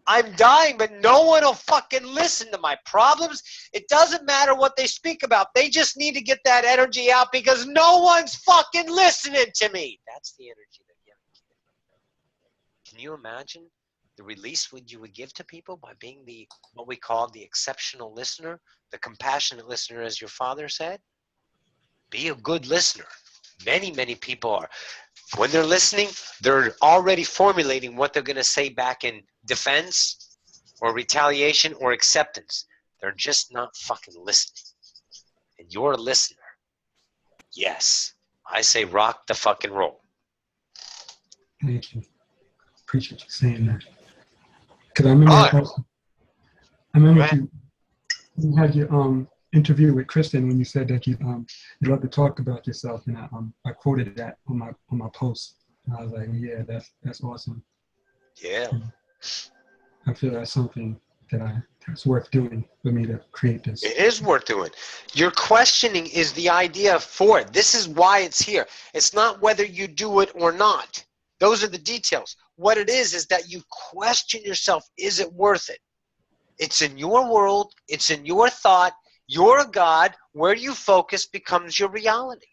I'm dying, but no one will fucking listen to my problems. It doesn't matter what they speak about. They just need to get that energy out because no one's fucking listening to me. That's the energy that you're giving. Can you imagine the release you would give to people by being the what we call the exceptional listener, the compassionate listener, as your father said? Be a good listener. Many, many people are. When they're listening, they're already formulating what they're going to say back in defense or retaliation or acceptance. They're just not fucking listening. And you're a listener. Yes. I say rock the fucking roll. Thank you. Appreciate you saying that. Because I remember you had your interview with Kristen when you said that you love to talk about yourself, and I quoted that on my post. And I was like, yeah, that's awesome. Yeah. I feel that's something that's worth doing for me to create this. It is worth doing. Your questioning is the idea for it. This is why it's here. It's not whether you do it or not. Those are the details. What it is that you question yourself, is it worth it? It's in your world. It's in your thought. You're a God. Where you focus becomes your reality.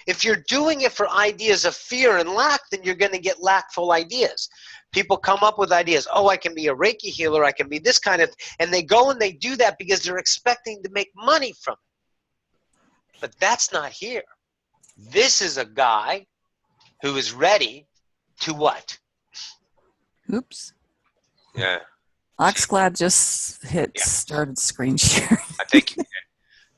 If you're doing it for ideas of fear and lack, then you're going to get lackful ideas. People come up with ideas. Oh, I can be a Reiki healer. I can be this kind of, and they go and they do that because they're expecting to make money from it. But that's not here. This is a guy who is ready to what? Oops. Yeah. Oxclad just started screen sharing. I think you did.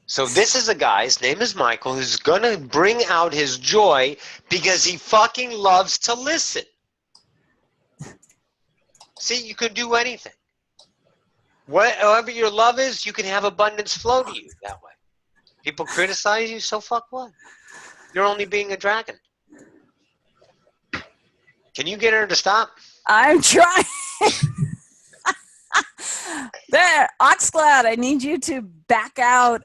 So this is a guy, his name is Michael, who's going to bring out his joy because he fucking loves to listen. See, you can do anything. Whatever your love is, you can have abundance flow to you that way. People criticize you, so fuck what? You're only being a dragon. Can you get her to stop? I'm trying. There, Oxglad, I need you to back out.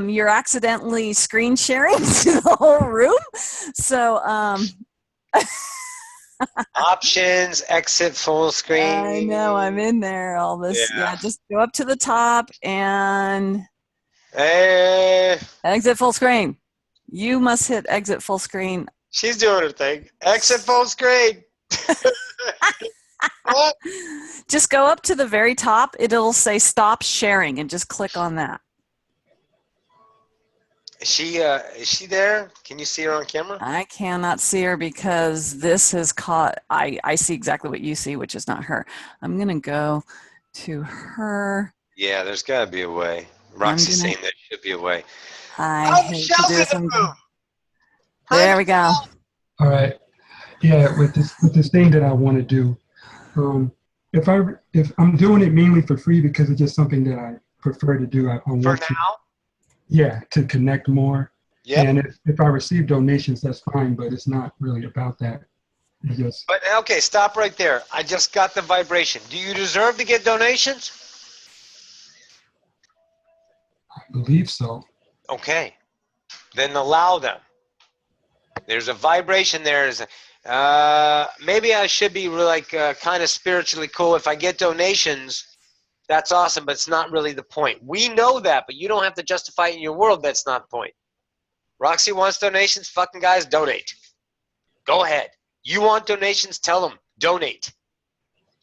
You're accidentally screen sharing to the whole room. So, Options, exit full screen. I know, I'm in there. All this. Yeah, just go up to the top and exit full screen. You must hit exit full screen. She's doing her thing. Exit full screen. Just go up to the very top. It'll say stop sharing and just click on that. Is she there? Can you see her on camera? I cannot see her because this has caught. I see exactly what you see, which is not her. I'm going to go to her. Yeah, there's got to be a way. Roxie's saying there should be a way. I hate to do this. There we go. All right. Yeah, with this thing that I want to do, if I'm doing it mainly for free because it's just something that I prefer to do. I want For to, now? yeah, to connect more. Yep. And if I receive donations, that's fine, but it's not really about that. It's just, But okay, stop right there. I just got the vibration. Do you deserve to get donations? I believe so. Okay. Then allow them. There's a vibration there. Maybe I should be like kind of spiritually cool. If I get donations, that's awesome, but it's not really the point. We know that, but you don't have to justify it in your world. That's not the point. Roxie wants donations. Fucking guys, donate. Go ahead. You want donations? Tell them. Donate.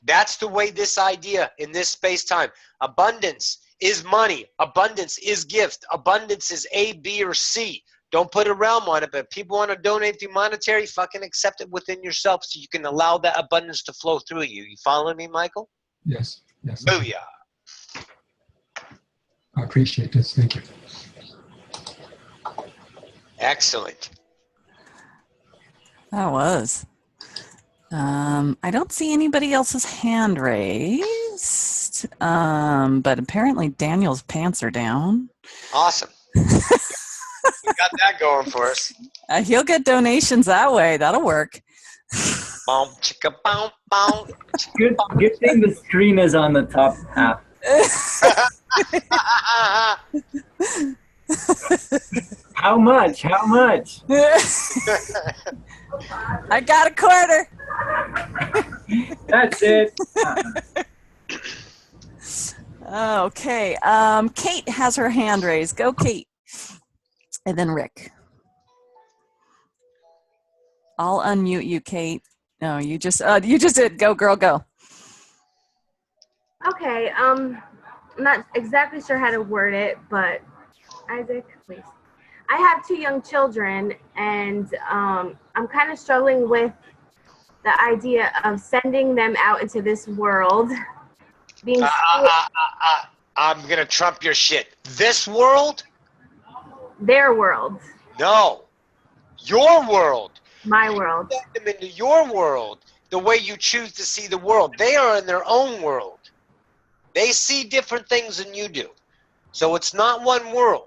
That's the way this idea in this space-time. Abundance is money. Abundance is gift. Abundance is A, B, or C. Don't put a realm on it, but if people want to donate through monetary, fucking accept it within yourself so you can allow that abundance to flow through you. You following me, Michael? Yes. Yes. Booyah. I appreciate this. Thank you. Excellent. That was. I don't see anybody else's hand raised, but apparently Daniel's pants are down. Awesome. We got that going for us. He'll get donations that way. That'll work. Boom, chicka, boom, boom. Good thing the screen is on the top half. How much? How much? I got a quarter. That's it. Okay. Kate has her hand raised. Go, Kate. And then Rick. I'll unmute you, Kate. No, you just did. Go, girl, go. Okay, I'm not exactly sure how to word it, but Isaac, please. I have 2 young children, and I'm kind of struggling with the idea of sending them out into this world. Being I'm going to trump your shit. This world? Their world. No. Your world. My world. You send them into your world the way you choose to see the world. They are in their own world. They see different things than you do. So it's not one world.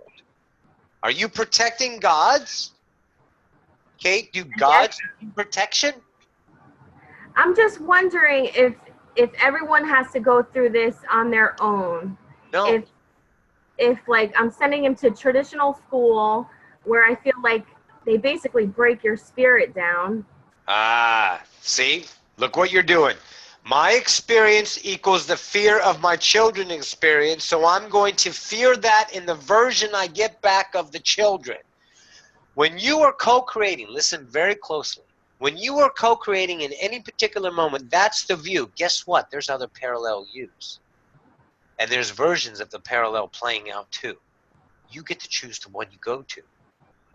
Are you protecting gods? Kate, do gods need protection? I'm just wondering if everyone has to go through this on their own. No. If like I'm sending them to traditional school where I feel like they basically break your spirit down. See? Look what you're doing. My experience equals the fear of my children's experience, so I'm going to fear that in the version I get back of the children. When you are co-creating, listen very closely. When you are co-creating in any particular moment, that's the view. Guess what? There's other parallel views. And there's versions of the parallel playing out too. You get to choose the one you go to.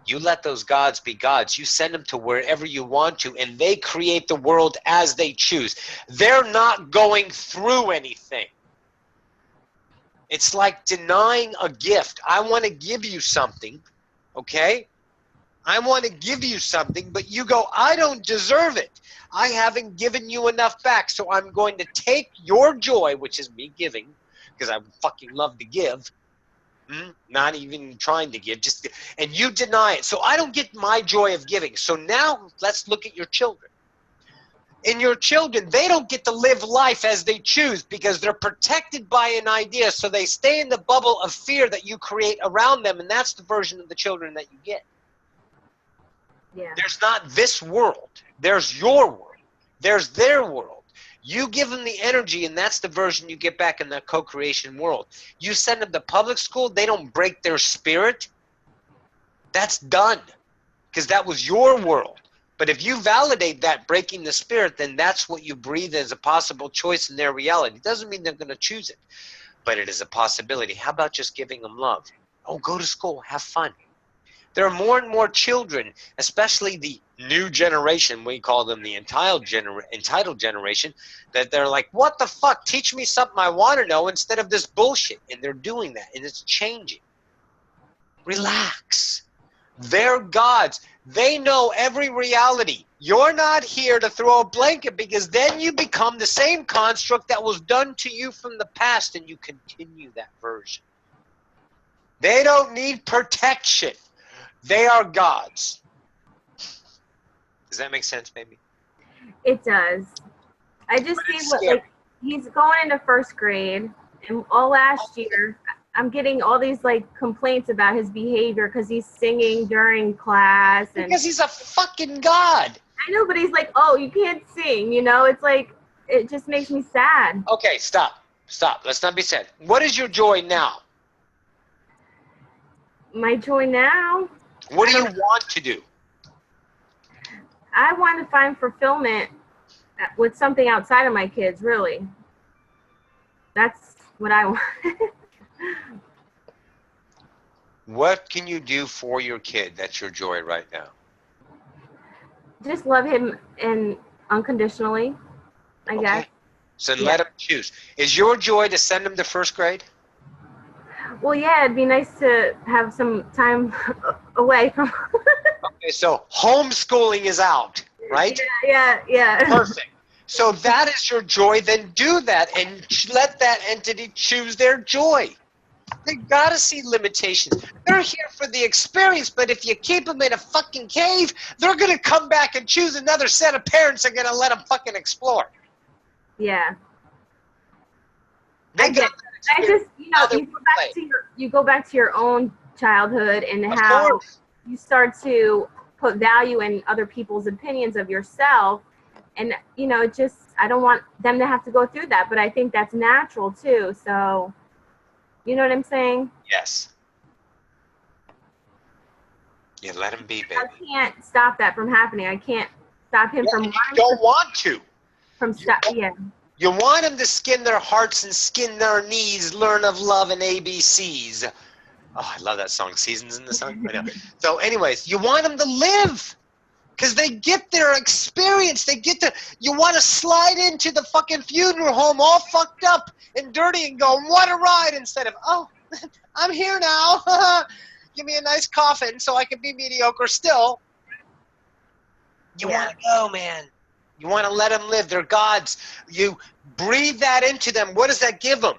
You let those gods be gods. You send them to wherever you want to, and they create the world as they choose. They're not going through anything. It's like denying a gift. I want to give you something, okay? I want to give you something, but you go, I don't deserve it. I haven't given you enough back, so I'm going to take your joy, which is me giving, because I fucking love to give, not even trying to give, just and you deny it. So I don't get my joy of giving. So now let's look at your children. in your children, they don't get to live life as they choose because they're protected by an idea. So they stay in the bubble of fear that you create around them. And that's the version of the children that you get. Yeah. There's not this world. There's your world. There's their world. You give them the energy, and that's the version you get back in the co-creation world. You send them to public school, they don't break their spirit. That's done because that was your world. But if you validate that breaking the spirit, then that's what you breathe as a possible choice in their reality. It doesn't mean they're going to choose it, but it is a possibility. How about just giving them love? Oh, go to school, have fun. There are more and more children, especially the new generation, we call them the entitled generation, that they're like, what the fuck? Teach me something I want to know instead of this bullshit. And they're doing that, and it's changing. Relax. They're gods. They know every reality. You're not here to throw a blanket because then you become the same construct that was done to you from the past, and you continue that version. They don't need protection. They are gods. Does that make sense, baby? It does. I just see what, like, he's going into first grade, and all last year, I'm getting all these, like, complaints about his behavior because he's singing during class. And because he's a fucking god. I know, but he's like, oh, you can't sing, you know? It's like, it just makes me sad. Okay, stop. Stop. Let's not be sad. What is your joy now? My joy now? What do you want to do? I want to find fulfillment with something outside of my kids, really. That's what I want. What can you do for your kid that's your joy right now? Just love him and unconditionally, I guess. So let him choose. Is your joy to send him to first grade? Well, yeah, it'd be nice to have some time away from. Okay, so homeschooling is out, right? Yeah. Perfect. So that is your joy. Then do that and let that entity choose their joy. They gotta see limitations. They're here for the experience, but if you keep them in a fucking cave, they're gonna come back and choose another set of parents that are gonna let them fucking explore. Yeah. I just, you know, you go back to your own childhood and how you start to put value in other people's opinions of yourself. And, you know, I don't want them to have to go through that, but I think that's natural too. So, you know what I'm saying? Yes. Yeah, let him be, baby. I can't stop that from happening. I can't stop him from. You don't want to. Yeah. You want them to skin their hearts and skin their knees, learn of love and ABCs. Oh, I love that song, Seasons in the Sun. I know. So anyways, you want them to live because they get their experience. You want to slide into the fucking funeral home all fucked up and dirty and go, what a ride, instead of, oh, I'm here now. Give me a nice coffin so I can be mediocre still. You want to go, man. You want to let them live. They're gods. You breathe that into them. What does that give them?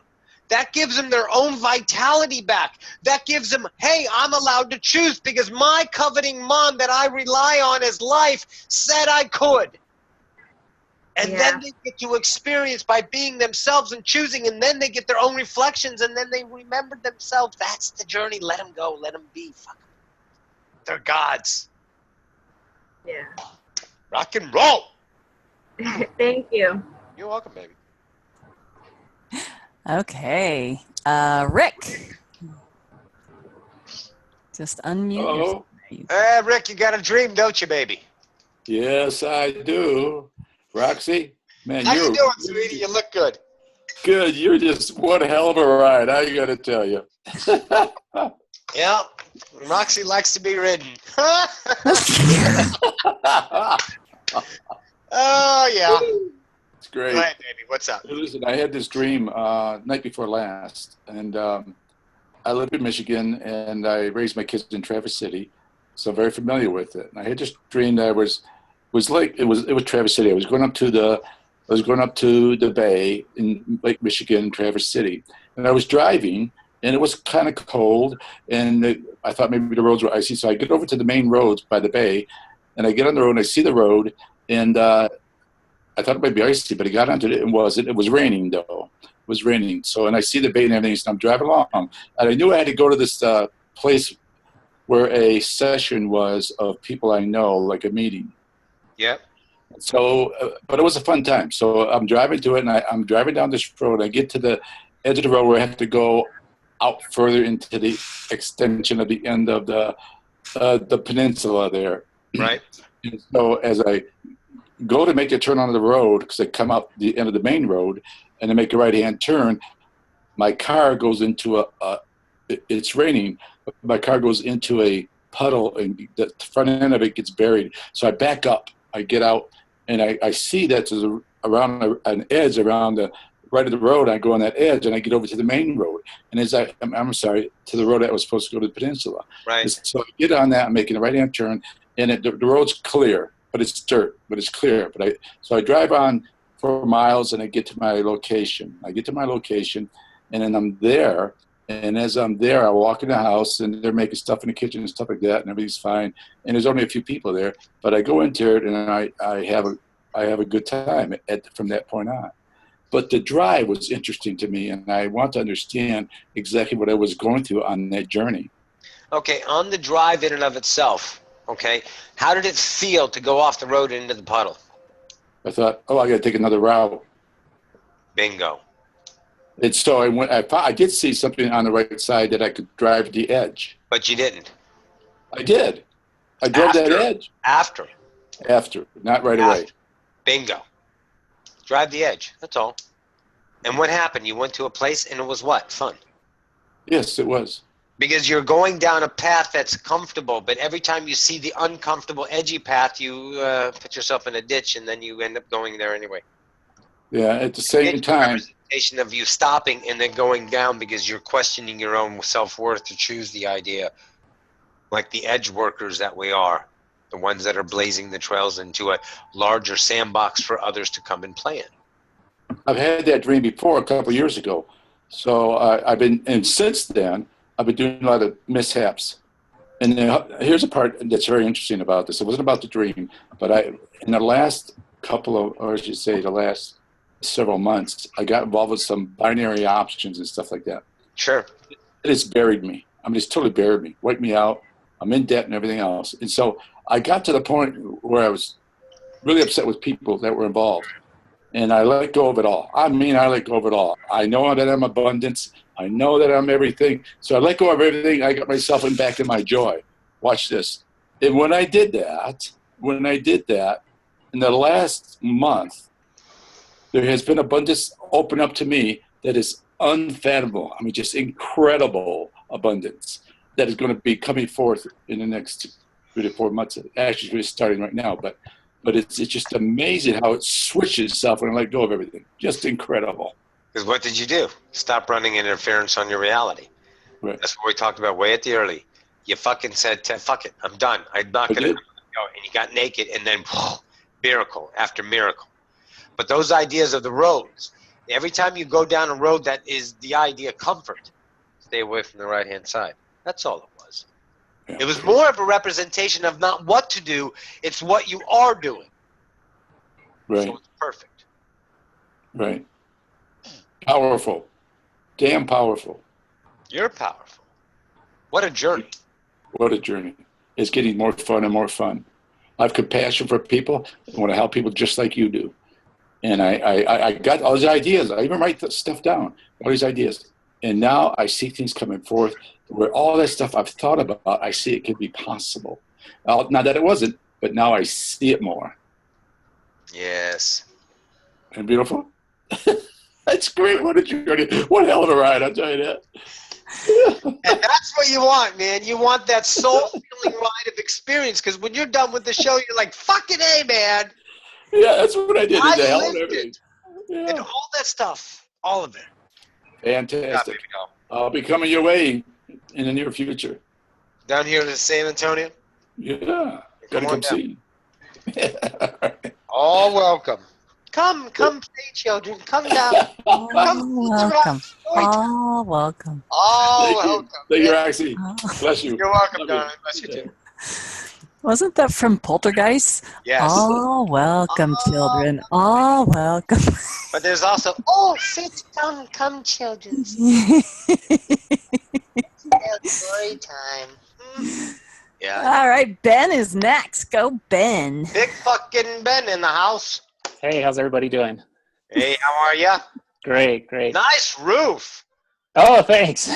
That gives them their own vitality back. That gives them, hey, I'm allowed to choose because my coveting mom that I rely on as life said I could. And then they get to experience by being themselves and choosing, and then they get their own reflections, and then they remember themselves. That's the journey. Let them go. Let them be. Fuck them. They're gods. Yeah. Rock and roll. Thank you. You're welcome, baby. Okay. Rick. Just unmute Hello. yourself. Rick, you got a dream, don't you, baby? Yes, I do. Roxy, man, How you doing, sweetie? You look good. Good. You're just one hell of a ride. I got to tell you. Yeah, Roxy likes to be ridden. Oh, yeah. It's great. Go ahead, baby. What's up? Hey, listen, I had this dream night before last, and I live in Michigan, and I raised my kids in Traverse City, so I'm very familiar with it. And I had just dreamed that it was Traverse City. I was going up to the bay in Lake Michigan, Traverse City, and I was driving, and it was kind of cold, and I thought maybe the roads were icy, so I get over to the main roads by the bay, and I get on the road, and I see the road, and I I thought it might be icy, but it got onto it and wasn't. It was raining though. It was raining. So, and I see the bait and everything, so I'm driving along. And I knew I had to go to this place where a session was of people I know, like a meeting. Yep. So, but it was a fun time. So I'm driving to it, and I'm driving down this road. I get to the edge of the road where I have to go out further into the extension of the end of the peninsula there. Right. And so as I go to make a turn onto the road, because I come out the end of the main road, and I make a right-hand turn, my car goes into it's raining, but my car goes into a puddle, and the front end of it gets buried. So I back up, I get out, and I see that there's around an edge around the right of the road. I go on that edge, and I get over to the main road. And as I'm sorry, to the road that was supposed to go to the peninsula. Right. So I get on that, I'm making a right-hand turn, and the road's clear, but it's dirt, but it's clear. So I drive on for miles, and I get to my location. And then I'm there. And as I'm there, I walk in the house, and they're making stuff in the kitchen and stuff like that, and everything's fine. And there's only a few people there, but I go into it, and I have a good time from that point on. But the drive was interesting to me, and I want to understand exactly what I was going through on that journey. Okay, on the drive in and of itself, okay, how did it feel to go off the road into the puddle? I thought, oh, I got to take another route. Bingo. And so I did see something on the right side that I could drive the edge. But you didn't. I did. I drove that edge. After, not right away. Bingo. Drive the edge, that's all. And what happened? You went to a place, and it was what? Fun. Yes, it was. Because you're going down a path that's comfortable, but every time you see the uncomfortable, edgy path, you put yourself in a ditch, and then you end up going there anyway. Yeah, at the same time. Of you stopping and then going down because you're questioning your own self-worth to choose the idea, like the edge workers that we are, the ones that are blazing the trails into a larger sandbox for others to come and play in. I've had that dream before a couple of years ago. So and since then, I've been doing a lot of mishaps. And here's a part that's very interesting about this. It wasn't about the dream, but in the last the last several months, I got involved with some binary options and stuff like that. Sure. It has buried me. I mean, it's totally buried me, wiped me out. I'm in debt and everything else. And so I got to the point where I was really upset with people that were involved. And I let go of it all. I let go of it all. I know that I'm abundance. I know that I'm everything. So I let go of everything. I got myself back in my joy. Watch this. And when I did that, in the last month, there has been abundance open up to me that is unfathomable. I mean, just incredible abundance that is going to be coming forth in the next 3 to 4 months. Actually, it's starting right now, but it's just amazing how it switches itself when I let go of everything. Just incredible. Because what did you do? Stop running interference on your reality. Right. That's what we talked about way at the early. You fucking said, fuck it, I'm done. I'm not going to go. And you got naked, and then miracle after miracle. But those ideas of the roads, every time you go down a road that is the idea comfort, stay away from the right-hand side. That's all it was. Yeah. It was more of a representation of not what to do, it's what you are doing. Right. So it's perfect. Right. Powerful. Damn powerful. You're powerful. What a journey. What a journey. It's getting more fun and more fun. I have compassion for people. I want to help people just like you do. And I got all these ideas. I even write stuff down, all these ideas. And now I see things coming forth where all that stuff I've thought about, I see it could be possible. Not that it wasn't, but now I see it more. Yes. And beautiful? That's great. What a journey. What a hell of a ride, I'll tell you that. And that's what you want, man. You want that soul-filling ride of experience, because when you're done with the show, you're like, fucking A, man. Yeah, that's what I did. I lived it. Yeah. And all that stuff. All of it. Fantastic. I'll be coming your way in the near future. Down here to San Antonio? Yeah. Gotta come see. All welcome. Come play, children. Come down. Welcome. All welcome. All welcome. Thank you, Roxie. Bless you. You're welcome, darling. Bless you too. Wasn't that from Poltergeist? Yes. All welcome, children. All welcome. But there's also, oh, sit down, come, children. Story time. Yeah. All right, Ben is next. Go, Ben. Big fucking Ben in the house. Hey, how's everybody doing? Hey, how are ya? Great, great. Nice roof. Oh, thanks.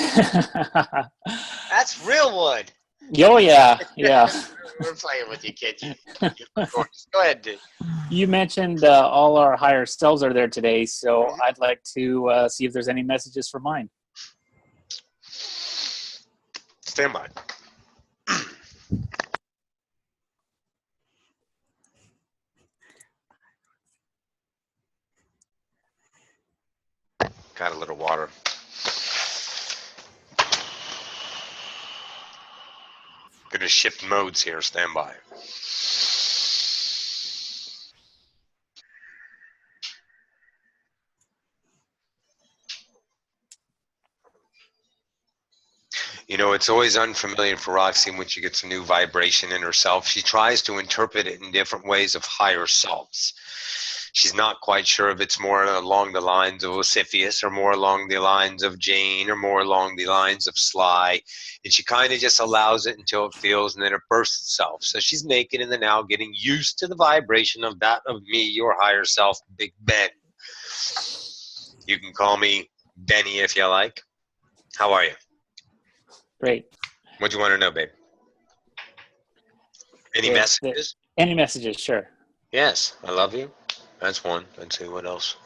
That's real wood. Oh, yeah, yeah. We're playing with you, kid. Go ahead, dude. You mentioned all our higher selves are there today, so I'd like to see if there's any messages for mine. Stand by. Got a little water. Gonna shift modes here. Stand by. You know, it's always unfamiliar for Roxy when she gets a new vibration in herself. She tries to interpret it in different ways of higher selves. She's not quite sure if it's more along the lines of Ocyphius or more along the lines of Jane or more along the lines of Sly. And she kind of just allows it until it feels, and then it bursts itself. So she's making in the now, getting used to the vibration of that of me, your higher self, Big Ben. You can call me Benny if you like. How are you? Great. What do you want to know, babe? Any messages? Any messages, sure. Yes, I love you. That's one. Let's see what else.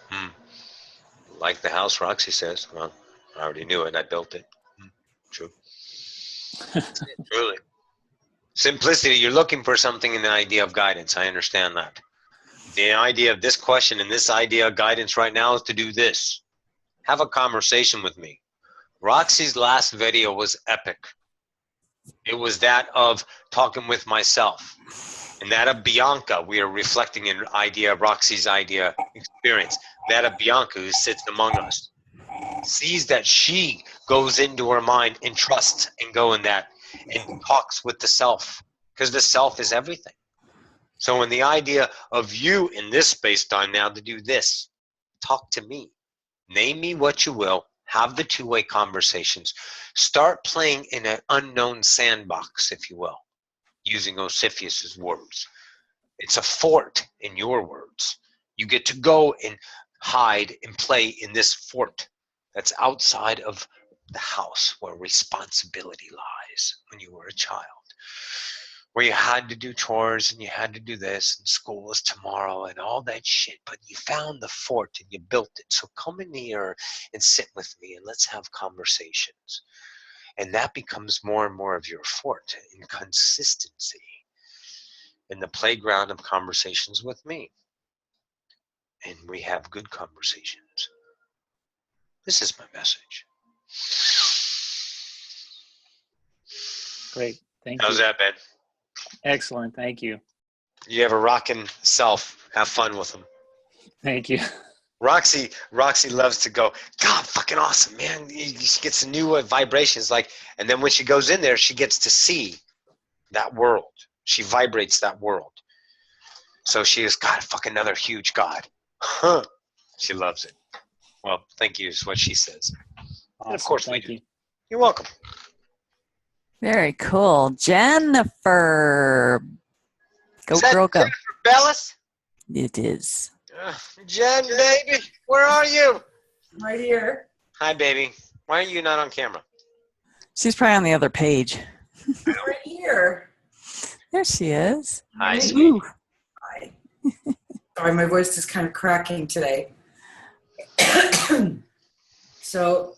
Like the house, Roxy says. Well, I already knew it. I built it. True. Truly. Simplicity. You're looking for something in the idea of guidance. I understand that. The idea of this question and this idea of guidance right now is to do this. Have a conversation with me. Roxy's last video was epic. It was that of talking with myself. And that of Bianca, we are reflecting an idea, Roxy's idea experience. That of Bianca, who sits among us, sees that she goes into her mind and trusts and go in that and talks with the self, because the self is everything. So in the idea of you in this space-time now to do this, talk to me. Name me what you will. Have the two-way conversations. Start playing in an unknown sandbox, if you will, using Ocyphius' words. It's a fort in your words. You get to go and hide and play in this fort that's outside of the house where responsibility lies when you were a child, where you had to do chores and you had to do this and school was tomorrow and all that shit, but you found the fort and you built it. So come in here and sit with me and let's have conversations. And that becomes more and more of your fort in consistency in the playground of conversations with me. And we have good conversations. This is my message. Great. Thank you. How's that, Ben? Excellent. Thank you. You have a rockin' self. Have fun with them. Thank you. Roxy loves to go, God, fucking awesome, man. She gets a new vibrations, like, and then when she goes in there, she gets to see that world. She vibrates that world. So she is, God, fucking another huge God. Huh. She loves it. Well, thank you is what she says. Awesome. And of course Thank we do. you. You're welcome. Very cool. Jennifer. Go, Is that girl, go. Jennifer Bellis? It is. Jen, baby, where are you? Right here. Hi, baby. Why are you not on camera? She's probably on the other page. Right here. There she is. Hi, Ooh. Hi. Sorry, my voice is kind of cracking today. So,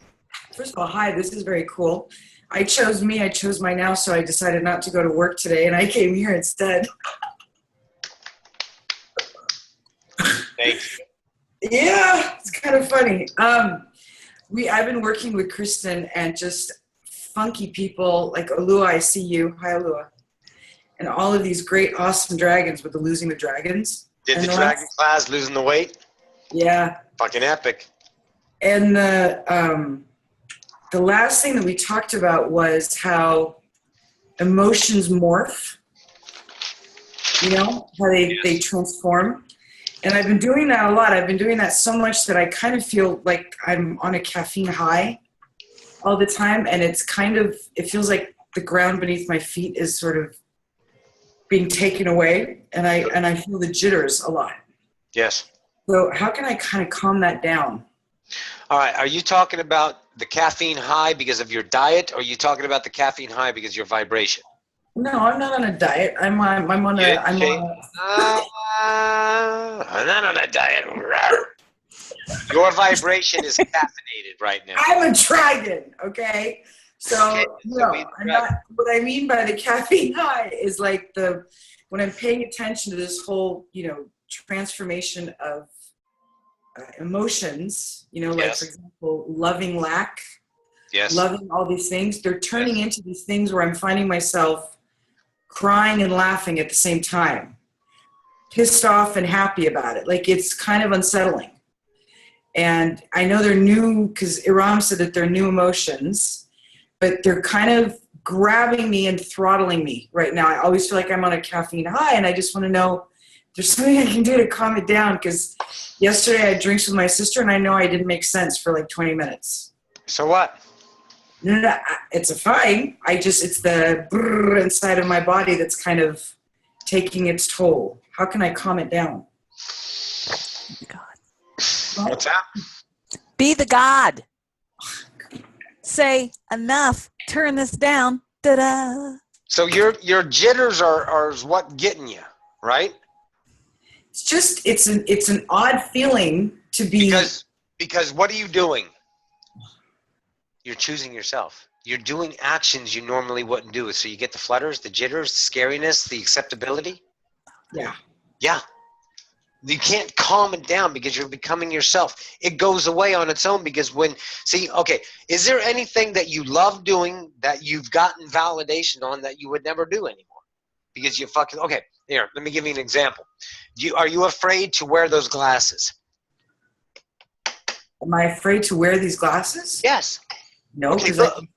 first of all, hi, this is very cool. I chose my now, so I decided not to go to work today, and I came here instead. Thank you. Yeah, it's kind of funny. I've been working with Kristen and just funky people like Alua, I see you. Hi, Alua. And all of these great, awesome dragons with the Losing the Dragons. Did the dragon class losing the weight? Yeah. Fucking epic. And the last thing that we talked about was how emotions morph You know, how they transform. And I've been doing that a lot. I've been doing that so much that I kind of feel like I'm on a caffeine high all the time. And it's kind of, it feels like the ground beneath my feet is sort of being taken away. And I feel the jitters a lot. Yes. So how can I kind of calm that down? All right. Are you talking about the caffeine high because of your diet, or are you talking about the caffeine high because of your vibration? No, I'm not on a diet. I'm on a, I'm not on a diet. Your vibration is caffeinated right now. I'm a dragon, okay? So, no, I'm not, what I mean by the caffeine high is like when I'm paying attention to this whole, transformation of emotions, like, for example, loving lack, loving all these things, they're turning into these things where I'm finding myself crying and laughing at the same time, pissed off and happy about it. Like, it's kind of unsettling. And I know they're new, because Aram said that they're new emotions, but they're kind of grabbing me and throttling me right now. I always feel like I'm on a caffeine high, and I just want to know if there's something I can do to calm it down, because yesterday I had drinks with my sister, and I know I didn't make sense for like 20 minutes. So what? No, it's fine. It's the brrr inside of my body that's kind of taking its toll. How can I calm it down? What's that? Be the God. Say enough. Turn this down. Da-da. So your jitters are what getting you, right? It's just it's an odd feeling to be because what are you doing? You're choosing yourself. You're doing actions you normally wouldn't do. So you get the flutters, the jitters, the scariness, the acceptability. Yeah. Yeah. You can't calm it down because you're becoming yourself. It goes away on its own because is there anything that you love doing that you've gotten validation on that you would never do anymore? Because here, let me give you an example. Are you afraid to wear those glasses? Am I afraid to wear these glasses? Yes. No. Okay,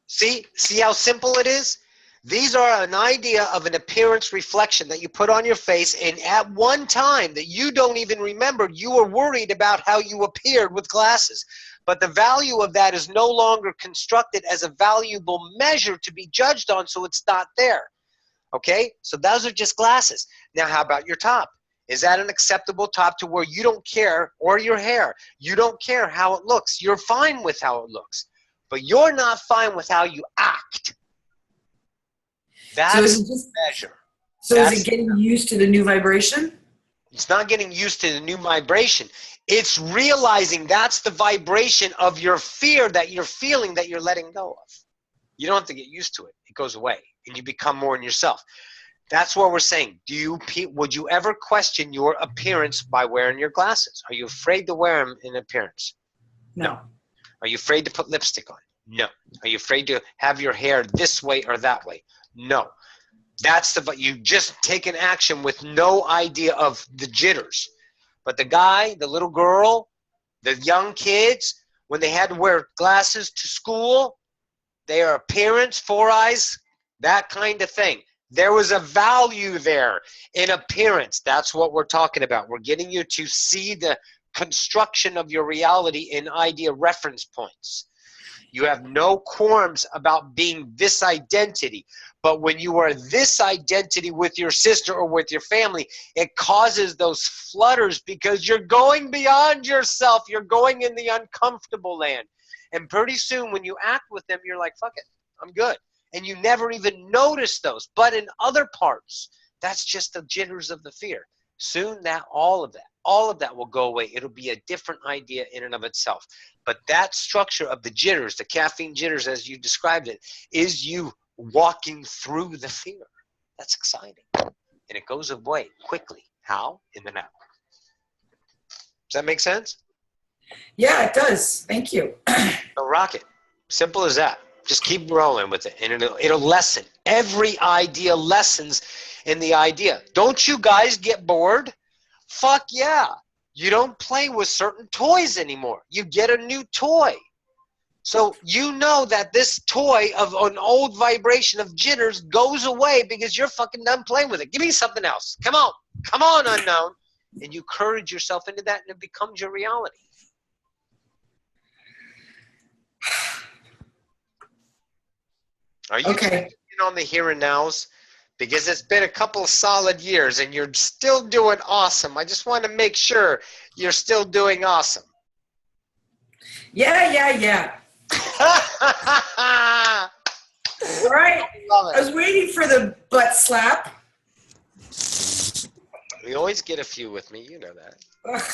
see how simple it is? These are an idea of an appearance reflection that you put on your face, and at one time that you don't even remember, you were worried about how you appeared with glasses. But the value of that is no longer constructed as a valuable measure to be judged on, so it's not there. Okay? So those are just glasses. Now, how about your top? Is that an acceptable top to where you don't care, or your hair? You don't care how it looks. You're fine with how it looks. But you're not fine with how you act. That's the measure. So is it getting used to the new vibration? It's not getting used to the new vibration. It's realizing that's the vibration of your fear that you're feeling that you're letting go of. You don't have to get used to it. It goes away, and you become more in yourself. That's what we're saying. Would you ever question your appearance by wearing your glasses? Are you afraid to wear them in appearance? No. Are you afraid to put lipstick on? No. Are you afraid to have your hair this way or that way? No. You just take an action with no idea of the jitters. But the guy, the little girl, the young kids, when they had to wear glasses to school, their appearance, 4 eyes, that kind of thing. There was a value there in appearance. That's what we're talking about. We're getting you to see the construction of your reality in idea reference points. You have no qualms about being this identity. But when you are this identity with your sister or with your family, it causes those flutters because you're going beyond yourself. You're going in the uncomfortable land. And pretty soon when you act with them, you're like, fuck it, I'm good. And you never even notice those. But in other parts, that's just the jitters of the fear. Soon all of that will go away. It'll be a different idea in and of itself. But that structure of the jitters, the caffeine jitters as you described it, is you walking through the fear. That's exciting. And it goes away quickly. How? In the now. Does that make sense? Yeah, it does. Thank you. So rock it. Simple as that. Just keep rolling with it, and it'll lessen. Every idea lessens in the idea. Don't you guys get bored? Fuck yeah. You don't play with certain toys anymore. You get a new toy. So you know that this toy of an old vibration of jitters goes away because you're fucking done playing with it. Give me something else. Come on, unknown. And you courage yourself into that, and it becomes your reality. Are you checking in on the here and nows? Because it's been a couple of solid years, and you're still doing awesome. I just want to make sure you're still doing awesome. Yeah. All right. I was waiting for the butt slap. We always get a few with me. You know that. Ugh.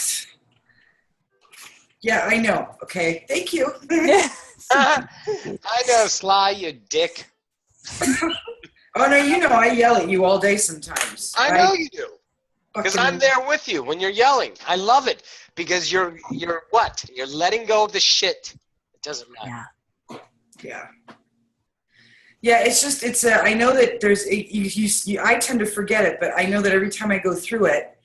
Yeah, I know. Okay. Thank you. I know, Sly, you dick. Oh, no, you know I yell at you all day sometimes. I know you do. Because I'm there with you when you're yelling. I love it. Because you're what? You're letting go of the shit. It doesn't matter. Yeah. Yeah, it's just, I know that there's, I tend to forget it, but I know that every time I go through it,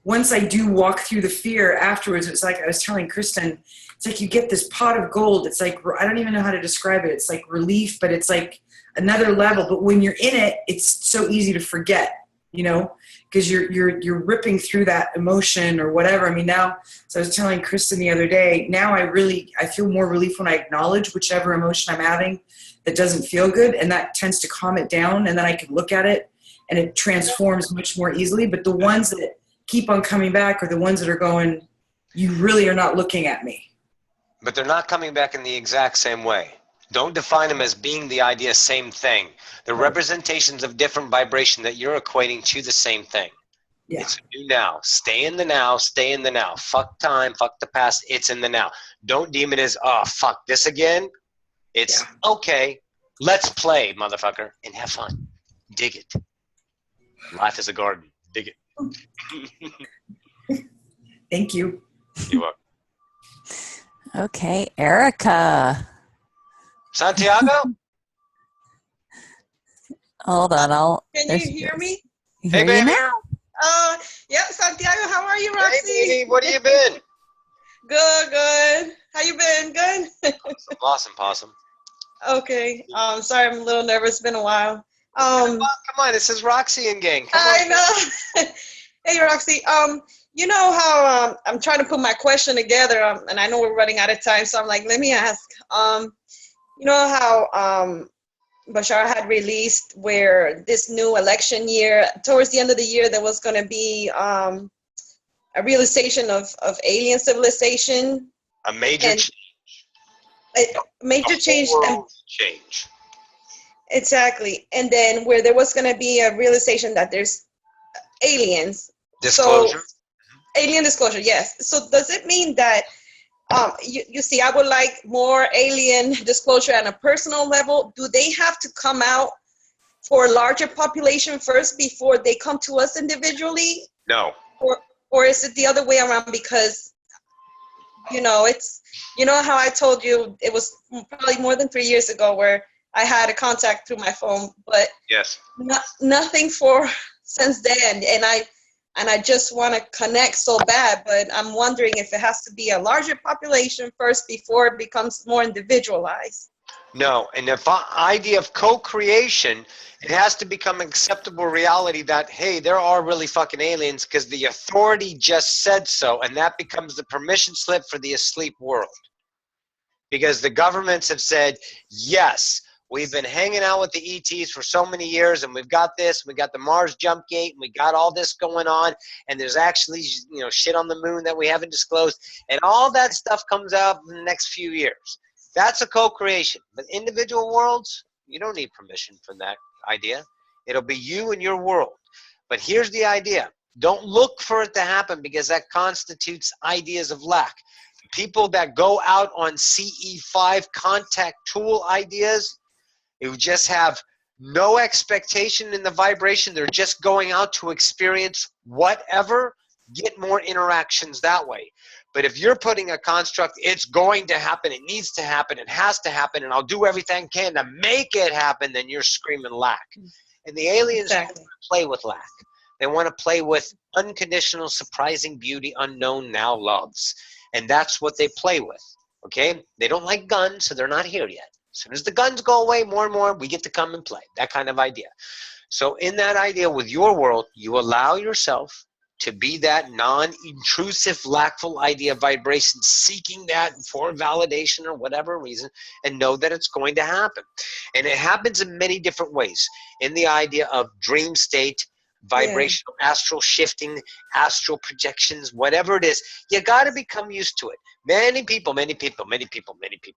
once I do walk through the fear afterwards, it's like I was telling Kristen, it's like you get this pot of gold. It's like, I don't even know how to describe it. It's like relief, but it's like another level. But when you're in it, it's so easy to forget, you know, because you're ripping through that emotion or whatever. I mean, now, so I was telling Kristen the other day, now I feel more relief when I acknowledge whichever emotion I'm having that doesn't feel good, and that tends to calm it down, and then I can look at it and it transforms much more easily. But the ones that keep on coming back are the ones that are going, you really are not looking at me. But they're not coming back in the exact same way. Don't define them as being the idea same thing. They're representations of different vibration that you're equating to the same thing. Yeah. It's a new now. Stay in the now. Stay in the now. Fuck time. Fuck the past. It's in the now. Don't deem it as, oh, fuck this again. It's okay. Let's play, motherfucker, and have fun. Dig it. Life is a garden. Dig it. Thank you. You're welcome. Okay, Erica. Santiago? Hold on, Can you hear me? Hey, baby. Yeah, Santiago, how are you, Roxie? Hey, baby, what have you been? Good. How you been? Good? Awesome, possum. Okay. Sorry, I'm a little nervous. It's been a while. Come on, this is Roxie and gang. I know. Hey, Roxie. You know how I'm trying to put my question together, and I know we're running out of time, so I'm like, let me ask. You know how Bashar had released where this new election year, towards the end of the year, there was going to be a realization of alien civilization. A major change. A major change. Change. Exactly. And then where there was going to be a realization that there's aliens. Disclosure. So, alien disclosure, yes. So does it mean that, you see, I would like more alien disclosure on a personal level. Do they have to come out for a larger population first before they come to us individually? No. Or is it the other way around? Because, you know, it's, you know how I told you it was probably more than 3 years ago where I had a contact through my phone, but yes, nothing for since then. And I just want to connect so bad, but I'm wondering if it has to be a larger population first before it becomes more individualized. No, and the idea of co-creation, it has to become an acceptable reality that, hey, there are really fucking aliens because the authority just said so, and that becomes the permission slip for the asleep world. Because the governments have said, yes, we've been hanging out with the ETs for so many years, and we've got this, we got the Mars jump gate, and we got all this going on, and there's actually, you know, shit on the moon that we haven't disclosed, and all that stuff comes out in the next few years. That's a co-creation. But individual worlds, you don't need permission for that idea. It'll be you and your world. But here's the idea. Don't look for it to happen because that constitutes ideas of lack. People that go out on CE5 contact tool ideas, who just have no expectation in the vibration, they're just going out to experience whatever, get more interactions that way. But if you're putting a construct, it's going to happen, it needs to happen, it has to happen, and I'll do everything I can to make it happen, then you're screaming lack. And the aliens don't want to play with lack. They want to play with unconditional, surprising beauty, unknown now loves. And that's what they play with. Okay? They don't like guns, so they're not here yet. As soon as the guns go away more and more, we get to come and play. That kind of idea. So in that idea with your world, you allow yourself to be that non-intrusive, lackful idea vibration, seeking that for validation or whatever reason, and know that it's going to happen. And it happens in many different ways. In the idea of dream state, vibrational, astral shifting, astral projections, whatever it is, you got to become used to it. Many people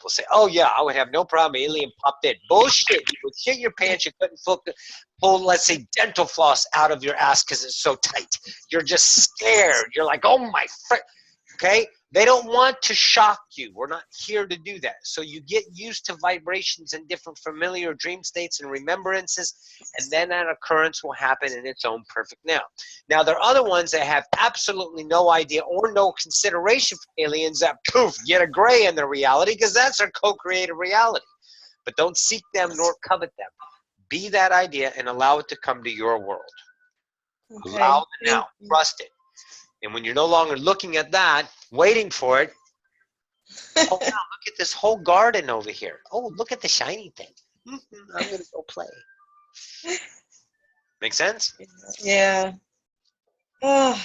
say, oh yeah, I would have no problem, alien popped in. Bullshit. You would shit your pants, you couldn't pull, let's say, dental floss out of your ass because it's so tight. You're just scared. You're like, oh my frick. Okay? They don't want to shock you. We're not here to do that. So you get used to vibrations and different familiar dream states and remembrances, and then that occurrence will happen in its own perfect now. Now, there are other ones that have absolutely no idea or no consideration for aliens that, poof, get a gray in their reality because that's their co-created reality. But don't seek them nor covet them. Be that idea and allow it to come to your world. Okay. Allow it now. Trust it. And when you're no longer looking at that, waiting for it, oh, wow, look at this whole garden over here. Oh, look at the shiny thing. I'm going to go play. Make sense? Yeah. Oh,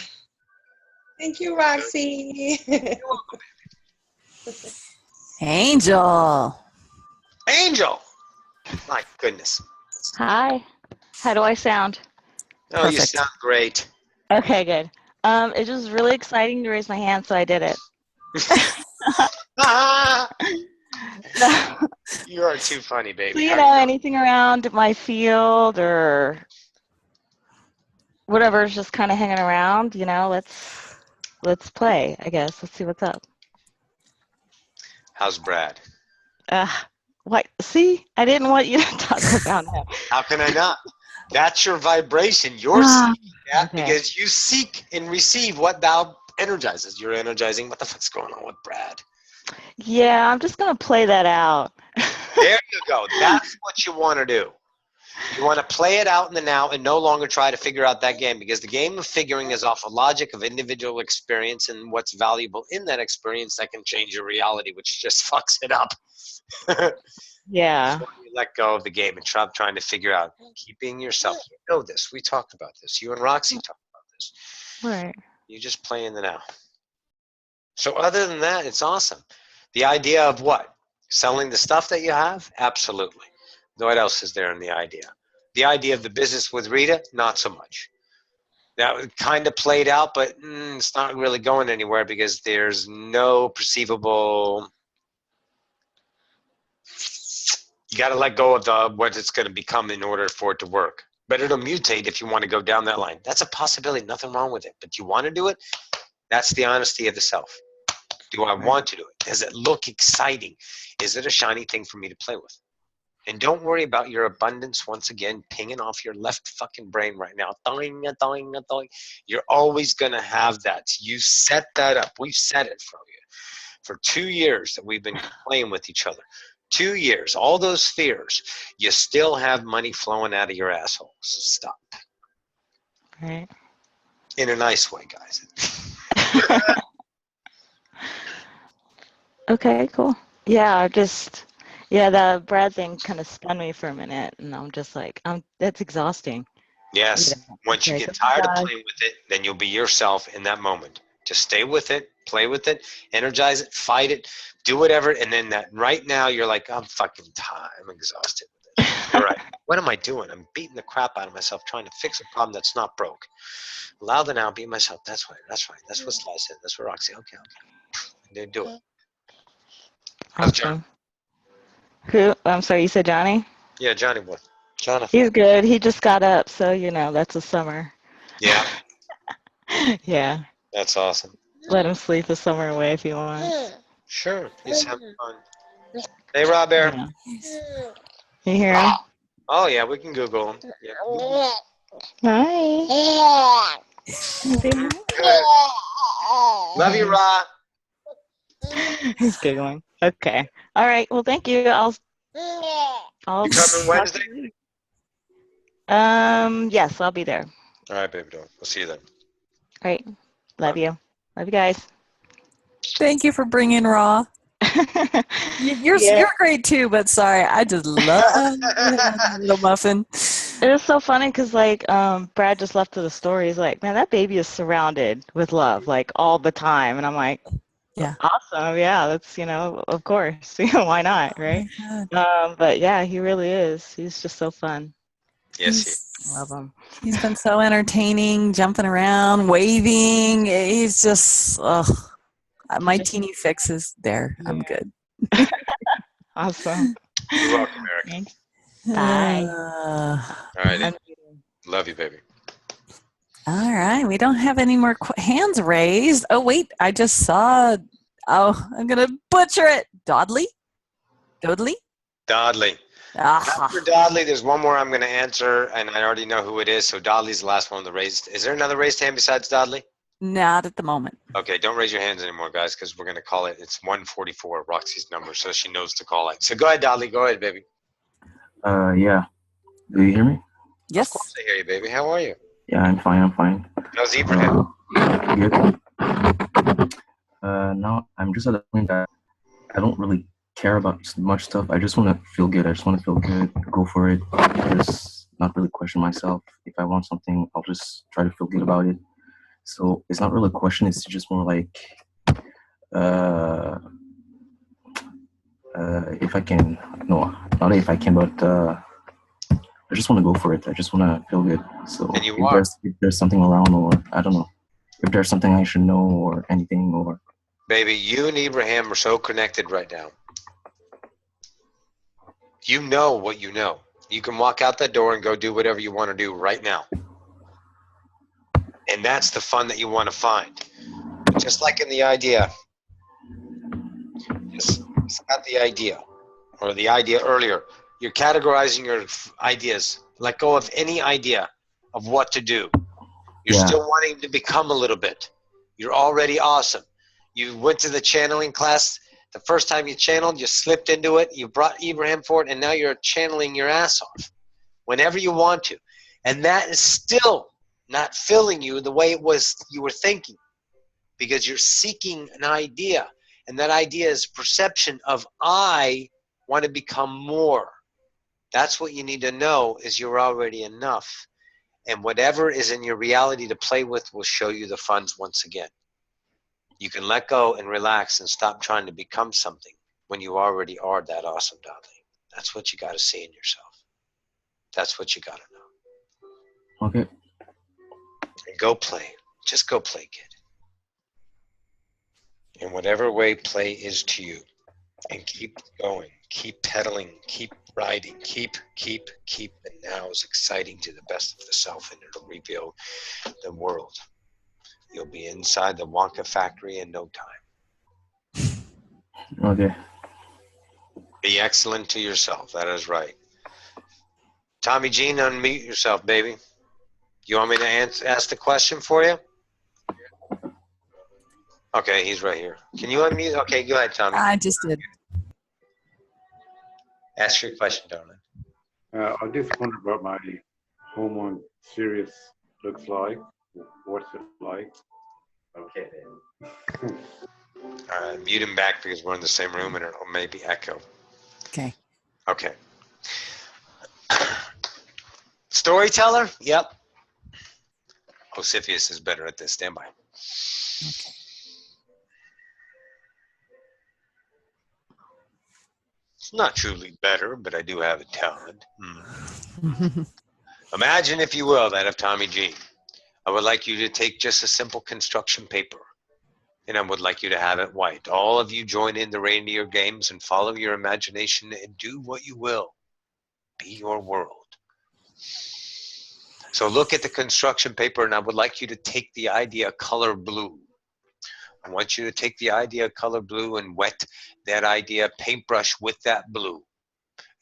thank you, Roxie. Angel. Angel. My goodness. Hi. How do I sound? Oh, you sound great. Okay, good. It was really exciting to raise my hand, so I did it. You are too funny, baby. So, you know, anything around my field or whatever's just kind of hanging around, you know, let's play, I guess. Let's see what's up. How's Brad? What? See, I didn't want you to talk about him. How can I not? That's your vibration. You're seeking that because you seek and receive what thou energizes. You're energizing. What the fuck's going on with Brad? Yeah, I'm just going to play that out. There you go. That's what you want to do. You want to play it out in the now and no longer try to figure out that game, because the game of figuring is off a logic of individual experience and what's valuable in that experience that can change your reality, which just fucks it up. Yeah. So you let go of the game and stop trying to figure out keeping yourself. You know this. We talked about this. You and Roxie talked about this. Right. You just play in the now. So other than that, it's awesome. The idea of what? Selling the stuff that you have? Absolutely. What else is there in the idea? The idea of the business with Rita? Not so much. That kind of played out, but it's not really going anywhere because there's no perceivable. You got to let go of what it's going to become in order for it to work. But it'll mutate if you want to go down that line. That's a possibility. Nothing wrong with it. But you want to do it? That's the honesty of the self. Do I want to do it? Does it look exciting? Is it a shiny thing for me to play with? And don't worry about your abundance once again pinging off your left fucking brain right now. You're always going to have that. You set that up. We've set it for you. For 2 years that we've been playing with each other. 2 years. All those fears. You still have money flowing out of your asshole. So stop. Right. In a nice way, guys. Okay, cool. Yeah, the Brad thing kind of spun me for a minute, and I'm just like, that's exhausting. Yes. Once you get tired of playing with it, then you'll be yourself in that moment. Just stay with it, play with it, energize it, fight it, do whatever, and then that right now you're like, I'm fucking tired. I'm exhausted with it. You're right. What am I doing? I'm beating the crap out of myself trying to fix a problem that's not broke. Allow the now, beat myself. That's right. That's right. That's what Sly said. That's what Roxie. Okay. And then do it. How's John? Who? I'm sorry, you said Johnny? Yeah, Johnny boy. Jonathan. He's good. He just got up, so, you know, that's a summer. Yeah. Yeah. That's awesome. Let him sleep the summer away if he wants. Sure. He's having fun. Hey, Rob Bear. Yeah. You hear him? Oh, yeah, we can Google him. Yeah. Hi. Love you, Rob. He's giggling. Okay. All right. Well, thank you. I'll You coming Wednesday? Yes, I'll be there. All right, baby doll. We'll see you then. All right. Love you. Love you guys. Thank you for bringing Raw. You're great too, but sorry, I just love that little muffin. It was so funny because like Brad just left to the story. He's like, man, that baby is surrounded with love like all the time, and I'm like, yeah, awesome, yeah, that's of course, why not, right? But yeah, he really is. He's just so fun. Love him. He's been so entertaining, jumping around, waving. He's just my teeny fix is there. I'm good. Awesome. You're welcome, Eric. Bye. All right. Love you, baby. All right. We don't have any more hands raised. Oh, wait. I just saw. Oh, I'm going to butcher it. Dodley? Dodley. Aha. After Dodley, there's one more I'm going to answer, and I already know who it is. So Dodley's the last one on the raised. Is there another raised hand besides Dodley? Not at the moment. Okay, don't raise your hands anymore, guys, because we're going to call it. It's 144, Roxie's number, so she knows to call it. So go ahead, Dodley. Go ahead, baby. Yeah. Do you hear me? Yes. Of course I hear you, baby. How are you? Yeah, I'm fine. How's Ibrahim? Good. Now I'm just at the point that I don't really care about much stuff. I just want to feel good. Go for it. Just not really question myself. If I want something, I'll just try to feel good about it. So it's not really a question. It's just more like, if I can. No, not if I can, but I just want to go for it. I just want to feel good. So if there's something around, or I don't know, if there's something I should know or anything, or. Baby, you and Ibrahim are so connected right now. You know what you know. You can walk out that door and go do whatever you want to do right now. And that's the fun that you want to find. Just like in the idea. Just got the idea. Or the idea earlier. You're categorizing your ideas. Let go of any idea of what to do. You're still wanting to become a little bit. You're already awesome. You went to the channeling class. The first time you channeled, you slipped into it. You brought Ibrahim for it, and now you're channeling your ass off whenever you want to. And that is still not filling you the way it was you were thinking, because you're seeking an idea. And that idea is perception of I want to become more. That's what you need to know, is you're already enough. And whatever is in your reality to play with will show you the funds once again. You can let go and relax and stop trying to become something when you already are that awesome, Dudley. That's what you got to see in yourself. That's what you got to know. Okay. And go play. Just go play, kid. In whatever way play is to you. And keep going. Keep pedaling. Keep riding. Keep. And now is exciting to the best of the self, and it'll reveal the world. You'll be inside the Wonka factory in no time. Okay. Be excellent to yourself. That is right. Tommy Jean, unmute yourself, baby. You want me to ask the question for you? Okay, he's right here. Can you unmute? Okay, go ahead, Tommy. I just did. Ask your question, darling. I just wonder what my home on Sirius looks like. What's it like? Okay, then. Mute him back because we're in the same room and it'll maybe echo. Okay. Okay. Storyteller? Yep. Ocyphius is better at this. Stand by. Okay. It's not truly better, but I do have a talent. Imagine, if you will, that of Tommy Jean. I would like you to take just a simple construction paper, and I would like you to have it white. All of you join in the reindeer games and follow your imagination and do what you will. Be your world. So look at the construction paper, and I would like you to take the idea color blue. I want you to take the idea color blue and wet that idea paintbrush with that blue.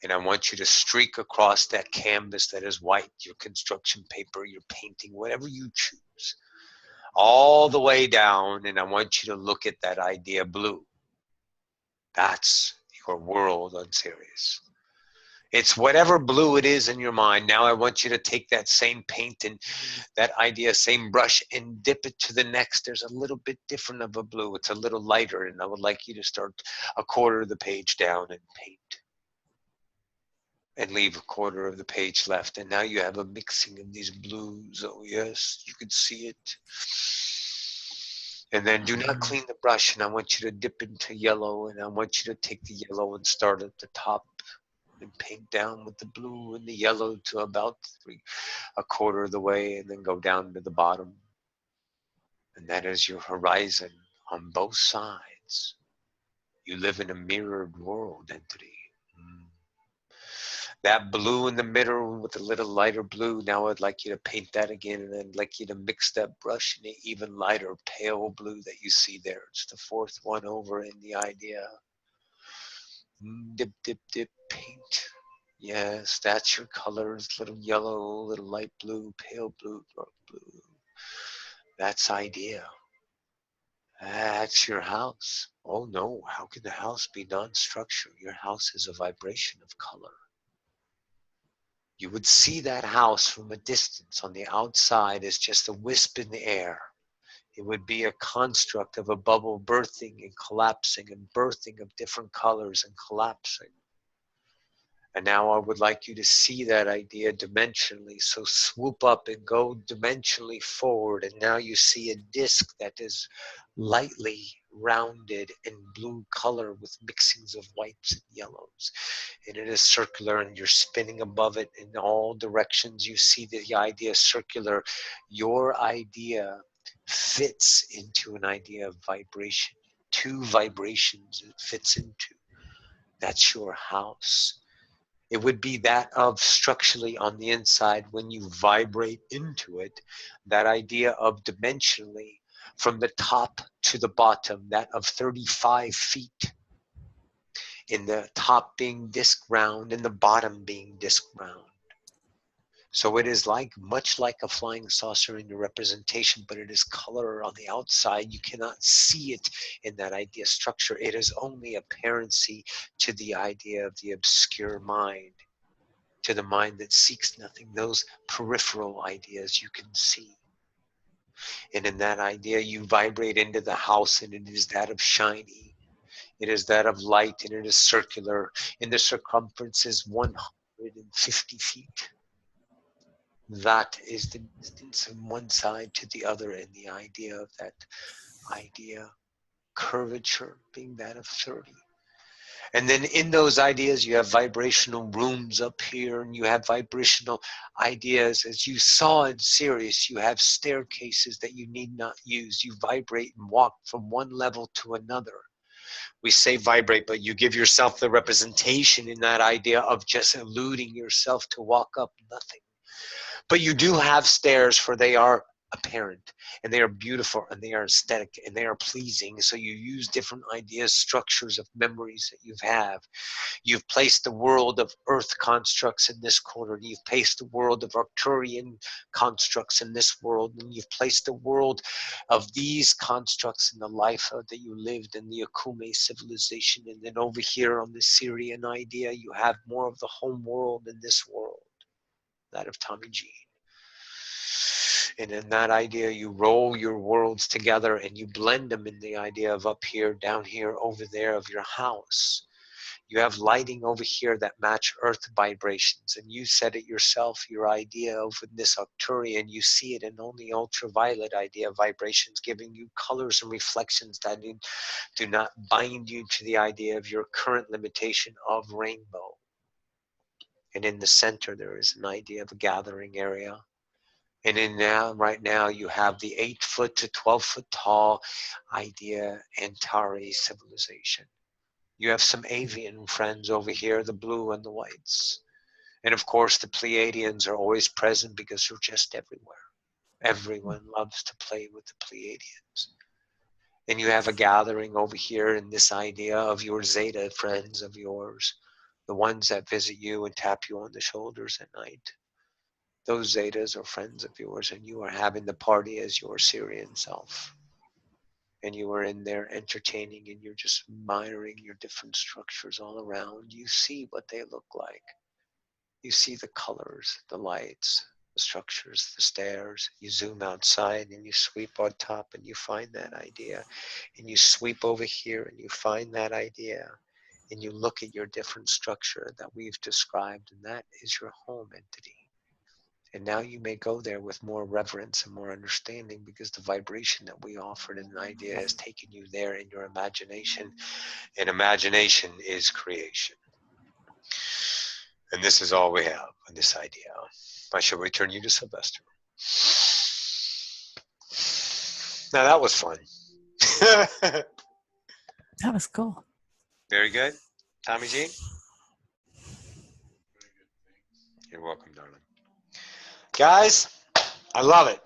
And I want you to streak across that canvas that is white, your construction paper, your painting, whatever you choose, all the way down. And I want you to look at that idea blue. That's your world on Sirius. It's whatever blue it is in your mind. Now I want you to take that same paint and that idea, same brush, and dip it to the next. There's a little bit different of a blue. It's a little lighter, and I would like you to start a quarter of the page down and paint. And leave a quarter of the page left. And now you have a mixing of these blues. Oh yes, you can see it. And then do not clean the brush, and I want you to dip into yellow, and I want you to take the yellow and start at the top and paint down with the blue and the yellow to about a quarter of the way, and then go down to the bottom. And that is your horizon on both sides. You live in a mirrored world, entity. That blue in the middle with a little lighter blue, now I'd like you to paint that again, and I'd like you to mix that brush in an even lighter pale blue that you see there. It's the fourth one over in the idea. Dip, dip, dip, paint. Yes, that's your colors, little yellow, little light blue, pale blue, dark blue. That's idea. That's your house. Oh no, how can the house be non-structure? Your house is a vibration of color. You would see that house from a distance on the outside as just a wisp in the air. It would be a construct of a bubble birthing and collapsing and birthing of different colors and collapsing. And now I would like you to see that idea dimensionally. So swoop up and go dimensionally forward. And now you see a disc that is lightly rounded in blue color with mixings of whites and yellows. And it is circular, and you're spinning above it in all directions. You see the idea circular. Your idea fits into an idea of vibration. 2 vibrations it fits into. That's your house. It would be that of structurally on the inside when you vibrate into it, that idea of dimensionally from the top to the bottom, that of 35 feet, in the top being disc round and the bottom being disc round. So it is like much like a flying saucer in your representation, but it is color on the outside. You cannot see it in that idea structure. It is only apparency to the idea of the obscure mind, to the mind that seeks nothing. Those peripheral ideas you can see. And in that idea, you vibrate into the house, and it is that of shiny. It is that of light, and it is circular. And the circumference is 150 feet. That is the distance from one side to the other, and the idea of that idea curvature being that of 30. And then in those ideas, you have vibrational rooms up here, and you have vibrational ideas. As you saw in Sirius, you have staircases that you need not use. You vibrate and walk from one level to another. We say vibrate, but you give yourself the representation in that idea of just eluding yourself to walk up nothing. But you do have stairs, for they are apparent, and they are beautiful, and they are aesthetic, and they are pleasing. So you use different ideas, structures of memories that you have. You've placed the world of earth constructs in this corner. You've placed the world of Arcturian constructs in this world. And you've placed the world of these constructs in the life that you lived in the Akume civilization. And then over here on the Syrian idea, you have more of the home world in this world, that of Tommy Jean. And in that idea, you roll your worlds together and you blend them in the idea of up here, down here, over there of your house. You have lighting over here that match earth vibrations. And you said it yourself, your idea of this Arcturian, you see it in only ultraviolet idea vibrations, giving you colors and reflections that do not bind you to the idea of your current limitation of rainbow. And in the center, there is an idea of a gathering area. And in now, right now, you have the 8 foot to 12 foot tall idea Antari civilization. You have some avian friends over here, the blue and the whites. And of course, the Pleiadians are always present because they're just everywhere. Everyone loves to play with the Pleiadians. And you have a gathering over here in this idea of your Zeta friends of yours, the ones that visit you and tap you on the shoulders at night. Those Zetas are friends of yours, and you are having the party as your Syrian self. And you are in there entertaining, and you're just admiring your different structures all around. You see what they look like. You see the colors, the lights, the structures, the stairs. You zoom outside and you sweep on top and you find that idea. And you sweep over here and you find that idea. And you look at your different structure that we've described, and that is your home entity. And now you may go there with more reverence and more understanding, because the vibration that we offered in an idea has taken you there in your imagination. And imagination is creation. And this is all we have in this idea. I shall return you to Sylvester. Now that was fun. That was cool. Very good. Tommy G? You're welcome, darling. Guys, I love it.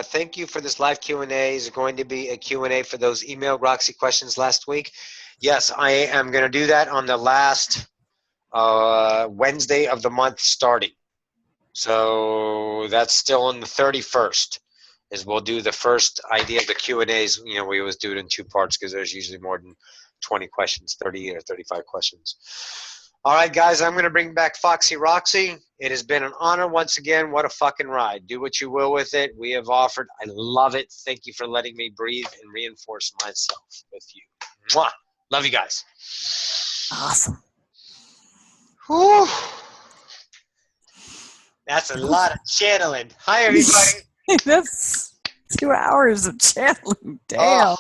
Thank you for this live Q&A. Is going to be a Q&A for those emailed Roxie questions last week. Yes, I am going to do that on the last Wednesday of the month starting. So that's still on the 31st. Is we'll do the first idea of the Q&As. You know, we always do it in 2 parts because there's usually more than 20 questions, 30 or 35 questions. All right, guys, I'm going to bring back Foxy Roxie. It has been an honor once again. What a fucking ride. Do what you will with it. We have offered. I love it. Thank you for letting me breathe and reinforce myself with you. Mwah. Love you guys. Awesome. Whew. That's a lot of channeling. Hi, everybody. That's 2 hours of channeling. Damn. Oh,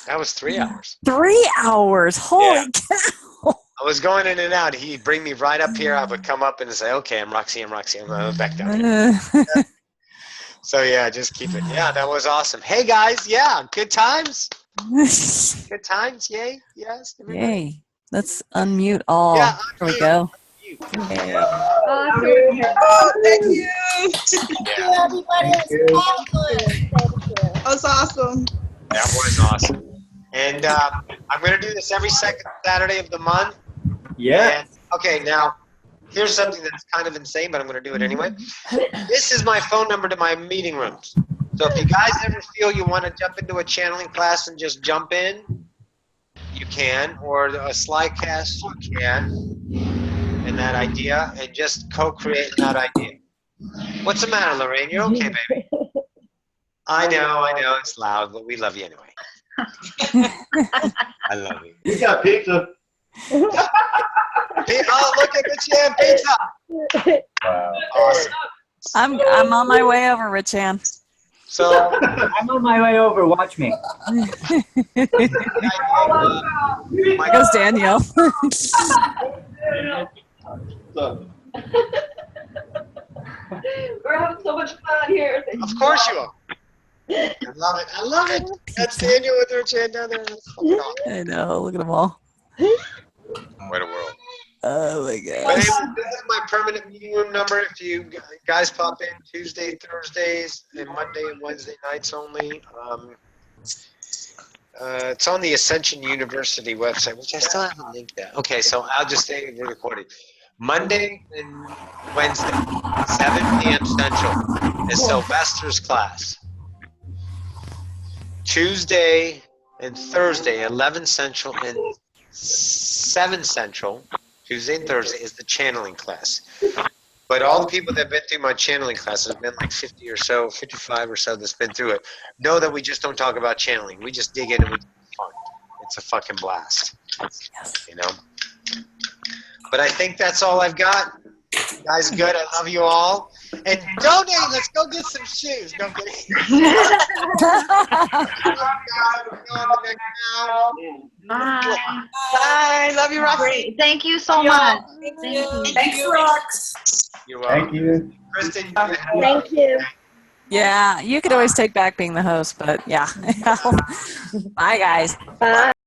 that was 3 hours. 3 hours. Holy cow. I was going in and out. He'd bring me right up here. I would come up and say, okay, I'm Roxie, I'm going back down here. So, yeah, just keep it. Yeah, that was awesome. Hey, guys. Yeah, good times. Good times. Yay. Yes. Everybody. Yay. Let's unmute all. Yeah, there we go. Yeah. Oh, thank you. Yeah. Everybody that was awesome. That was awesome. And I'm going to do this every second Saturday of the month. Yeah. And, okay, now, here's something that's kind of insane, but I'm going to do it anyway. This is my phone number to my meeting rooms. So if you guys ever feel you want to jump into a channeling class and just jump in, you can. Or a slide cast, you can. And that idea, and just co-create that idea. What's the matter, Lorraine? You're okay, baby. I know, it's loud, but we love you anyway. I love you. You got pizza. Oh, look at Rich Ann pizza. Wow. Awesome. I'm on my way over, Rich Ann. So I'm on my way over. Watch me. Goes Danielle. We're having so much fun here. Of course you are. I love it. I love it. That's Daniel with her chin down there. That's fucking awesome. I know. Look at them all. What a world. Oh my But gosh. anyway, this is my permanent meeting room number. If you guys pop in Tuesday, Thursdays, and Monday and Wednesday nights only. It's on the Ascension University website, which I still haven't linked that. Okay, so I'll just say we're recording. Monday and Wednesday, 7 p.m. Central, is Sylvester's class. Tuesday and Thursday, 11 Central and 7 Central, Tuesday and Thursday, is the channeling class. But all the people that have been through my channeling class, there's been like 50 or so, 55 or so that's been through it, know that we just don't talk about channeling. We just dig in and we have fun. It's a fucking blast. You know? But I think that's all I've got. You guys good? I love you all. And donate. Let's go get some shoes. No kidding. Bye. Bye. Love you, Roxie. Great. Thank you so much. Thanks, Rox. You're welcome. Thank you. Kristen, Thank you. Yeah, you could always take back being the host, but yeah. Bye, guys. Bye.